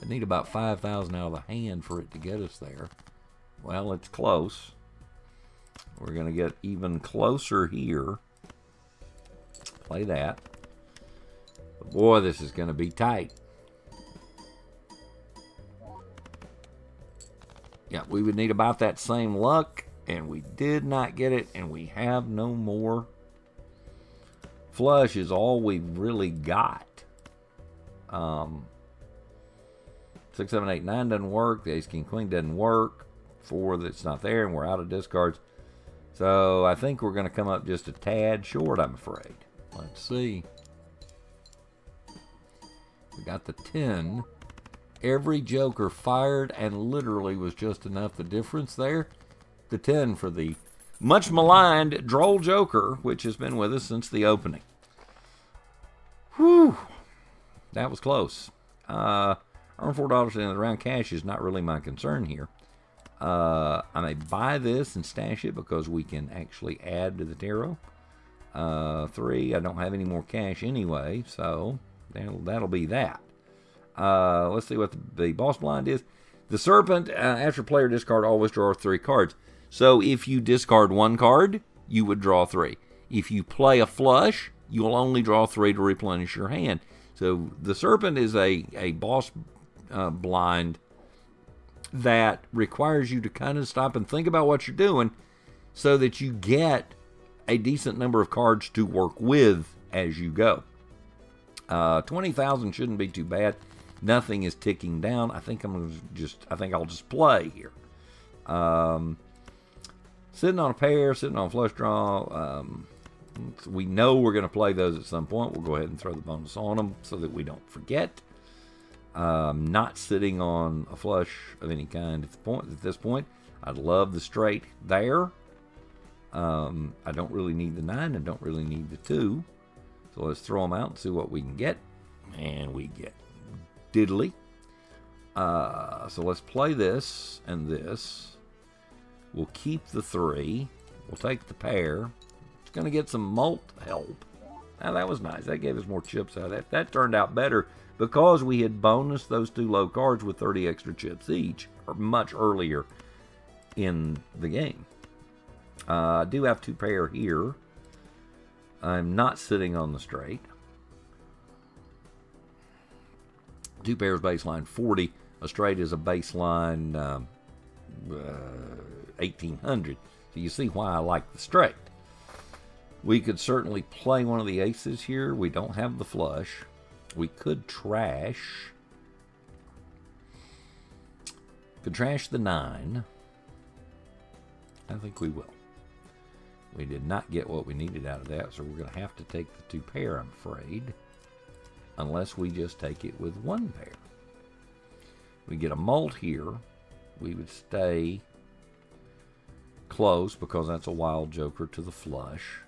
I need about 5,000 out of the hand for it to get us there. Well, it's close. We're going to get even closer here. Play that. But boy, this is going to be tight. Yeah, we would need about that same luck, and we did not get it, and we have no more. Flush is all we've really got. 6, 7, 8, 9 doesn't work. The ace, king, queen doesn't work. 4, that's not there, and we're out of discards. So I think we're going to come up just a tad short, I'm afraid. Let's see. We got the 10. Every joker fired and literally was just enough. The difference there, the 10 for the much maligned droll joker, which has been with us since the opening. Whew. That was close. Earn $4 at the end of the round. Cash is not really my concern here. I may buy this and stash it because we can actually add to the tarot. 3, I don't have any more cash anyway, so that'll be that. Let's see what the boss blind is. The serpent, after player discard, always draws 3 cards. So if you discard 1 card, you would draw 3. If you play a flush, you'll only draw 3 to replenish your hand. So the serpent is a boss blind that requires you to kind of stop and think about what you're doing so that you get a decent number of cards to work with as you go. 20,000 shouldn't be too bad. Nothing is ticking down. I think I'll just play here. Sitting on a pair, sitting on a flush draw. We know we're going to play those at some point. We'll go ahead and throw the bonus on them so that we don't forget. Not sitting on a flush of any kind at this point. I'd love the straight there. I don't really need the 9 and don't really need the 2. So let's throw them out and see what we can get. And we get diddly. So let's play this and this. We'll keep the 3. We'll take the pair. It's going to get some mult help. Now, that was nice. That gave us more chips out of that. That turned out better because we had bonused those 2 low cards with 30 extra chips each, or much earlier in the game. I do have 2 pair here. I'm not sitting on the straight. 2 pairs baseline 40. A straight is a baseline 1800. So you see why I like the straight. We could certainly play one of the aces here. We don't have the flush. We could trash. Could trash the 9. I think we will. We did not get what we needed out of that, so we're going to have to take the 2 pair, I'm afraid. Unless we just take it with 1 pair. We get a mult here. We would stay close because that's a wild joker to the flush,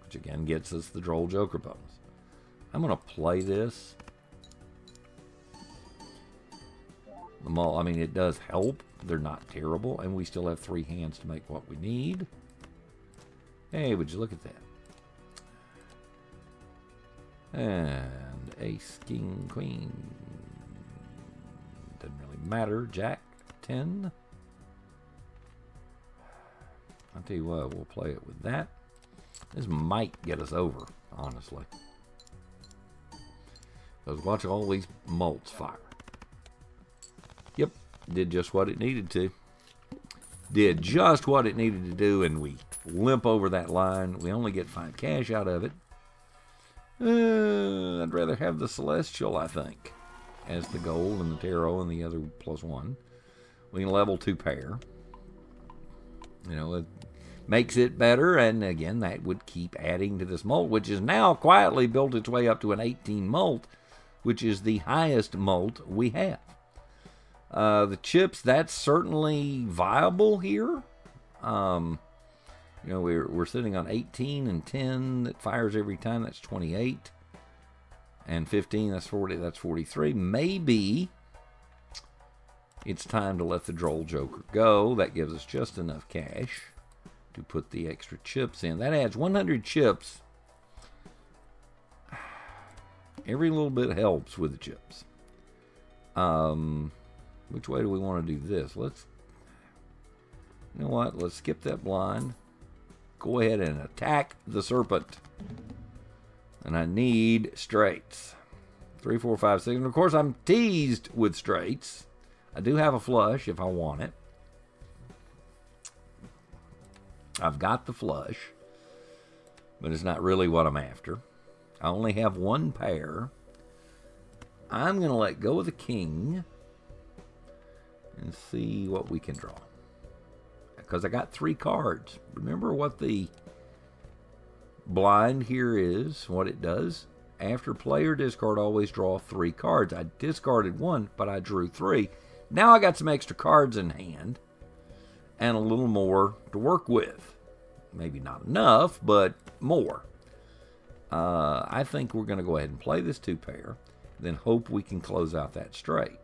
which again gets us the droll joker bonus. I'm going to play this. The mult, I mean, it does help. They're not terrible, and we still have 3 hands to make what we need. Hey, would you look at that? And ace, king, queen. Doesn't really matter. Jack, 10. I'll tell you what, we'll play it with that. This might get us over, honestly. Because watch all these mults fire. Yep, did just what it needed to. Did just what it needed to do, and we limp over that line. We only get 5 cash out of it. I'd rather have the Celestial, I think, as the gold and the Tarot and the other +1. We can level 2 pair. You know, it makes it better, and again, that would keep adding to this mult, which is now quietly built its way up to an 18 mult, which is the highest mult we have. The chips, that's certainly viable here. You know, we're sitting on 18 and 10 that fires every time. That's 28. And 15, that's 40. That's 43. Maybe it's time to let the droll joker go. That gives us just enough cash to put the extra chips in. That adds 100 chips. Every little bit helps with the chips. Which way do we want to do this? You know what? Let's skip that blind. Go ahead and attack the serpent. And I need straights. 3, 4, 5, 6. And of course, I'm teased with straights. I do have a flush if I want it. I've got the flush, but it's not really what I'm after. I only have 1 pair. I'm going to let go of the king and see what we can draw. Because I got 3 cards. Remember what the blind here is, what it does? After play or discard, always draw 3 cards. I discarded 1, but I drew 3. Now I got some extra cards in hand and a little more to work with. Maybe not enough, but more. I think we're going to go ahead and play this 2 pair, then hope we can close out that straight.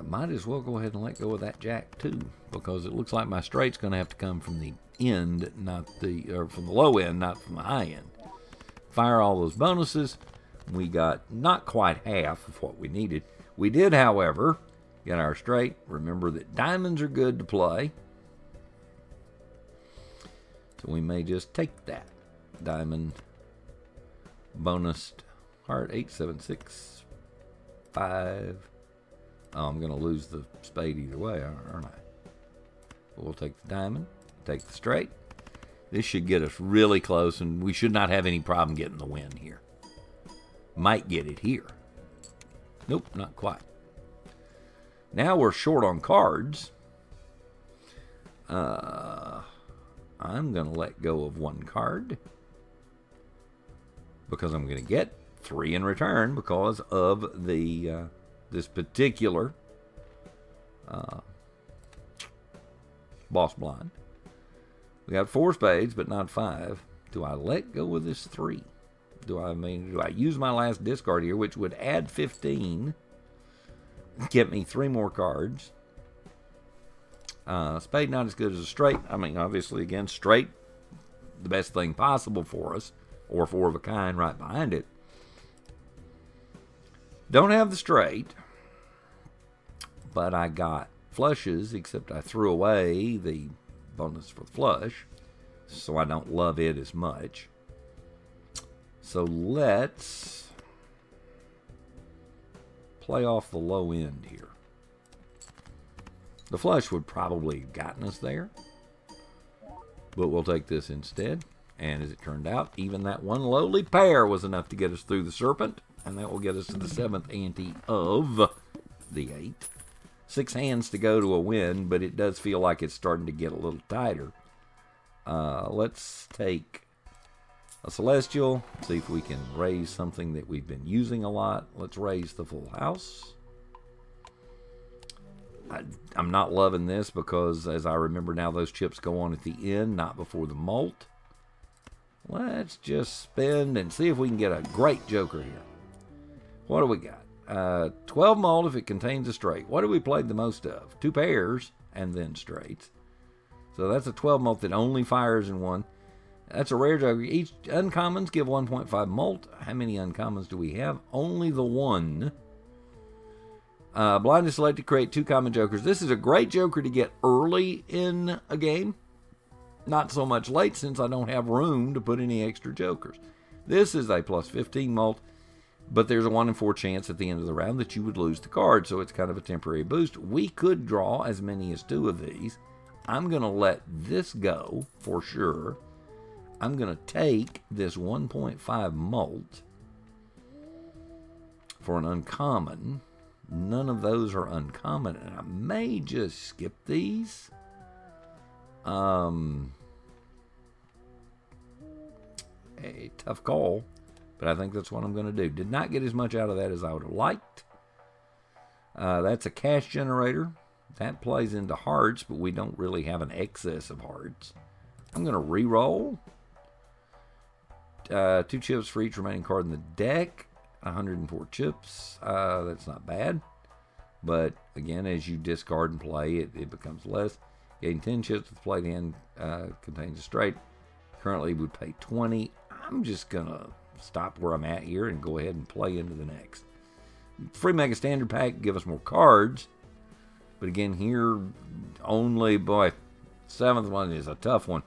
Might as well go ahead and let go of that jack too, because it looks like my straight's going to have to come from the end, or from the low end, not from the high end. Fire all those bonuses. We got not quite half of what we needed. We did, however, get our straight. Remember that diamonds are good to play, so we may just take that diamond bonused heart. 8, 7, 6, 5. Oh, I'm going to lose the spade either way, aren't I? But we'll take the diamond, take the straight. This should get us really close, and we should not have any problem getting the win here. Might get it here. Nope, not quite. Now we're short on cards. I'm going to let go of 1 card because I'm going to get 3 in return because of the this particular boss blind. We got 4 spades, but not 5. Do I let go of this 3? Do I use my last discard here, which would add 15, get me 3 more cards? Spade not as good as a straight. I mean, obviously, again, straight, the best thing possible for us, or four of a kind right behind it. Don't have the straight, but I got flushes, except I threw away the bonus for the flush, so I don't love it as much. So let's play off the low end here. The flush would probably have gotten us there, but we'll take this instead. And as it turned out, even that one lowly pair was enough to get us through the serpent, and that will get us to the 7th ante of the 8. 6 hands to go to a win, but it does feel like it's starting to get a little tighter. Let's take a Celestial, see if we can raise something that we've been using a lot. Let's raise the full house. I'm not loving this because, as I remember now, those chips go on at the end, not before the mult. Let's just spend and see if we can get a great joker here. What do we got? 12 mult if it contains a straight. What have we played the most of? 2 pairs and then straights. So that's a 12 mult that only fires in one. That's a rare joker. Each uncommons give 1.5 mult. How many uncommons do we have? Only the one. Blind is selected to create 2 common jokers. This is a great joker to get early in a game. Not so much late, since I don't have room to put any extra jokers. This is a plus 15 mult, but there's a 1 in 4 chance at the end of the round that you would lose the card, so it's kind of a temporary boost. We could draw as many as 2 of these. I'm going to let this go for sure. I'm going to take this 1.5 mult for an uncommon. None of those are uncommon, and I may just skip these. A tough call, but I think that's what I'm going to do. Did not get as much out of that as I would have liked. That's a cash generator. That plays into hearts, but we don't really have an excess of hearts. I'm going to re-roll. 2 chips for each remaining card in the deck. 104 chips. That's not bad. But again, as you discard and play, it becomes less. Gain 10 chips with played hand contains a straight. Currently would pay 20. I'm just going to stop where I'm at here and go ahead and play into the next. Free Mega Standard Pack give us more cards. But again, here, only, boy, 7th one is a tough one.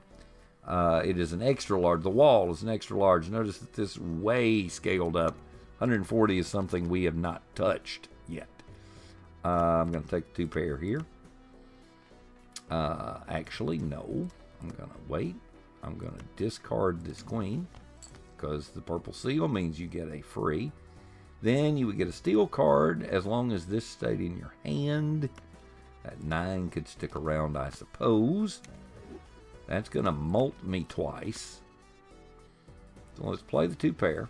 It is an extra large. The wall is an extra large. Notice that this is way scaled up. 140 is something we have not touched yet. I'm going to take the 2 pair here. Actually, no. I'm going to wait. I'm going to discard this queen, because the purple seal means you get a free. Then you would get a steel card as long as this stayed in your hand. That 9 could stick around, I suppose. That's going to mult me twice. So let's play the 2 pair.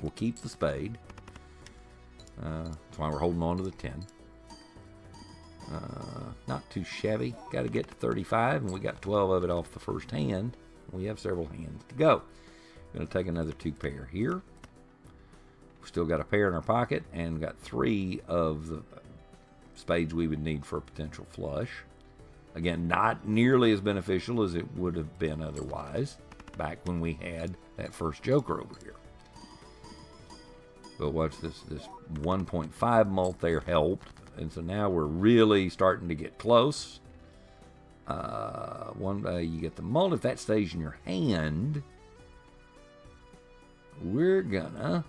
We'll keep the spade. That's why we're holding on to the 10. Not too shabby. Got to get to 35, and we got 12 of it off the first hand. We have several hands to go. Going to take another 2 pair here. We've still got a pair in our pocket, and got 3 of the spades we would need for a potential flush. Again, not nearly as beneficial as it would have been otherwise back when we had that first joker over here. But watch this 1.5 mult there helped. And so now we're really starting to get close. You get the mult. If that stays in your hand, we're gonna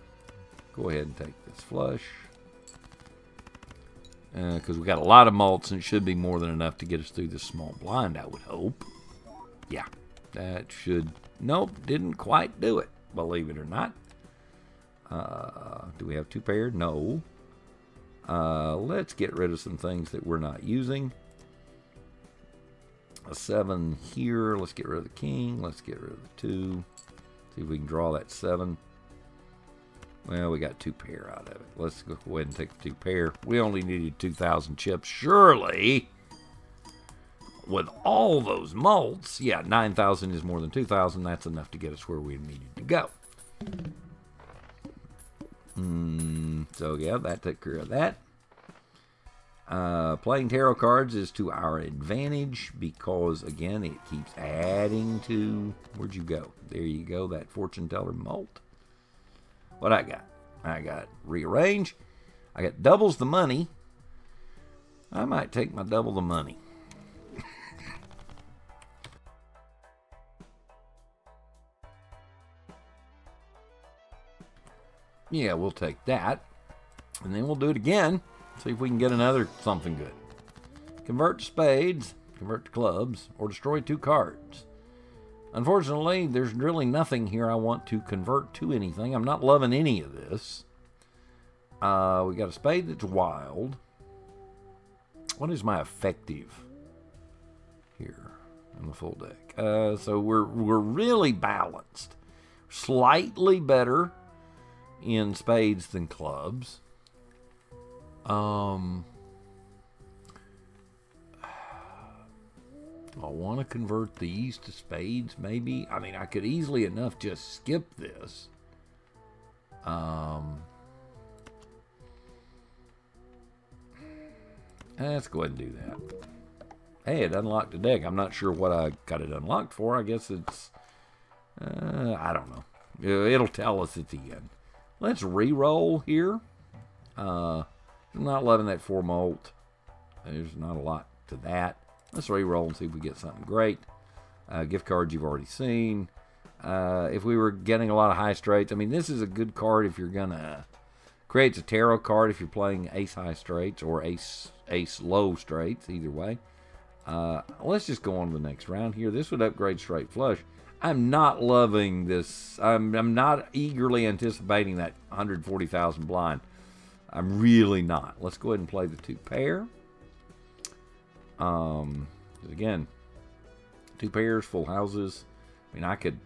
go ahead and take this flush. Because we got a lot of mults, and it should be more than enough to get us through this small blind, I would hope. Yeah, that should... Nope, didn't quite do it, believe it or not. Do we have 2 pairs? No. Let's get rid of some things that we're not using. A 7 here. Let's get rid of the king. Let's get rid of the 2. See if we can draw that 7. Well, we got 2 pair out of it. Let's go ahead and take the 2 pair. We only needed 2,000 chips. Surely, with all those mults, yeah, 9,000 is more than 2,000. That's enough to get us where we needed to go. So, yeah, that took care of that. Playing tarot cards is to our advantage because, again, it keeps adding to... Where'd you go? There you go, that fortune teller malt. What I got? I got rearrange. I got doubles the money. I might take my double the money. Yeah, we'll take that. And then we'll do it again. See if we can get another something good. Convert to spades, convert to clubs, or destroy 2 cards. Unfortunately, there's really nothing here I want to convert to anything. I'm not loving any of this. We got a spade that's wild. What is my effective here on the full deck? So we're really balanced. Slightly better in spades than clubs. Do I want to convert these to spades, maybe? I mean, I could easily enough just skip this. Let's go ahead and do that. Hey, it unlocked the deck. I'm not sure what I got it unlocked for. I guess it's... I don't know. It'll tell us at the end. Let's re-roll here. I'm not loving that 4 malt. There's not a lot to that. Let's re-roll and see if we get something great. Gift cards you've already seen. If we were getting a lot of high straights, I mean, this is a good card if you're gonna... Creates a tarot card if you're playing ace high straights or ace low straights, either way. Let's just go on to the next round here. This would upgrade straight flush. I'm not loving this. I'm not eagerly anticipating that 140,000 blind. I'm really not. Let's go ahead and play the 2 pair. Again, 2 pairs, full houses. I mean, I could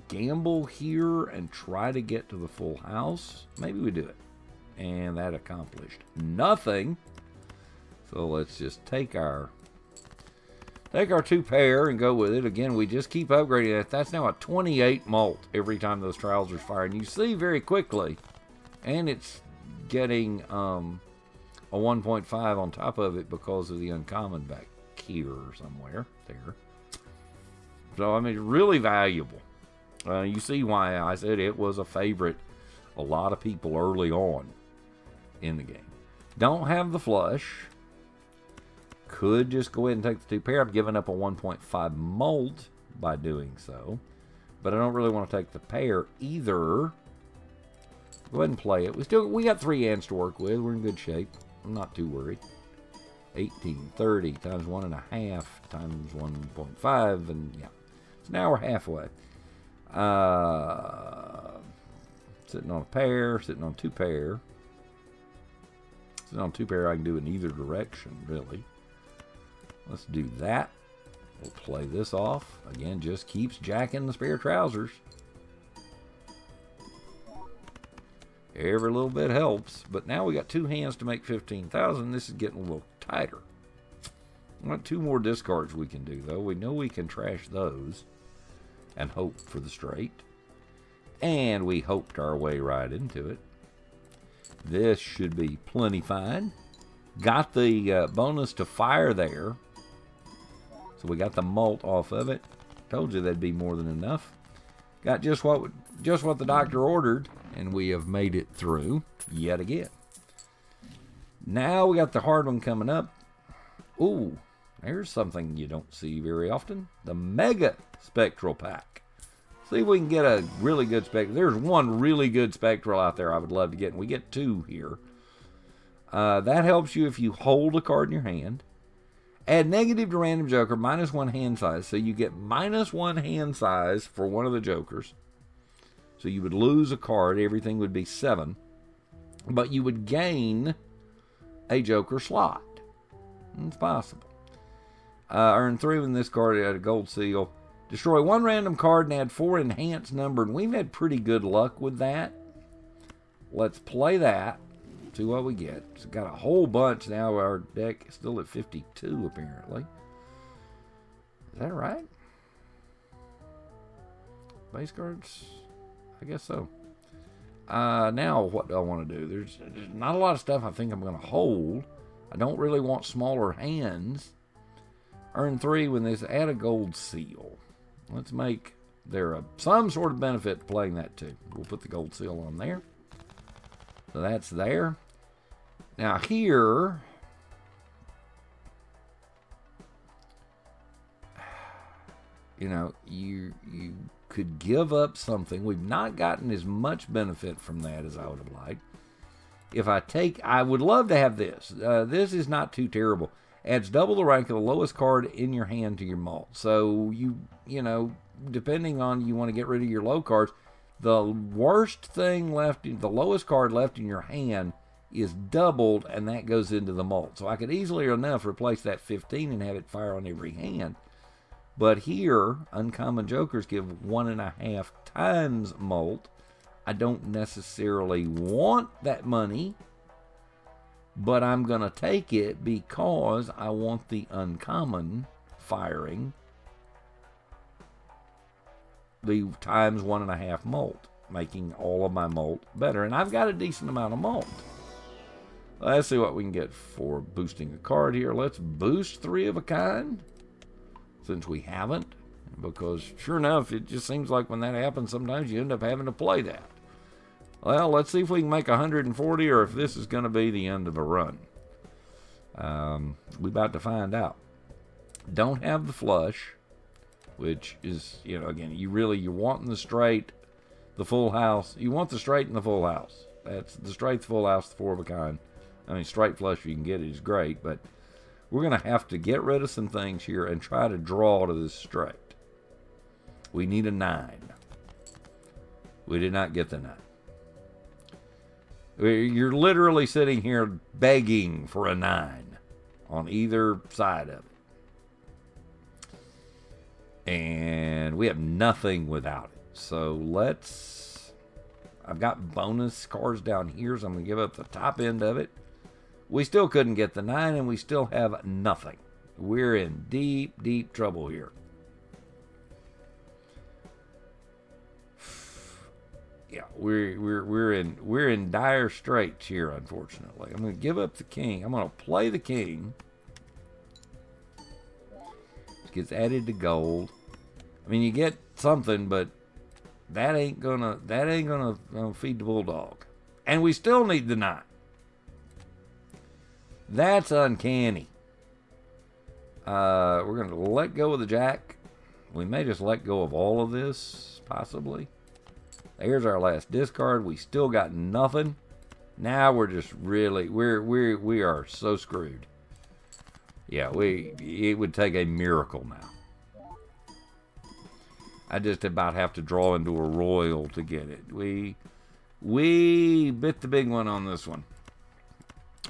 gamble here and try to get to the full house. Maybe we do it. And that accomplished nothing. So let's just take our 2 pair and go with it. Again, we just keep upgrading that. That's now a 28 malt every time those trousers fire. And you see very quickly, and it's getting a 1.5 on top of it because of the uncommon back here or somewhere there. So, I mean, really valuable. You see why I said it was a favorite a lot of people early on in the game. Don't have the flush. Could just go ahead and take the 2 pair. I'm giving up a 1.5 malt by doing so. But I don't really want to take the pair either. Go ahead and play it. We got 3 hands to work with. We're in good shape. I'm not too worried. 18, 30 times 1.5 times 1.5, and yeah. So now we're halfway. Sitting on a pair, sitting on 2 pair. Sitting on 2 pair I can do in either direction, really. Let's do that. We'll play this off. Again, just keeps jacking the spare trousers. Every little bit helps. But now we got 2 hands to make 15,000. This is getting a little tighter. We got 2 more discards we can do, though. We know we can trash those and hope for the straight. And we hoped our way right into it. This should be plenty fine. Got the bonus to fire there. So we got the malt off of it. Told you that'd be more than enough. Got just what the doctor ordered, and we have made it through yet again. Now we got the hard one coming up. Ooh, there's something you don't see very often. The Mega Spectral Pack. See if we can get a really good spectral. There's one really good spectral out there I would love to get, and we get 2 here. That helps you if you hold a card in your hand. Add negative to random joker, -1 hand size. So you get -1 hand size for one of the jokers. So you would lose a card. Everything would be 7. But you would gain a joker slot. It's possible. Earn 3 with this card at a gold seal. Destroy 1 random card and add 4 enhanced number. And we've had pretty good luck with that. Let's play that. See what we get. It's got a whole bunch now. Our deck is still at 52, apparently. Is that right? Base cards? I guess so. Now, what do I want to do? There's not a lot of stuff I think I'm going to hold. I don't really want smaller hands. Earn 3 when there's add a gold seal. Let's make there some sort of benefit to playing that too. We'll put the gold seal on there. So that's there. Now here, you know, you could give up something. We've not gotten as much benefit from that as I would have liked. If I take, I would love to have this. This is not too terrible. Adds double the rank of the lowest card in your hand to your malt. So you know, depending on you want to get rid of your low cards, the worst thing left, the lowest card left in your hand is doubled, and that goes into the malt. So I could easily enough replace that 15 and have it fire on every hand. But here, uncommon jokers give 1.5 times malt. I don't necessarily want that money, but I'm going to take it because I want the uncommon firing the times 1.5 malt, making all of my malt better. And I've got a decent amount of malt. Let's see what we can get for boosting a card here. Let's boost 3 of a kind, since we haven't. Because sure enough, it just seems like when that happens, sometimes you end up having to play that. Well, let's see if we can make 140 or if this is going to be the end of a run. We're about to find out. Don't have the flush, which is, you know, again, you're wanting the straight, the full house. You want the straight and the full house. That's the straight, the full house, the 4 of a kind. I mean, straight flush, if you can get it, is great, but we're going to have to get rid of some things here and try to draw to this straight. We need a 9. We did not get the 9. You're literally sitting here begging for a 9 on either side of it. And we have nothing without it. So I've got bonus cards down here, so I'm going to give up the top end of it. We still couldn't get the 9, and we still have nothing. We're in deep, deep trouble here. Yeah, we're in dire straits here, unfortunately. I'm going to give up the king. I'm going to play the king. It gets added to gold. I mean, you get something, but that ain't gonna feed the bulldog. And we still need the 9. That's uncanny. We're going to let go of the jack. We may just let go of all of this, possibly. Here's our last discard. We still got nothing. Now we're just really, we are so screwed. Yeah, it would take a miracle now. I just about have to draw into a royal to get it. We bit the big one on this one.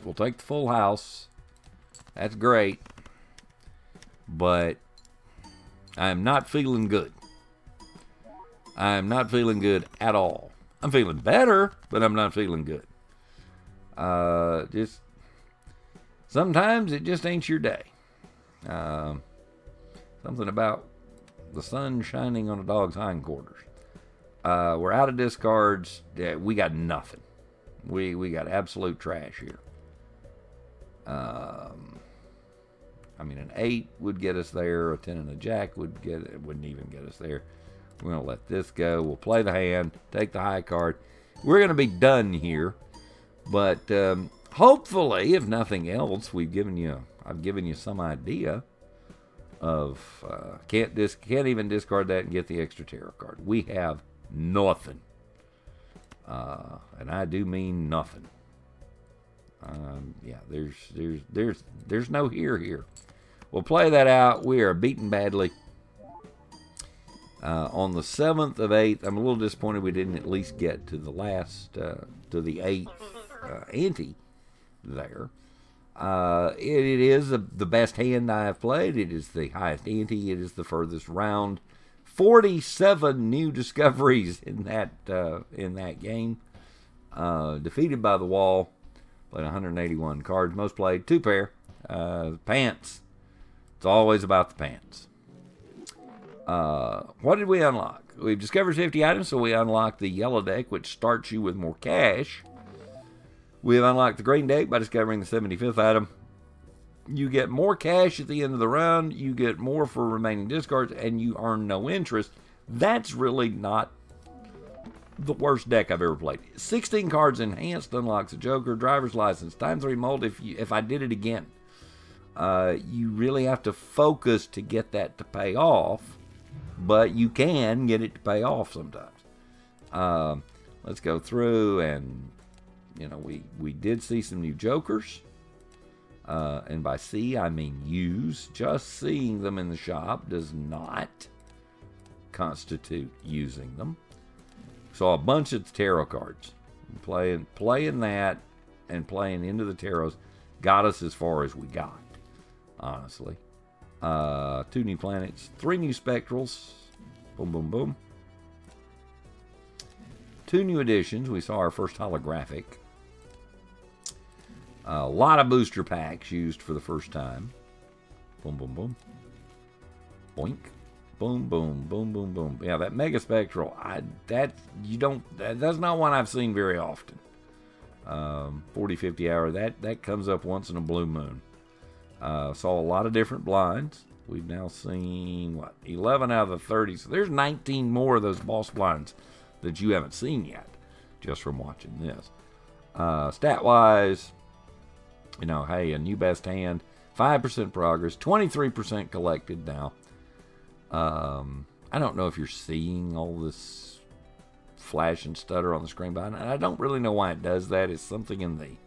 We'll take the full house. That's great. But I am not feeling good. I am not feeling good at all. I'm feeling better, but I'm not feeling good. Just sometimes it just ain't your day. Something about the sun shining on a dog's hindquarters. We're out of discards. Yeah, we got nothing. We got absolute trash here. I mean, an 8 would get us there. A 10 and a jack wouldn't even get us there. We're going to let this go. We'll play the hand, take the high card. We're going to be done here. But hopefully, if nothing else, I've given you some idea of can't even discard that and get the extra tarot card. We have nothing. And I do mean nothing. Yeah, there's no here. We'll play that out. We are beaten badly. On the 7th of 8th, I'm a little disappointed we didn't at least get to the last, to the 8th ante there. It is the best hand I have played. It is the highest ante. It is the furthest round. 47 new discoveries in that game. Defeated by the wall. Played 181 cards. Most played 2 pair. Pants. It's always about the pants. What did we unlock? We've discovered 50 items, so we unlocked the yellow deck, which starts you with more cash. We have unlocked the green deck by discovering the 75th item. You get more cash at the end of the round, you get more for remaining discards, and you earn no interest. That's really not the worst deck I've ever played. 16 cards enhanced unlocks a Joker, driver's license, time 3 mold if I did it again. You really have to focus to get that to pay off, but you can get it to pay off sometimes. Let's go through, and you know, we did see some new Jokers, and by see I mean use. Just seeing them in the shop does not constitute using them. Saw a bunch of tarot cards. Playing that and playing into the tarots got us as far as we got, honestly. 2 new planets, 3 new spectrals. Boom, boom, boom. 2 new additions. We saw our first holographic. A lot of booster packs used for the first time. Boom, boom, boom. Boink. Boom, boom, boom, boom, boom. Yeah, that Mega Spectral, that's not one I've seen very often. 40, 50 hour, that comes up once in a blue moon. Saw a lot of different blinds. We've now seen, 11 out of the 30. So there's 19 more of those boss blinds that you haven't seen yet, just from watching this. Stat-wise, you know, hey, a new best hand, 5% progress, 23% collected now. I don't know if you're seeing all this flash and stutter on the screen behind it. I don't really know why it does that. It's something in the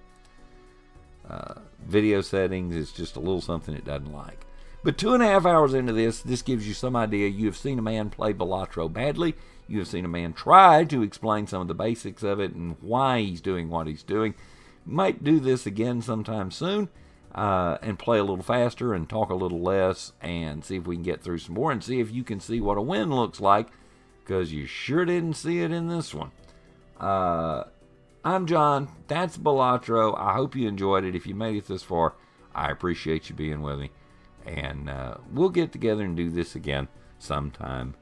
video settings. It's just a little something it doesn't like. But 2.5 hours into this gives you some idea. You have seen a man play Balatro badly. You have seen a man try to explain some of the basics of it and why he's doing what he's doing. Might do this again sometime soon. And play a little faster and talk a little less and see if we can get through some more and see if you can see what a win looks like, because you sure didn't see it in this one. I'm John. That's Balatro. I hope you enjoyed it. If you made it this far, I appreciate you being with me. And we'll get together and do this again sometime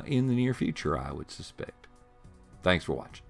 in the near future, I would suspect. Thanks for watching.